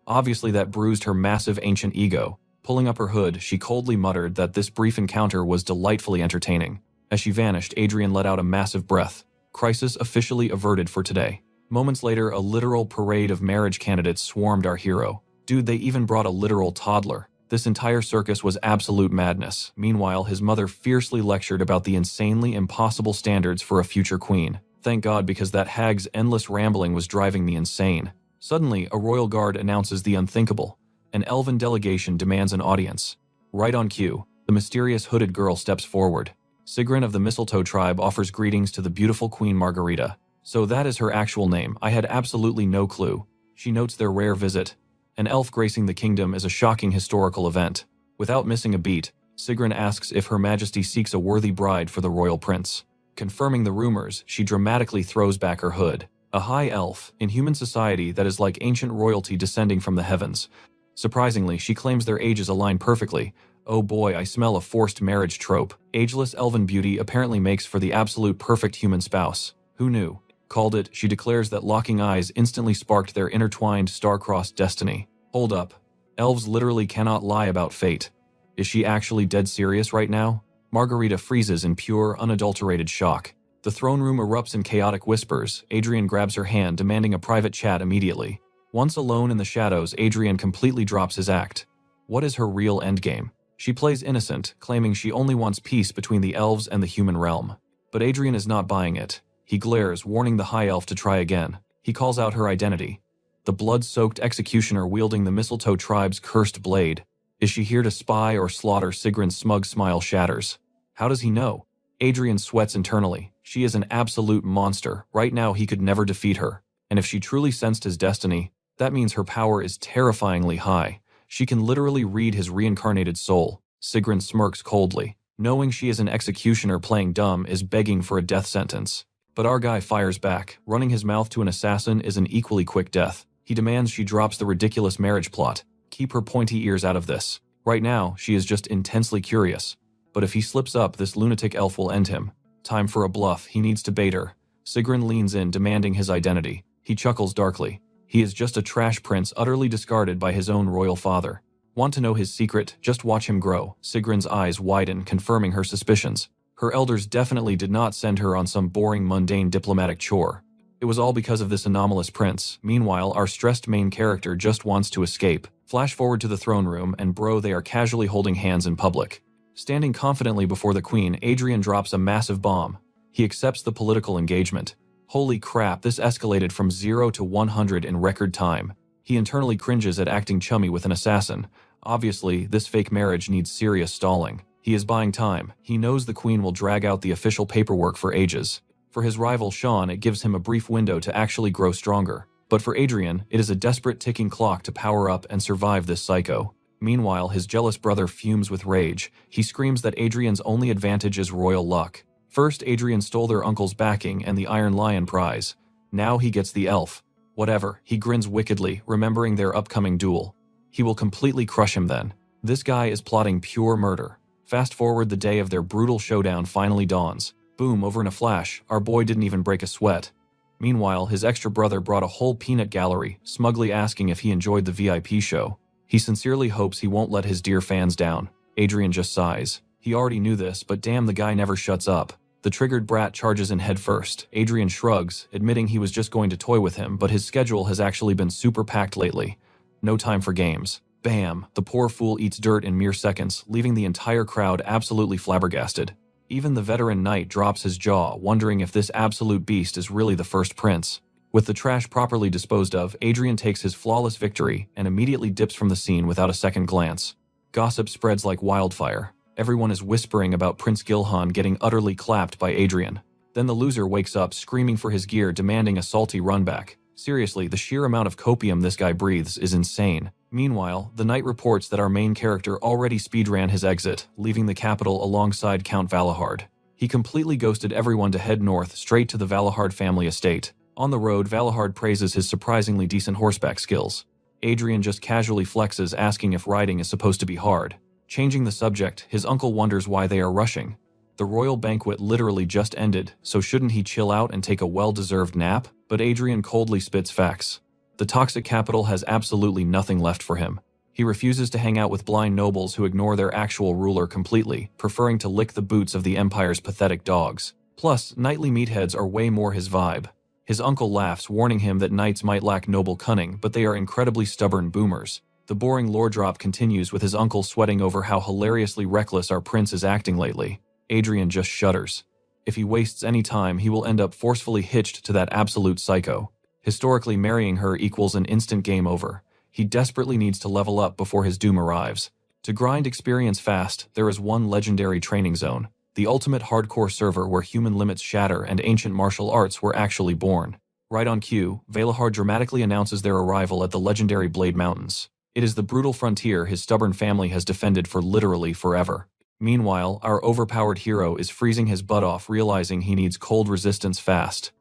Obviously, that bruised her massive ancient ego. Pulling up her hood, she coldly muttered that this brief encounter was delightfully entertaining. As she vanished, Adrien let out a massive breath. Crisis officially averted for today. Moments later, a literal parade of marriage candidates swarmed our hero. Dude, they even brought a literal toddler. This entire circus was absolute madness. Meanwhile, his mother fiercely lectured about the insanely impossible standards for a future queen. Thank God, because that hag's endless rambling was driving me insane. Suddenly, a royal guard announces the unthinkable. An elven delegation demands an audience. Right on cue, the mysterious hooded girl steps forward. Sigrun of the Mistletoe tribe offers greetings to the beautiful Queen Margarita. So that is her actual name. I had absolutely no clue. She notes their rare visit. An elf gracing the kingdom is a shocking historical event. Without missing a beat, Sigrun asks if Her Majesty seeks a worthy bride for the royal prince. Confirming the rumors, she dramatically throws back her hood. A high elf, in human society that is like ancient royalty descending from the heavens. Surprisingly, she claims their ages align perfectly. Oh boy, I smell a forced marriage trope. Ageless elven beauty apparently makes for the absolute perfect human spouse. Who knew? Called it, she declares that locking eyes instantly sparked their intertwined star-crossed destiny. Hold up. Elves literally cannot lie about fate. Is she actually dead serious right now? Margarita freezes in pure, unadulterated shock. The throne room erupts in chaotic whispers. Adrien grabs her hand, demanding a private chat immediately. Once alone in the shadows, Adrien completely drops his act. What is her real endgame? She plays innocent, claiming she only wants peace between the elves and the human realm. But Adrien is not buying it. He glares, warning the high elf to try again. He calls out her identity. The blood-soaked executioner wielding the Mistletoe tribe's cursed blade. Is she here to spy or slaughter? Sigrun's smug smile shatters. How does he know? Adrien sweats internally. She is an absolute monster. Right now he could never defeat her. And if she truly sensed his destiny, that means her power is terrifyingly high. She can literally read his reincarnated soul. Sigrun smirks coldly. Knowing she is an executioner playing dumb is begging for a death sentence. But our guy fires back. Running his mouth to an assassin is an equally quick death. He demands she drops the ridiculous marriage plot. Keep her pointy ears out of this. Right now, she is just intensely curious. But if he slips up, this lunatic elf will end him. Time for a bluff. He needs to bait her. Sigrun leans in, demanding his identity. He chuckles darkly. He is just a trash prince utterly discarded by his own royal father. Want to know his secret? Just watch him grow. Sigrun's eyes widen, confirming her suspicions. Her elders definitely did not send her on some boring, mundane diplomatic chore. It was all because of this anomalous prince. Meanwhile, our stressed main character just wants to escape. Flash forward to the throne room, and bro, they are casually holding hands in public. Standing confidently before the queen, Adrien drops a massive bomb. He accepts the political engagement. Holy crap, this escalated from 0 to 100 in record time. He internally cringes at acting chummy with an assassin. Obviously, this fake marriage needs serious stalling. He is buying time. He knows the queen will drag out the official paperwork for ages. For his rival Sean, it gives him a brief window to actually grow stronger. But for Adrien, it is a desperate ticking clock to power up and survive this psycho. Meanwhile, his jealous brother fumes with rage. He screams that Adrien's only advantage is royal luck. First, Adrien stole their uncle's backing and the Iron Lion prize. Now he gets the elf. Whatever, he grins wickedly, remembering their upcoming duel. He will completely crush him then. This guy is plotting pure murder. Fast forward, the day of their brutal showdown finally dawns. Boom, over in a flash, our boy didn't even break a sweat. Meanwhile, his extra brother brought a whole peanut gallery, smugly asking if he enjoyed the VIP show. He sincerely hopes he won't let his dear fans down. Adrien just sighs. He already knew this, but damn, the guy never shuts up. The triggered brat charges in head first. Adrien shrugs, admitting he was just going to toy with him, but his schedule has actually been super packed lately. No time for games. Bam! The poor fool eats dirt in mere seconds, leaving the entire crowd absolutely flabbergasted. Even the veteran knight drops his jaw, wondering if this absolute beast is really the first prince. With the trash properly disposed of, Adrien takes his flawless victory and immediately dips from the scene without a second glance. Gossip spreads like wildfire. Everyone is whispering about Prince Gilhan getting utterly clapped by Adrien. Then the loser wakes up screaming for his gear, demanding a salty runback. Seriously, the sheer amount of copium this guy breathes is insane. Meanwhile, the knight reports that our main character already speedran his exit, leaving the capital alongside Count Valahard. He completely ghosted everyone to head north straight to the Valahard family estate. On the road, Valahard praises his surprisingly decent horseback skills. Adrien just casually flexes, asking if riding is supposed to be hard. Changing the subject, his uncle wonders why they are rushing. The royal banquet literally just ended, so shouldn't he chill out and take a well-deserved nap? But Adrien coldly spits facts. The toxic capital has absolutely nothing left for him. He refuses to hang out with blind nobles who ignore their actual ruler completely, preferring to lick the boots of the empire's pathetic dogs. Plus, knightly meatheads are way more his vibe. His uncle laughs, warning him that knights might lack noble cunning, but they are incredibly stubborn boomers. The boring lore drop continues with his uncle sweating over how hilariously reckless our prince is acting lately. Adrien just shudders. If he wastes any time, he will end up forcefully hitched to that absolute psycho. Historically, marrying her equals an instant game over. He desperately needs to level up before his doom arrives. To grind experience fast, there is one legendary training zone, the ultimate hardcore server where human limits shatter and ancient martial arts were actually born. Right on cue, Valahard dramatically announces their arrival at the legendary Blade Mountains. It is the brutal frontier his stubborn family has defended for literally forever. Meanwhile, our overpowered hero is freezing his butt off, realizing he needs cold resistance fast.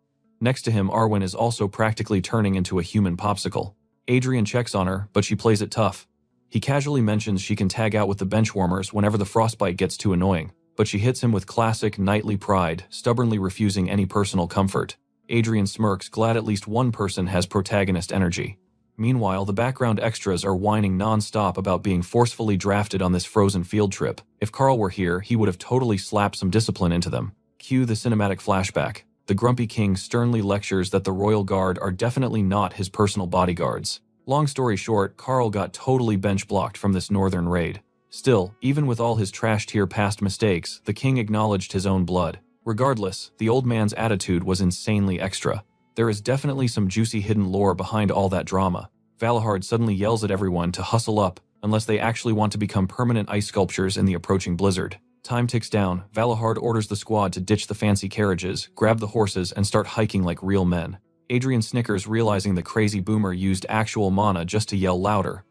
Next to him, Arwen is also practically turning into a human popsicle. Adrien checks on her, but she plays it tough. He casually mentions she can tag out with the benchwarmers whenever the frostbite gets too annoying, but she hits him with classic knightly pride, stubbornly refusing any personal comfort. Adrien smirks, glad at least one person has protagonist energy. Meanwhile, the background extras are whining non-stop about being forcefully drafted on this frozen field trip. If Carl were here, he would have totally slapped some discipline into them. Cue the cinematic flashback. The grumpy king sternly lectures that the royal guard are definitely not his personal bodyguards. Long story short, Carl got totally bench-blocked from this northern raid. Still, even with all his trash-tier past mistakes, the king acknowledged his own blood. Regardless, the old man's attitude was insanely extra. There is definitely some juicy hidden lore behind all that drama. Valahard suddenly yells at everyone to hustle up, unless they actually want to become permanent ice sculptures in the approaching blizzard. Time ticks down. Valahard orders the squad to ditch the fancy carriages, grab the horses, and start hiking like real men. Adrien snickers, realizing the crazy boomer used actual mana just to yell louder.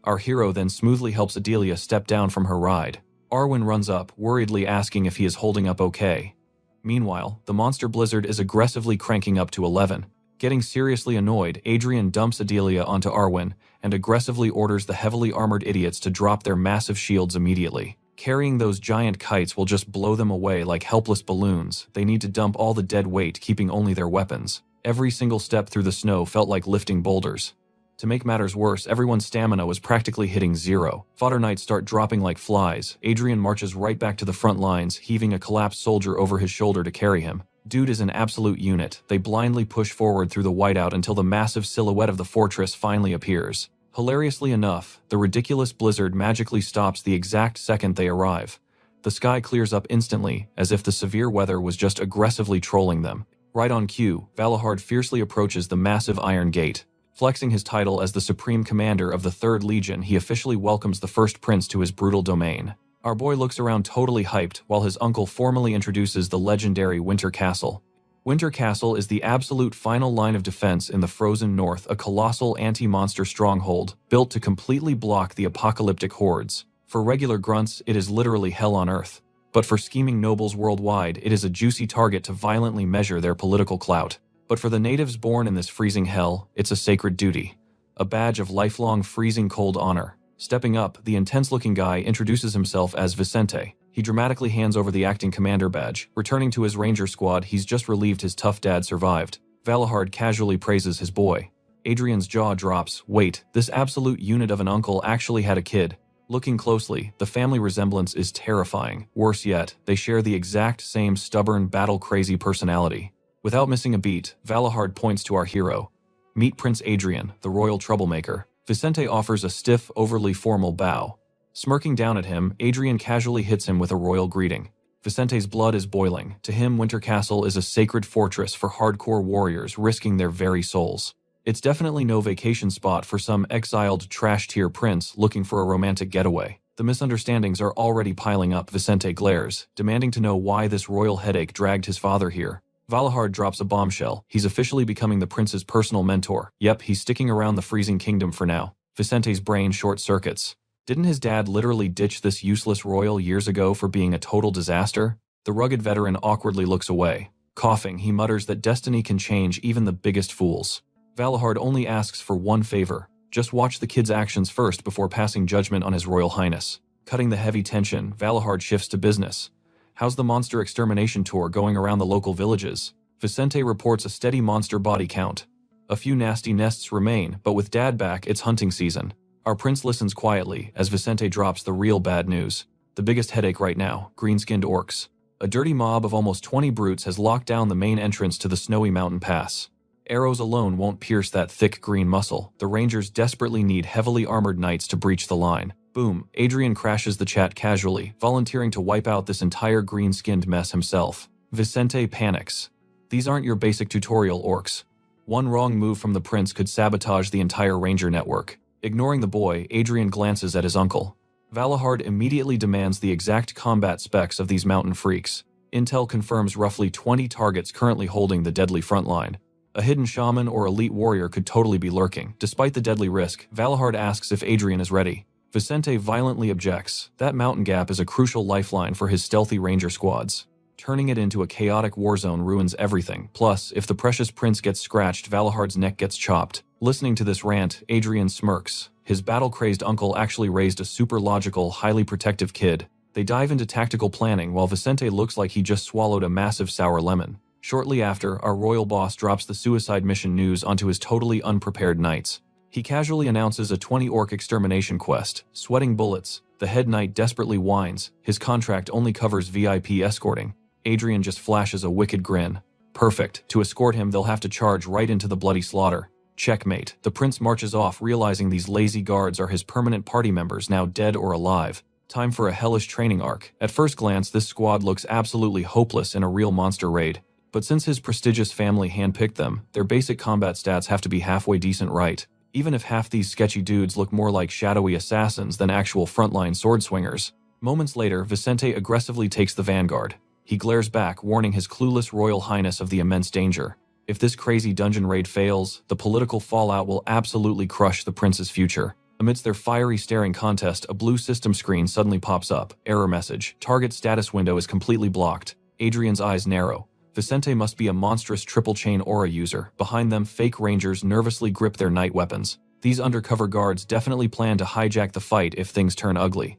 Our hero then smoothly helps Adelia step down from her ride. Arwen runs up, worriedly asking if he is holding up okay. Meanwhile, the monster blizzard is aggressively cranking up to 11. Getting seriously annoyed, Adrien dumps Adelia onto Arwen and aggressively orders the heavily armored idiots to drop their massive shields immediately. Carrying those giant kites will just blow them away like helpless balloons. They need to dump all the dead weight, keeping only their weapons. Every single step through the snow felt like lifting boulders. To make matters worse, everyone's stamina was practically hitting zero. Fodder knights start dropping like flies. Adrien marches right back to the front lines, heaving a collapsed soldier over his shoulder to carry him. Dude is an absolute unit. They blindly push forward through the whiteout until the massive silhouette of the fortress finally appears. Hilariously enough, the ridiculous blizzard magically stops the exact second they arrive. The sky clears up instantly, as if the severe weather was just aggressively trolling them. Right on cue, Valahard fiercely approaches the massive iron gate. Flexing his title as the Supreme Commander of the 3rd Legion, he officially welcomes the first prince to his brutal domain. Our boy looks around totally hyped, while his uncle formally introduces the legendary Winter Castle. Winter Castle is the absolute final line of defense in the frozen north, a colossal anti-monster stronghold, built to completely block the apocalyptic hordes. For regular grunts, it is literally hell on earth. But for scheming nobles worldwide, it is a juicy target to violently measure their political clout. But for the natives born in this freezing hell, it's a sacred duty. A badge of lifelong freezing cold honor. Stepping up, the intense-looking guy introduces himself as Vicente. He dramatically hands over the acting commander badge. Returning to his ranger squad, he's just relieved his tough dad survived. Valahard casually praises his boy. Adrien's jaw drops. Wait, this absolute unit of an uncle actually had a kid. Looking closely, the family resemblance is terrifying. Worse yet, they share the exact same stubborn, battle-crazy personality. Without missing a beat, Valahard points to our hero. Meet Prince Adrien, the royal troublemaker. Vicente offers a stiff, overly formal bow. Smirking down at him, Adrien casually hits him with a royal greeting. Vicente's blood is boiling. To him, Winter Castle is a sacred fortress for hardcore warriors risking their very souls. It's definitely no vacation spot for some exiled trash-tier prince looking for a romantic getaway. The misunderstandings are already piling up. Vicente glares, demanding to know why this royal headache dragged his father here. Valahard drops a bombshell. He's officially becoming the prince's personal mentor. Yep, he's sticking around the freezing kingdom for now. Vicente's brain short-circuits. Didn't his dad literally ditch this useless royal years ago for being a total disaster? The rugged veteran awkwardly looks away. Coughing, he mutters that destiny can change even the biggest fools. Valahard only asks for one favor. Just watch the kid's actions first before passing judgment on his royal highness. Cutting the heavy tension, Valahard shifts to business. How's the monster extermination tour going around the local villages? Vicente reports a steady monster body count. A few nasty nests remain, but with Dad back, it's hunting season. Our prince listens quietly as Vicente drops the real bad news. The biggest headache right now, green-skinned orcs. A dirty mob of almost 20 brutes has locked down the main entrance to the snowy mountain pass. Arrows alone won't pierce that thick green muscle. The rangers desperately need heavily armored knights to breach the line. Boom, Adrien crashes the chat casually, volunteering to wipe out this entire green-skinned mess himself. Vicente panics. These aren't your basic tutorial orcs. One wrong move from the prince could sabotage the entire ranger network. Ignoring the boy, Adrien glances at his uncle. Valahard immediately demands the exact combat specs of these mountain freaks. Intel confirms roughly 20 targets currently holding the deadly front line. A hidden shaman or elite warrior could totally be lurking. Despite the deadly risk, Valahard asks if Adrien is ready. Vicente violently objects. That mountain gap is a crucial lifeline for his stealthy ranger squads. Turning it into a chaotic war zone ruins everything. Plus, if the precious prince gets scratched, Valahard's neck gets chopped. Listening to this rant, Adrien smirks. His battle-crazed uncle actually raised a super-logical, highly protective kid. They dive into tactical planning while Vicente looks like he just swallowed a massive sour lemon. Shortly after, our royal boss drops the suicide mission news onto his totally unprepared knights. He casually announces a 20-orc extermination quest. Sweating bullets, the head knight desperately whines. His contract only covers VIP escorting. Adrien just flashes a wicked grin. Perfect. To escort him, they'll have to charge right into the bloody slaughter. Checkmate. The prince marches off, realizing these lazy guards are his permanent party members, now dead or alive. Time for a hellish training arc. At first glance, this squad looks absolutely hopeless in a real monster raid. But since his prestigious family handpicked them, their basic combat stats have to be halfway decent, right? Even if half these sketchy dudes look more like shadowy assassins than actual frontline sword swingers. Moments later, Vicente aggressively takes the vanguard. He glares back, warning his clueless royal highness of the immense danger. If this crazy dungeon raid fails, the political fallout will absolutely crush the prince's future. Amidst their fiery staring contest, a blue system screen suddenly pops up. Error message. Target status window is completely blocked. Adrien's eyes narrow. Vicente must be a monstrous triple-chain aura user. Behind them, fake rangers nervously grip their night weapons. These undercover guards definitely plan to hijack the fight if things turn ugly.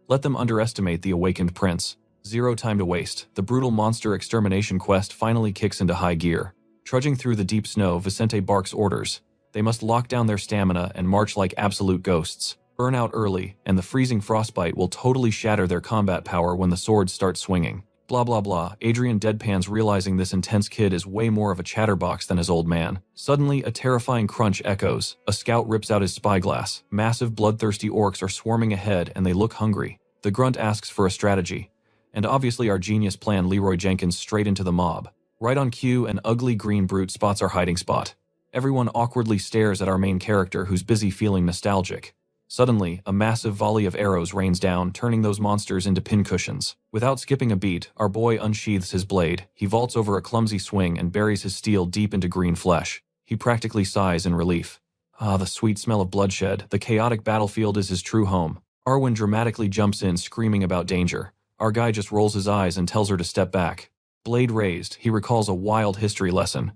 Let them underestimate the awakened prince. Zero time to waste. The brutal monster extermination quest finally kicks into high gear. Trudging through the deep snow, Vicente barks orders. They must lock down their stamina and march like absolute ghosts. Burn out early, and the freezing frostbite will totally shatter their combat power when the swords start swinging. Blah blah blah. Adrien deadpans, realizing this intense kid is way more of a chatterbox than his old man. Suddenly, a terrifying crunch echoes. A scout rips out his spyglass. Massive bloodthirsty orcs are swarming ahead and they look hungry. The grunt asks for a strategy. And obviously our genius plan Leroy Jenkins straight into the mob. Right on cue, an ugly green brute spots our hiding spot. Everyone awkwardly stares at our main character who's busy feeling nostalgic. Suddenly, a massive volley of arrows rains down, turning those monsters into pincushions. Without skipping a beat, our boy unsheathes his blade. He vaults over a clumsy swing and buries his steel deep into green flesh. He practically sighs in relief. Ah, the sweet smell of bloodshed. The chaotic battlefield is his true home. Arwen dramatically jumps in, screaming about danger. Our guy just rolls his eyes and tells her to step back. Blade raised, he recalls a wild history lesson.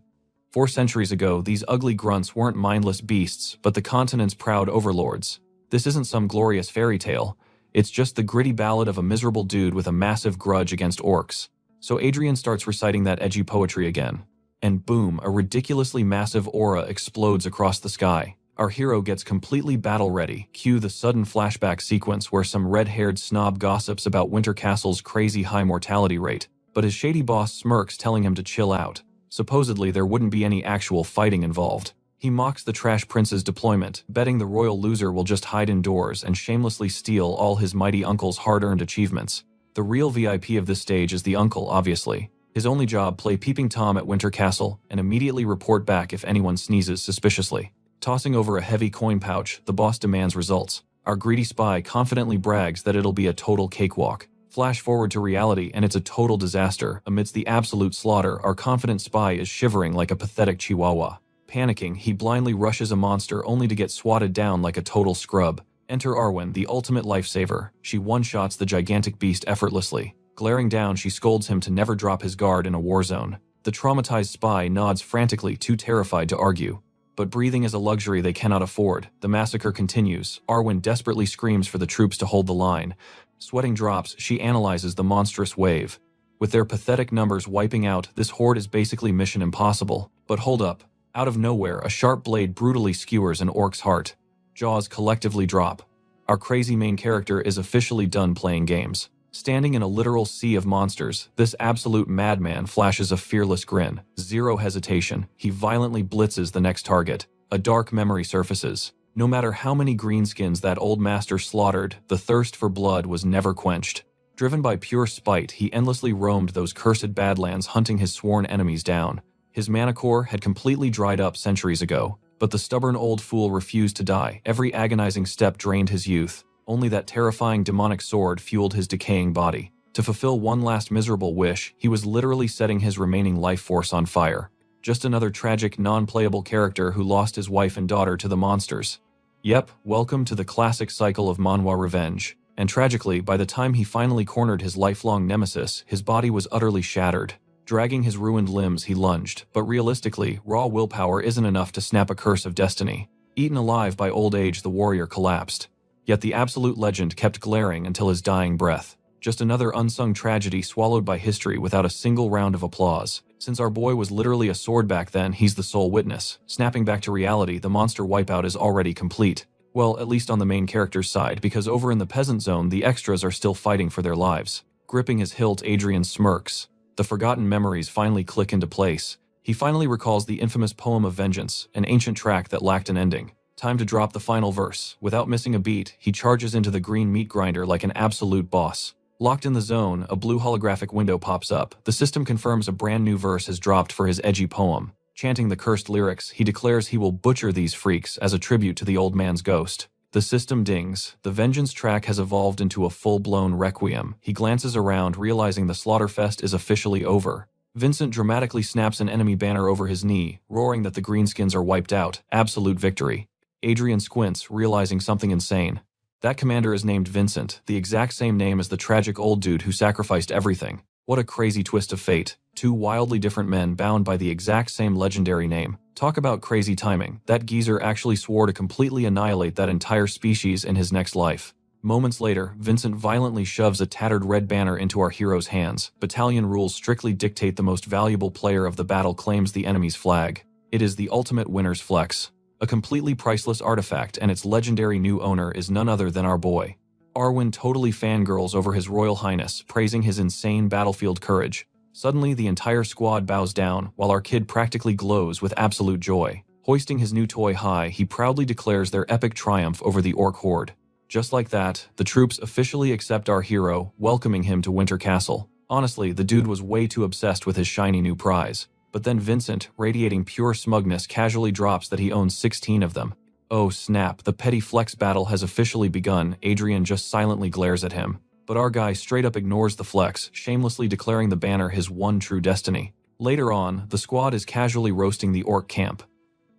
4 centuries ago, these ugly grunts weren't mindless beasts, but the continent's proud overlords. This isn't some glorious fairy tale. It's just the gritty ballad of a miserable dude with a massive grudge against orcs. So Adrien starts reciting that edgy poetry again. And boom, a ridiculously massive aura explodes across the sky. Our hero gets completely battle-ready. Cue the sudden flashback sequence where some red-haired snob gossips about Winter Castle's crazy high mortality rate. But his shady boss smirks, telling him to chill out. Supposedly, there wouldn't be any actual fighting involved. He mocks the trash prince's deployment, betting the royal loser will just hide indoors and shamelessly steal all his mighty uncle's hard-earned achievements. The real VIP of this stage is the uncle, obviously. His only job, play Peeping Tom at Winter Castle and immediately report back if anyone sneezes suspiciously. Tossing over a heavy coin pouch, the boss demands results. Our greedy spy confidently brags that it'll be a total cakewalk. Flash forward to reality and it's a total disaster. Amidst the absolute slaughter, our confident spy is shivering like a pathetic chihuahua. Panicking, he blindly rushes a monster only to get swatted down like a total scrub. Enter Arwen, the ultimate lifesaver. She one-shots the gigantic beast effortlessly. Glaring down, she scolds him to never drop his guard in a war zone. The traumatized spy nods frantically, too terrified to argue. But breathing is a luxury they cannot afford. The massacre continues. Arwen desperately screams for the troops to hold the line. Sweating drops, she analyzes the monstrous wave. With their pathetic numbers wiping out, this horde is basically mission impossible. But hold up. Out of nowhere, a sharp blade brutally skewers an orc's heart. Jaws collectively drop. Our crazy main character is officially done playing games. Standing in a literal sea of monsters, this absolute madman flashes a fearless grin. Zero hesitation, he violently blitzes the next target. A dark memory surfaces. No matter how many greenskins that old master slaughtered, the thirst for blood was never quenched. Driven by pure spite, he endlessly roamed those cursed badlands hunting his sworn enemies down. His mana core had completely dried up centuries ago, but the stubborn old fool refused to die. Every agonizing step drained his youth. Only that terrifying demonic sword fueled his decaying body. To fulfill one last miserable wish, he was literally setting his remaining life force on fire. Just another tragic, non-playable character who lost his wife and daughter to the monsters. Yep, welcome to the classic cycle of Manhwa revenge. And tragically, by the time he finally cornered his lifelong nemesis, his body was utterly shattered. Dragging his ruined limbs, he lunged, but realistically, raw willpower isn't enough to snap a curse of destiny. Eaten alive by old age, the warrior collapsed. Yet the absolute legend kept glaring until his dying breath. Just another unsung tragedy swallowed by history without a single round of applause. Since our boy was literally a sword back then, he's the sole witness. Snapping back to reality, the monster wipeout is already complete. Well, at least on the main character's side, because over in the peasant zone, the extras are still fighting for their lives. Gripping his hilt, Adrien smirks. The forgotten memories finally click into place. He finally recalls the infamous poem of vengeance, an ancient track that lacked an ending. Time to drop the final verse. Without missing a beat, he charges into the green meat grinder like an absolute boss. Locked in the zone, a blue holographic window pops up. The system confirms a brand new verse has dropped for his edgy poem. Chanting the cursed lyrics, he declares he will butcher these freaks as a tribute to the old man's ghost. The system dings. The vengeance track has evolved into a full-blown requiem. He glances around, realizing the slaughterfest is officially over. Vincent dramatically snaps an enemy banner over his knee, roaring that the greenskins are wiped out. Absolute victory. Adrien squints, realizing something insane. That commander is named Vincent, the exact same name as the tragic old dude who sacrificed everything. What a crazy twist of fate. Two wildly different men bound by the exact same legendary name. Talk about crazy timing. That geezer actually swore to completely annihilate that entire species in his next life. Moments later, Vincent violently shoves a tattered red banner into our hero's hands. Battalion rules strictly dictate the most valuable player of the battle claims the enemy's flag. It is the ultimate winner's flex. A completely priceless artifact, and its legendary new owner is none other than our boy. Arwen totally fangirls over his royal highness, praising his insane battlefield courage. Suddenly, the entire squad bows down, while our kid practically glows with absolute joy. Hoisting his new toy high, he proudly declares their epic triumph over the orc horde. Just like that, the troops officially accept our hero, welcoming him to Winter Castle. Honestly, the dude was way too obsessed with his shiny new prize. But then Vincent, radiating pure smugness, casually drops that he owns 16 of them. Oh snap, the petty flex battle has officially begun. Adrien just silently glares at him. But our guy straight up ignores the flex, shamelessly declaring the banner his one true destiny. Later on, the squad is casually roasting the orc camp.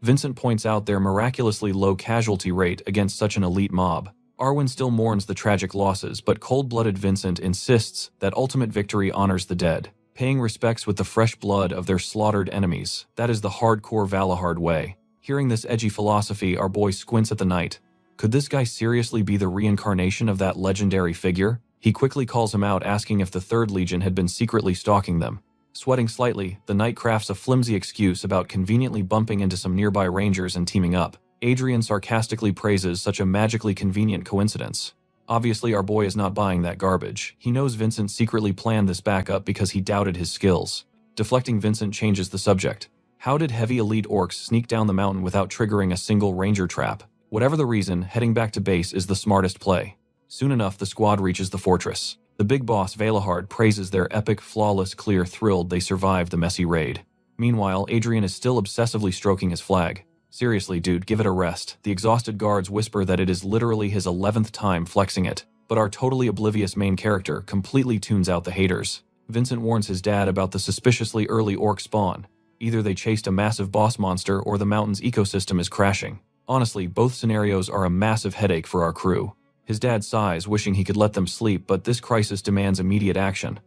Vincent points out their miraculously low casualty rate against such an elite mob. Arwen still mourns the tragic losses, but cold-blooded Vincent insists that ultimate victory honors the dead. Paying respects with the fresh blood of their slaughtered enemies. That is the hardcore Valahard way. Hearing this edgy philosophy, our boy squints at the night. Could this guy seriously be the reincarnation of that legendary figure? He quickly calls him out, asking if the 3rd Legion had been secretly stalking them. Sweating slightly, the knight crafts a flimsy excuse about conveniently bumping into some nearby rangers and teaming up. Adrien sarcastically praises such a magically convenient coincidence. Obviously, our boy is not buying that garbage. He knows Vincent secretly planned this backup because he doubted his skills. Deflecting, Vincent changes the subject. How did heavy elite orcs sneak down the mountain without triggering a single ranger trap? Whatever the reason, heading back to base is the smartest play. Soon enough, the squad reaches the fortress. The big boss, Valahard, praises their epic, flawless clear, thrilled they survived the messy raid. Meanwhile, Adrien is still obsessively stroking his flag. Seriously, dude, give it a rest. The exhausted guards whisper that it is literally his 11th time flexing it, but our totally oblivious main character completely tunes out the haters. Vincent warns his dad about the suspiciously early orc spawn. Either they chased a massive boss monster or the mountain's ecosystem is crashing. Honestly, both scenarios are a massive headache for our crew. His dad sighs, wishing he could let them sleep, but this crisis demands immediate action.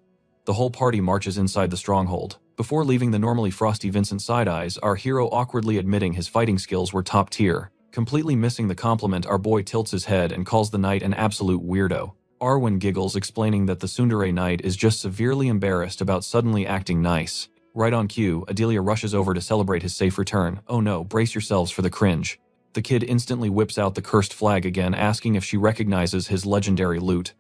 The whole party marches inside the stronghold. Before leaving the normally frosty Vincent side-eyes, our hero awkwardly admitting his fighting skills were top tier. Completely missing the compliment, our boy tilts his head and calls the knight an absolute weirdo. Arwen giggles, explaining that the tsundere knight is just severely embarrassed about suddenly acting nice. Right on cue, Adelia rushes over to celebrate his safe return. Oh no, brace yourselves for the cringe. The kid instantly whips out the cursed flag again, asking if she recognizes his legendary loot.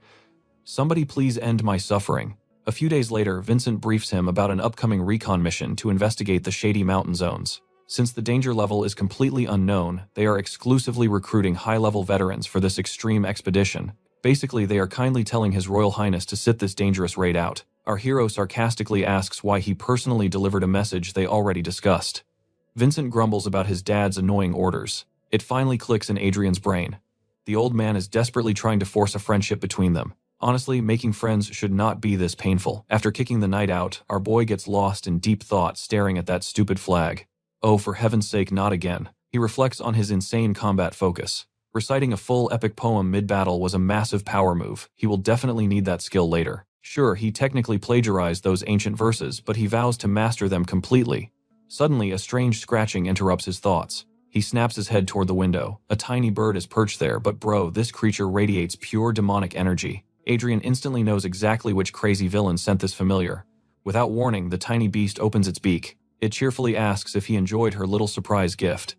Somebody please end my suffering. A few days later, Vincent briefs him about an upcoming recon mission to investigate the shady mountain zones. Since the danger level is completely unknown, they are exclusively recruiting high-level veterans for this extreme expedition. Basically, they are kindly telling His Royal Highness to sit this dangerous raid out. Our hero sarcastically asks why he personally delivered a message they already discussed. Vincent grumbles about his dad's annoying orders. It finally clicks in Adrien's brain. The old man is desperately trying to force a friendship between them. Honestly, making friends should not be this painful. After kicking the knight out, our boy gets lost in deep thought, staring at that stupid flag. Oh, for heaven's sake, not again. He reflects on his insane combat focus. Reciting a full epic poem mid-battle was a massive power move. He will definitely need that skill later. Sure, he technically plagiarized those ancient verses, but he vows to master them completely. Suddenly, a strange scratching interrupts his thoughts. He snaps his head toward the window. A tiny bird is perched there, but bro, this creature radiates pure demonic energy. Adrien instantly knows exactly which crazy villain sent this familiar. Without warning, the tiny beast opens its beak. It cheerfully asks if he enjoyed her little surprise gift.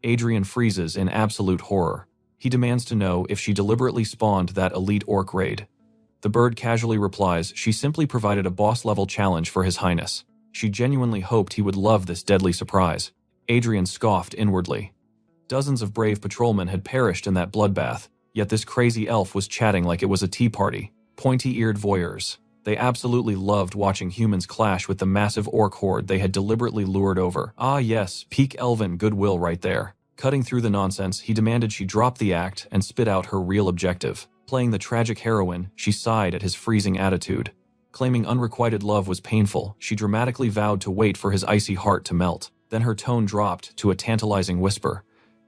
Adrien freezes in absolute horror. He demands to know if she deliberately spawned that elite orc raid. The bird casually replies she simply provided a boss-level challenge for His Highness. She genuinely hoped he would love this deadly surprise. Adrien scoffed inwardly. Dozens of brave patrolmen had perished in that bloodbath, yet this crazy elf was chatting like it was a tea party. Pointy-eared voyeurs. They absolutely loved watching humans clash with the massive orc horde they had deliberately lured over. Ah yes, peak elven goodwill right there. Cutting through the nonsense, he demanded she drop the act and spit out her real objective. Playing the tragic heroine, she sighed at his freezing attitude. Claiming unrequited love was painful, she dramatically vowed to wait for his icy heart to melt. Then her tone dropped to a tantalizing whisper.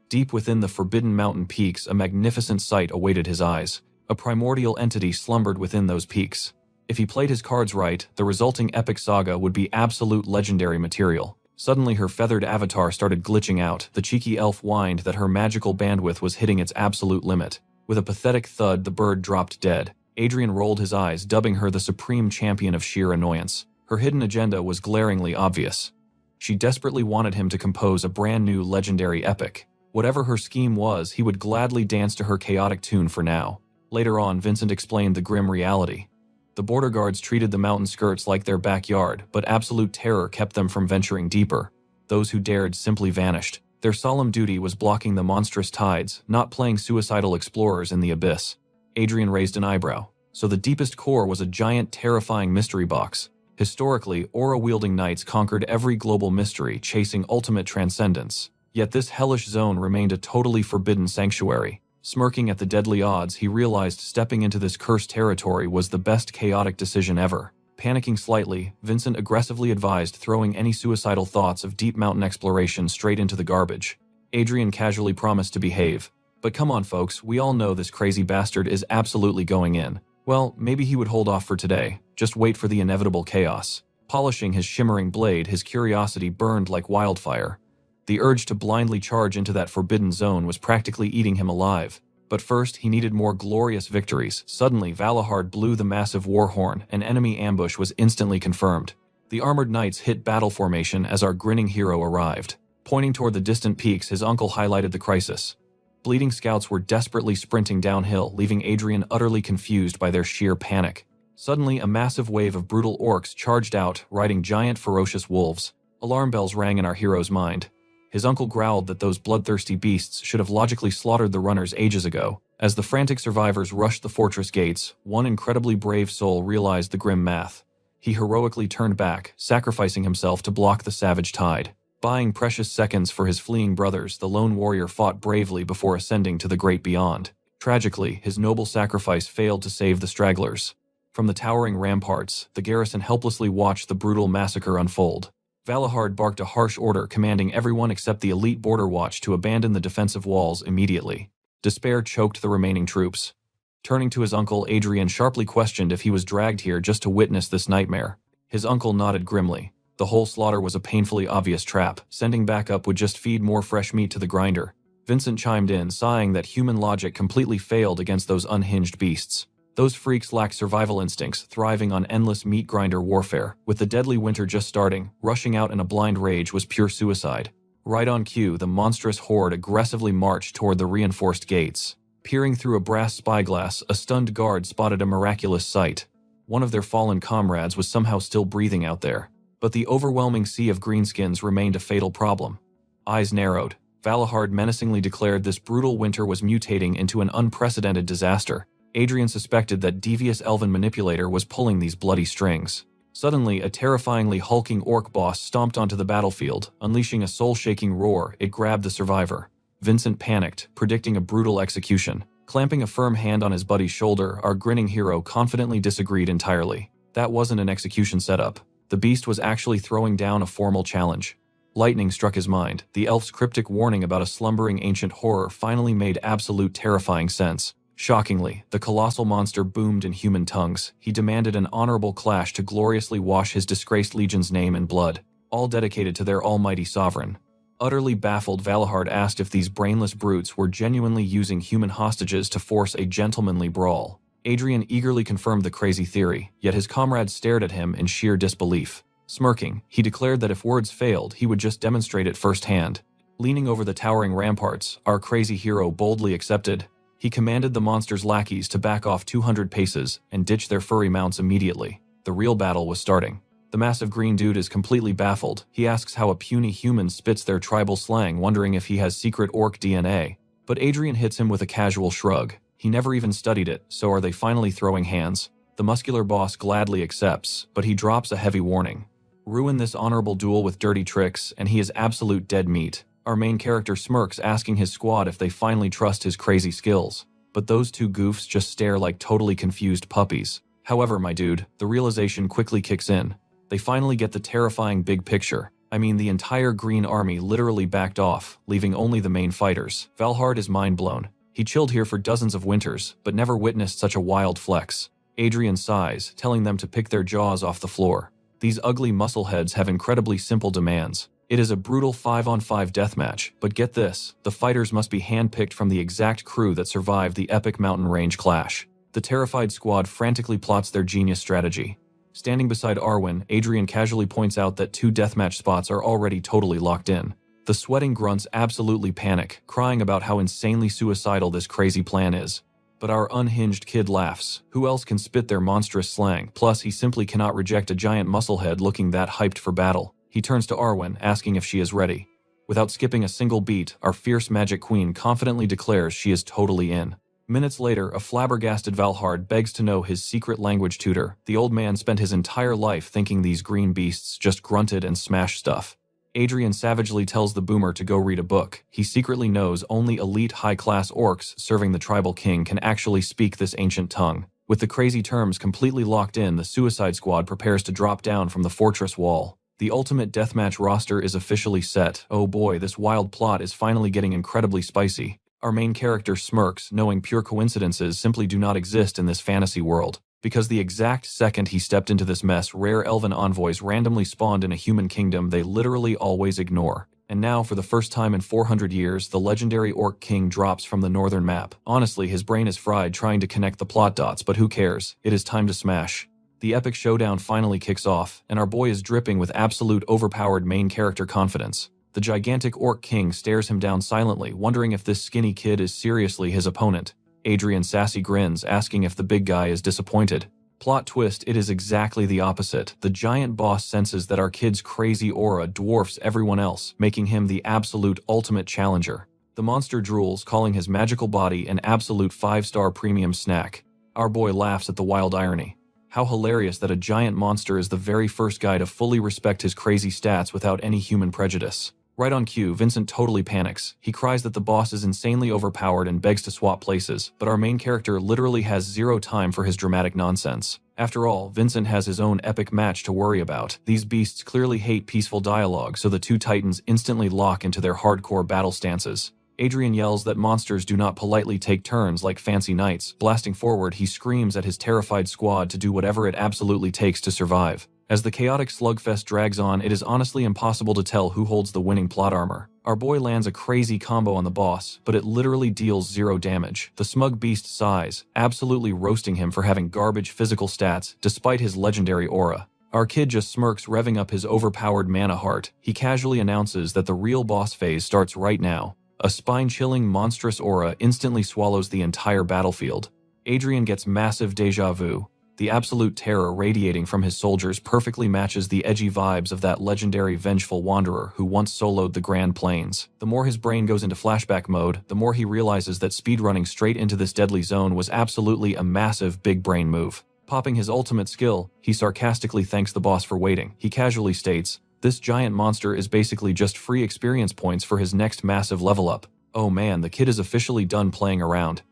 Deep within the forbidden mountain peaks, a magnificent sight awaited his eyes. A primordial entity slumbered within those peaks. If he played his cards right, the resulting epic saga would be absolute legendary material. Suddenly her feathered avatar started glitching out. The cheeky elf whined that her magical bandwidth was hitting its absolute limit. With a pathetic thud, the bird dropped dead. Adrien rolled his eyes, dubbing her the supreme champion of sheer annoyance. Her hidden agenda was glaringly obvious. She desperately wanted him to compose a brand new legendary epic. Whatever her scheme was, he would gladly dance to her chaotic tune for now. Later on, Vincent explained the grim reality. The border guards treated the mountain skirts like their backyard, but absolute terror kept them from venturing deeper. Those who dared simply vanished. Their solemn duty was blocking the monstrous tides, not playing suicidal explorers in the abyss. Adrien raised an eyebrow. So the deepest core was a giant, terrifying mystery box. Historically, aura-wielding knights conquered every global mystery, chasing ultimate transcendence. Yet this hellish zone remained a totally forbidden sanctuary. Smirking at the deadly odds, he realized stepping into this cursed territory was the best chaotic decision ever. Panicking slightly, Vincent aggressively advised throwing any suicidal thoughts of deep mountain exploration straight into the garbage. Adrien casually promised to behave. But come on folks, we all know this crazy bastard is absolutely going in. Well, maybe he would hold off for today, just wait for the inevitable chaos. Polishing his shimmering blade, his curiosity burned like wildfire. The urge to blindly charge into that forbidden zone was practically eating him alive. But first, he needed more glorious victories. Suddenly, Valahard blew the massive war horn. An enemy ambush was instantly confirmed. The armored knights hit battle formation as our grinning hero arrived. Pointing toward the distant peaks, his uncle highlighted the crisis. Bleeding scouts were desperately sprinting downhill, leaving Adrien utterly confused by their sheer panic. Suddenly, a massive wave of brutal orcs charged out, riding giant ferocious wolves. Alarm bells rang in our hero's mind. His uncle growled that those bloodthirsty beasts should have logically slaughtered the runners ages ago. As the frantic survivors rushed the fortress gates, one incredibly brave soul realized the grim math. He heroically turned back, sacrificing himself to block the savage tide. Buying precious seconds for his fleeing brothers, the lone warrior fought bravely before ascending to the great beyond. Tragically, his noble sacrifice failed to save the stragglers. From the towering ramparts, the garrison helplessly watched the brutal massacre unfold. Valahard barked a harsh order commanding everyone except the elite border watch to abandon the defensive walls immediately. Despair choked the remaining troops. Turning to his uncle, Adrien sharply questioned if he was dragged here just to witness this nightmare. His uncle nodded grimly. The whole slaughter was a painfully obvious trap. Sending backup would just feed more fresh meat to the grinder. Vincent chimed in, sighing that human logic completely failed against those unhinged beasts. Those freaks lacked survival instincts, thriving on endless meat grinder warfare. With the deadly winter just starting, rushing out in a blind rage was pure suicide. Right on cue, the monstrous horde aggressively marched toward the reinforced gates. Peering through a brass spyglass, a stunned guard spotted a miraculous sight. One of their fallen comrades was somehow still breathing out there. But the overwhelming sea of greenskins remained a fatal problem. Eyes narrowed, Valahard menacingly declared this brutal winter was mutating into an unprecedented disaster. Adrien suspected that devious elven manipulator was pulling these bloody strings. Suddenly, a terrifyingly hulking orc boss stomped onto the battlefield, unleashing a soul-shaking roar. It grabbed the survivor. Vincent panicked, predicting a brutal execution. Clamping a firm hand on his buddy's shoulder, our grinning hero confidently disagreed entirely. That wasn't an execution setup. The beast was actually throwing down a formal challenge. Lightning struck his mind. The elf's cryptic warning about a slumbering ancient horror finally made absolute terrifying sense. Shockingly, the colossal monster boomed in human tongues. He demanded an honorable clash to gloriously wash his disgraced legion's name in blood, all dedicated to their almighty sovereign. Utterly baffled, Valahard asked if these brainless brutes were genuinely using human hostages to force a gentlemanly brawl. Adrien eagerly confirmed the crazy theory, yet his comrades stared at him in sheer disbelief. Smirking, he declared that if words failed, he would just demonstrate it firsthand. Leaning over the towering ramparts, our crazy hero boldly accepted. He commanded the monster's lackeys to back off 200 paces and ditch their furry mounts immediately. The real battle was starting. The massive green dude is completely baffled. He asks how a puny human spits their tribal slang, wondering if he has secret orc DNA. But Adrien hits him with a casual shrug. He never even studied it, so are they finally throwing hands? The muscular boss gladly accepts, but he drops a heavy warning. Ruin this honorable duel with dirty tricks, and he is absolute dead meat. Our main character smirks, asking his squad if they finally trust his crazy skills. But those two goofs just stare like totally confused puppies. However, my dude, the realization quickly kicks in. They finally get the terrifying big picture. I mean, the entire green army literally backed off, leaving only the main fighters. Valahard is mind blown. He chilled here for dozens of winters, but never witnessed such a wild flex. Adrien sighs, telling them to pick their jaws off the floor. These ugly muscleheads have incredibly simple demands. It is a brutal 5-on-5 deathmatch, but get this, the fighters must be handpicked from the exact crew that survived the epic mountain range clash. The terrified squad frantically plots their genius strategy. Standing beside Arwen, Adrien casually points out that 2 deathmatch spots are already totally locked in. The sweating grunts absolutely panic, crying about how insanely suicidal this crazy plan is. But our unhinged kid laughs. Who else can spit their monstrous slang? Plus, he simply cannot reject a giant musclehead looking that hyped for battle. He turns to Arwen, asking if she is ready. Without skipping a single beat, our fierce magic queen confidently declares she is totally in. Minutes later, a flabbergasted Valahard begs to know his secret language tutor. The old man spent his entire life thinking these green beasts just grunted and smashed stuff. Adrien savagely tells the boomer to go read a book. He secretly knows only elite high-class orcs serving the tribal king can actually speak this ancient tongue. With the crazy terms completely locked in, the Suicide Squad prepares to drop down from the fortress wall. The ultimate deathmatch roster is officially set. Oh boy, this wild plot is finally getting incredibly spicy. Our main character smirks, knowing pure coincidences simply do not exist in this fantasy world. Because the exact second he stepped into this mess, rare elven envoys randomly spawned in a human kingdom they literally always ignore. And now, for the first time in 400 years, the legendary Orc King drops from the northern map. Honestly, his brain is fried trying to connect the plot dots, but who cares? It is time to smash. The epic showdown finally kicks off, and our boy is dripping with absolute overpowered main character confidence. The gigantic Orc King stares him down silently, wondering if this skinny kid is seriously his opponent. Adrien sassy grins, asking if the big guy is disappointed. Plot twist, it is exactly the opposite. The giant boss senses that our kid's crazy aura dwarfs everyone else, making him the absolute ultimate challenger. The monster drools, calling his magical body an absolute 5-star premium snack. Our boy laughs at the wild irony. How hilarious that a giant monster is the very first guy to fully respect his crazy stats without any human prejudice. Right on cue, Vincent totally panics. He cries that the boss is insanely overpowered and begs to swap places, but our main character literally has zero time for his dramatic nonsense. After all, Vincent has his own epic match to worry about. These beasts clearly hate peaceful dialogue, so the two titans instantly lock into their hardcore battle stances. Adrien yells that monsters do not politely take turns like fancy knights. Blasting forward, he screams at his terrified squad to do whatever it absolutely takes to survive. As the chaotic slugfest drags on, it is honestly impossible to tell who holds the winning plot armor. Our boy lands a crazy combo on the boss, but it literally deals 0 damage. The smug beast sighs, absolutely roasting him for having garbage physical stats despite his legendary aura. Our kid just smirks, revving up his overpowered mana heart. He casually announces that the real boss phase starts right now. A spine-chilling, monstrous aura instantly swallows the entire battlefield. Adrien gets massive déjà vu. The absolute terror radiating from his soldiers perfectly matches the edgy vibes of that legendary vengeful wanderer who once soloed the Grand Plains. The more his brain goes into flashback mode, the more he realizes that speedrunning straight into this deadly zone was absolutely a massive big brain move. Popping his ultimate skill, he sarcastically thanks the boss for waiting. He casually states, "This giant monster is basically just free experience points for his next massive level up." Oh man, the kid is officially done playing around.